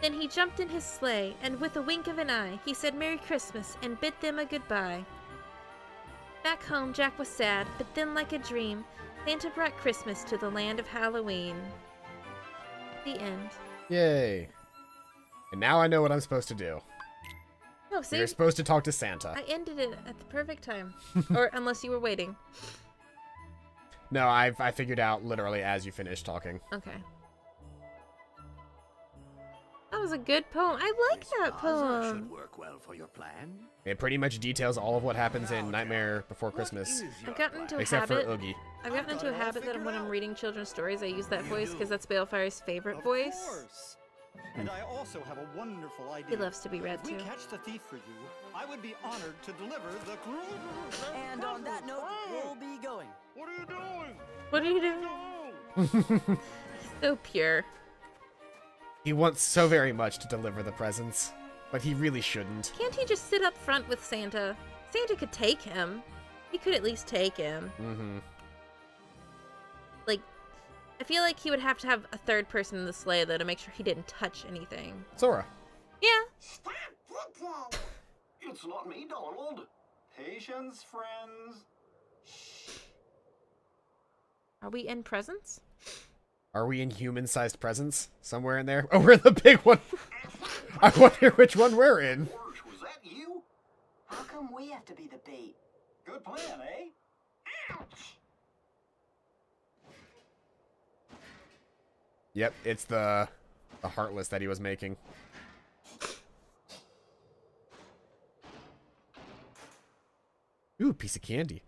Then he jumped in his sleigh, and with a wink of an eye, he said Merry Christmas and bid them a goodbye. Back home, Jack was sad, but then like a dream, Santa brought Christmas to the land of Halloween. The end. Yay. And now I know what I'm supposed to do. Oh, see? You're supposed to talk to Santa. I ended it at the perfect time. Or unless you were waiting. No, I figured out literally as you finished talking. Okay. That was a good poem. I like that poem. Should work well for your plan. It pretty much details all of what happens in Nightmare Before Christmas. I've gotten into a except habit. for Oogie. I've gotten into a habit that when I'm reading children's stories, I use that voice because that's Balefire's favorite voice. And I also have a wonderful idea. He loves to be read If too. we catch the thief for you, I would be honored to deliver the And on that note, we'll be going. What are you doing? What are you doing? He's so pure. He wants so very much to deliver the presents, but he really shouldn't. Can't he just sit up front with Santa? Santa could take him. He could at least take him. Mm-hmm. Like, I feel like he would have to have a third person in the sleigh, though, to make sure he didn't touch anything. Sora. Yeah. It's not me, Donald. Patience, friends. Are we in presents? Are we in human-sized presents? Somewhere in there? Oh, we're in the big one! I wonder which one we're in. Was that you? How come we have to be the bait? Good plan, eh? Ouch! Yep, it's the Heartless that he was making. Ooh, piece of candy.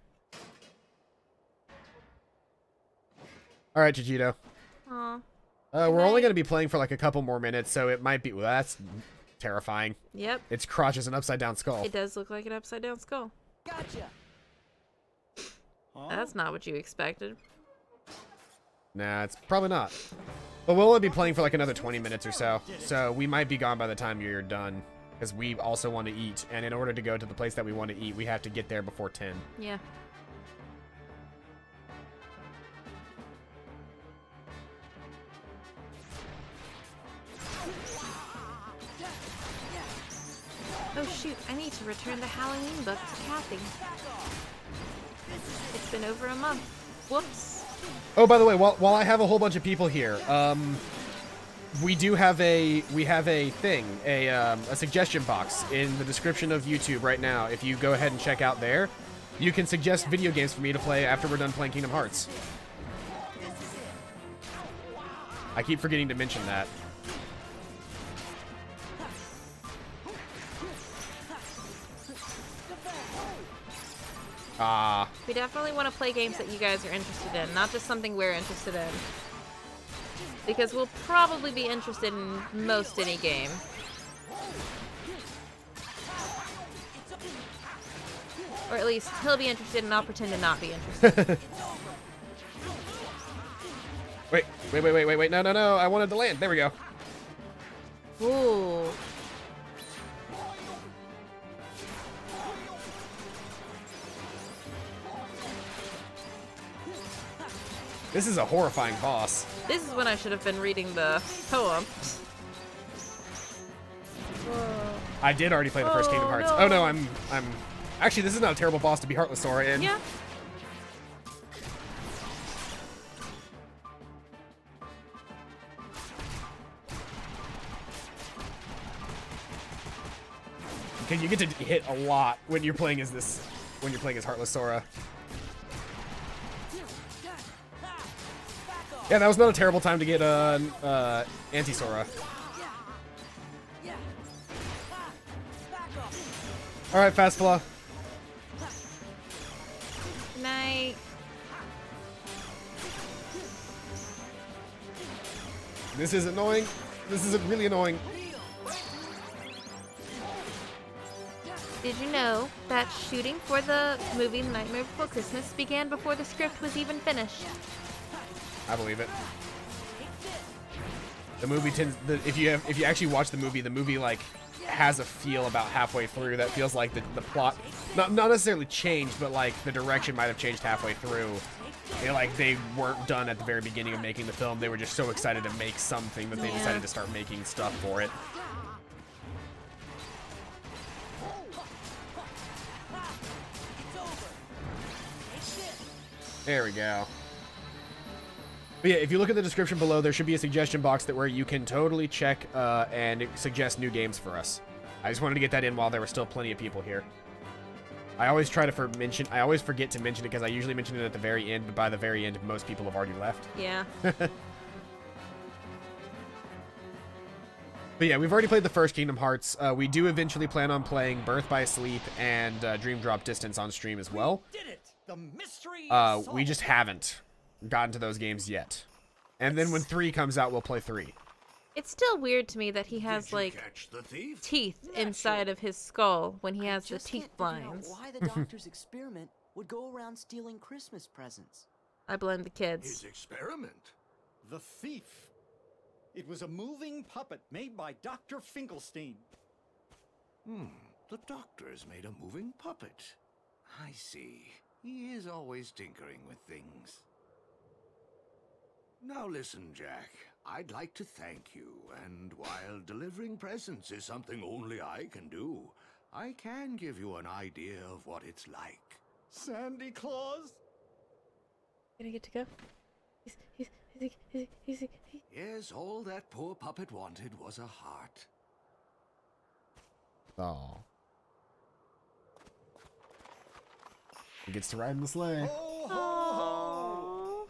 Alright, Chichito. Aw. We're only going to be playing for like a couple more minutes, so it might be... Well, that's terrifying. Yep. Its crotch is an upside-down skull. It does look like an upside-down skull. Gotcha. That's not what you expected. Nah, it's probably not. But we'll only be playing for like another 20 minutes or so, so we might be gone by the time you're done, because we also want to eat, and in order to go to the place that we want to eat, we have to get there before 10. Yeah. Oh shoot, I need to return the Halloween book to Kathy. It's been over a month. Whoops. Oh, by the way, while I have a whole bunch of people here, we have a thing, a suggestion box in the description of YouTube right now. If you go ahead and check out there, you can suggest video games for me to play after we're done playing Kingdom Hearts. I keep forgetting to mention that. We definitely want to play games that you guys are interested in, not just something we're interested in. Because we'll probably be interested in most any game. Or at least he'll be interested and I'll pretend to not be interested. Wait, no, I wanted to land. There we go. Ooh. This is a horrifying boss. This is when I should have been reading the poem. I did already play the first Kingdom Hearts. No. Oh no, I'm actually, this is not a terrible boss to be Heartless Sora in. Yeah. Okay, you get to hit a lot when you're playing as Heartless Sora. Yeah, that was not a terrible time to get anti-Sora. Alright, Fast Flaw. Good night. This is annoying. This is really annoying. Did you know that shooting for the movie Nightmare Before Christmas began before the script was even finished? I believe it. The movie tends, if you actually watch the movie like has a feel about halfway through that feels like the plot not necessarily changed, but like the direction might have changed halfway through. You know, like they weren't done at the very beginning of making the film. They were just so excited to make something that they decided to start making stuff for it. There we go. But yeah, if you look at the description below, there should be a suggestion box where you can totally check and suggest new games for us. I just wanted to get that in while there were still plenty of people here. I always forget to mention it because I usually mention it at the very end, but by the very end, most people have already left. Yeah. But yeah, we've already played the first Kingdom Hearts. We do eventually plan on playing Birth by Sleep and Dream Drop Distance on stream as well. We did it! The mystery We just haven't gotten to those games yet. And then when 3 comes out, we'll play 3. It's still weird to me that he has, like, teeth inside of his skull when he has the teeth blinds. Why the doctor's experiment would go around stealing Christmas presents? I blame the kids. His experiment? The thief. It was a moving puppet made by Dr. Finkelstein. The doctor has made a moving puppet. I see. He is always tinkering with things. Now listen, Jack. I'd like to thank you, and while delivering presents is something only I can do, I can give you an idea of what it's like. Sandy Claus? Gonna get to go? Yes, all that poor puppet wanted was a heart. Oh. He gets to ride in the sleigh. Oh.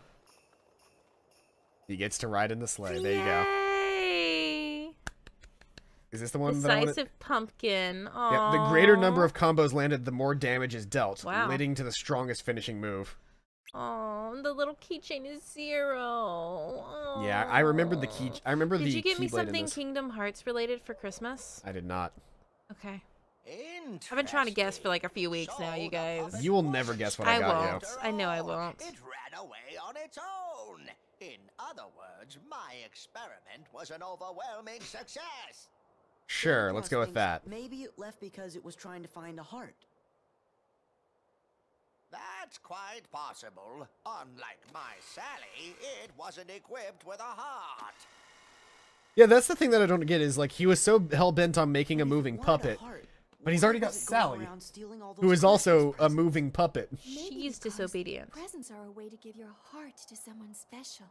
He gets to ride in the sleigh. Yay. There you go. Is this the one that I wanted? Decisive pumpkin. Aww. Yeah, the greater number of combos landed, the more damage is dealt, Wow. leading to the strongest finishing move. Oh, the little keychain is 0. Aww. Yeah, I remember the key. I remember the. Did you give me Keyblade in something this. Kingdom Hearts related for Christmas? I did not. Okay. I've been trying to guess for like a few weeks now, you guys. You will never guess what I got won't. I know I won't. It ran away on its own. In other words, my experiment was an overwhelming success. Sure, let's go with that. Maybe it left because it was trying to find a heart. That's quite possible. Unlike my Sally, it wasn't equipped with a heart. Yeah, that's the thing that I don't get is like he was so hell bent on making a moving puppet But he's already got Why does it go Sally, around stealing all who those is also Christmas a moving puppet. She's disobedient. Presents are a way to give your heart to someone special.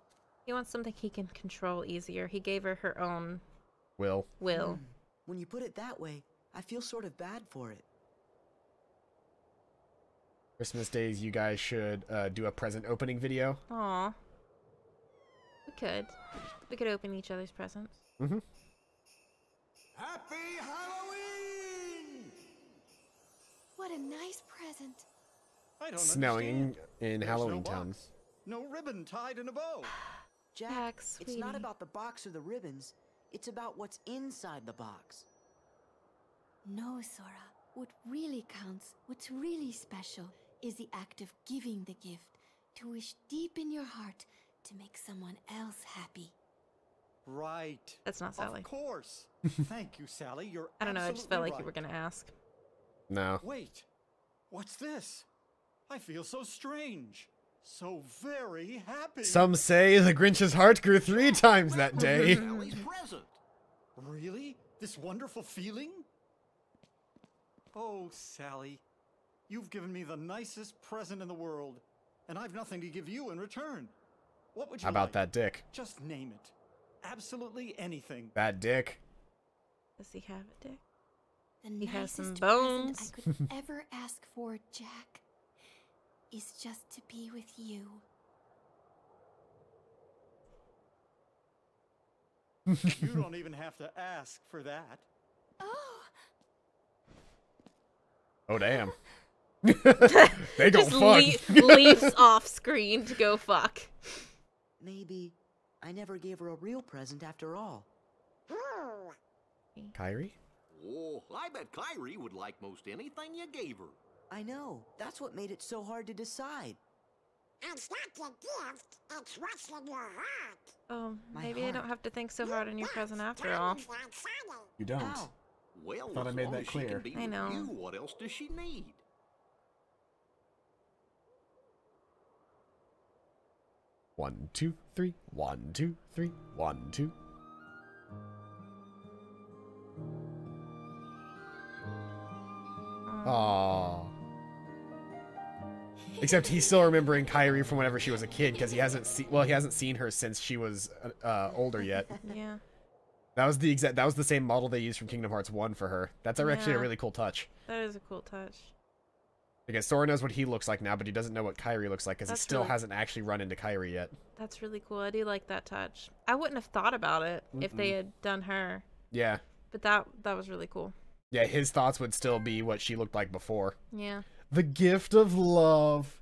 He wants something he can control easier. He gave her her own Will. When you put it that way, I feel sort of bad for it. Christmas days, you guys should do a present opening video. Aw. We could. We could open each other's presents. Mm-hmm. Happy Halloween! What a nice present. I don't Snowing in There's Halloween no Town. box. No ribbon tied in a bow. Jack, it's not sweetie. about the box or the ribbons. It's about what's inside the box. No, Sora. What really counts, what's really special, is the act of giving the gift, to wish deep in your heart to make someone else happy. Right. That's not Sally. Of course. Thank you, Sally. You're I don't know, I just felt like you were right. gonna ask. No. Wait. What's this? I feel so strange. So very happy. Some say the Grinch's heart grew 3 times that day. Sally's present. Really? This wonderful feeling? Oh, Sally. You've given me the nicest present in the world, and I've nothing to give you in return. What would you How about like? that dick? Just name it. Absolutely anything. That dick. Does he have a dick? The He has some nicest bones. present I could ever ask for, Jack, is just to be with you. You don't even have to ask for that. Oh, Oh, damn. They go Just fuck. leaves off screen to go fuck. Maybe I never gave her a real present after all. Kyrie? Oh, I bet Kyrie would like most anything you gave her. I know. That's what made it so hard to decide. It's not the gift, it's what's in your heart. Oh, My maybe I heart. don't have to think so hard on your present after all. You don't. Ow. Well, Thought I as made long that as she clear. can be I with know. you, what else does she need? One, 2, 3. 1, 2, 3. 1, 2. Aww. Except he's still remembering Kyrie from whenever she was a kid because he hasn't seen her since she was older yet. Yeah. That was the same model they used from Kingdom Hearts 1 for her. That's actually a Yeah. really cool touch. That is a cool touch. Because Sora knows what he looks like now, but he doesn't know what Kyrie looks like because he That's still really- hasn't actually run into Kyrie yet. That's really cool. I do like that touch. I wouldn't have thought about it if they had done her. Yeah. But that was really cool. Yeah, his thoughts would still be what she looked like before. Yeah. The gift of love.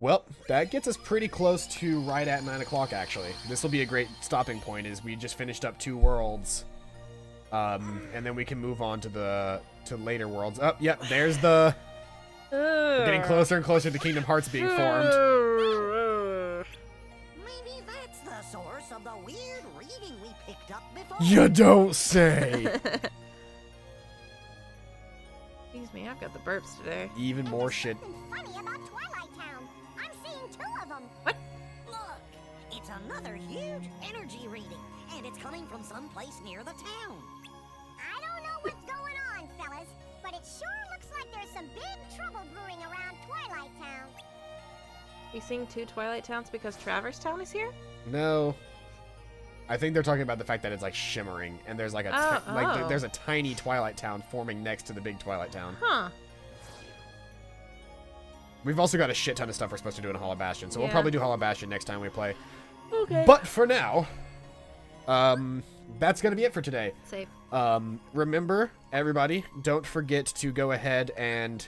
Well, that gets us pretty close to right at 9 o'clock, actually. This will be a great stopping point, as we just finished up 2 worlds. And then we can move on to later worlds. Oh, yep, there's the... We're getting closer and closer to Kingdom Hearts being formed. Maybe that's the source of the weird reading we picked up before. You don't say! Excuse me, I've got the burps today. Even more shit. Funny about Twilight Town. I'm seeing 2 of them. What? Look, it's another huge energy reading, and it's coming from someplace near the town. I don't know what's going on, fellas, but it sure looks like there's some big trouble brewing around Twilight Town. We seeing 2 Twilight Towns because Traverse Town is here? No. I think they're talking about the fact that it's like shimmering, and there's like a there's a tiny Twilight Town forming next to the big Twilight Town. Huh. We've also got a shit ton of stuff we're supposed to do in Hollow Bastion, so we'll Yeah. probably do Hollow Bastion next time we play. Okay. But for now, that's gonna be it for today. Safe. Remember, everybody, don't forget to go ahead and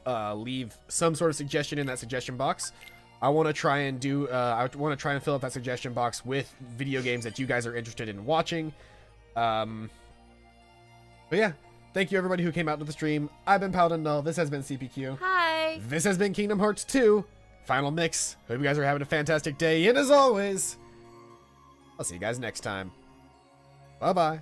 leave some sort of suggestion in that suggestion box. I want to try and fill up that suggestion box with video games that you guys are interested in watching. But yeah, thank you everybody who came out to the stream. I've been Paladin Null. This has been CPQ. Hi. This has been Kingdom Hearts 2 Final Mix. Hope you guys are having a fantastic day, and as always, I'll see you guys next time. Bye-bye.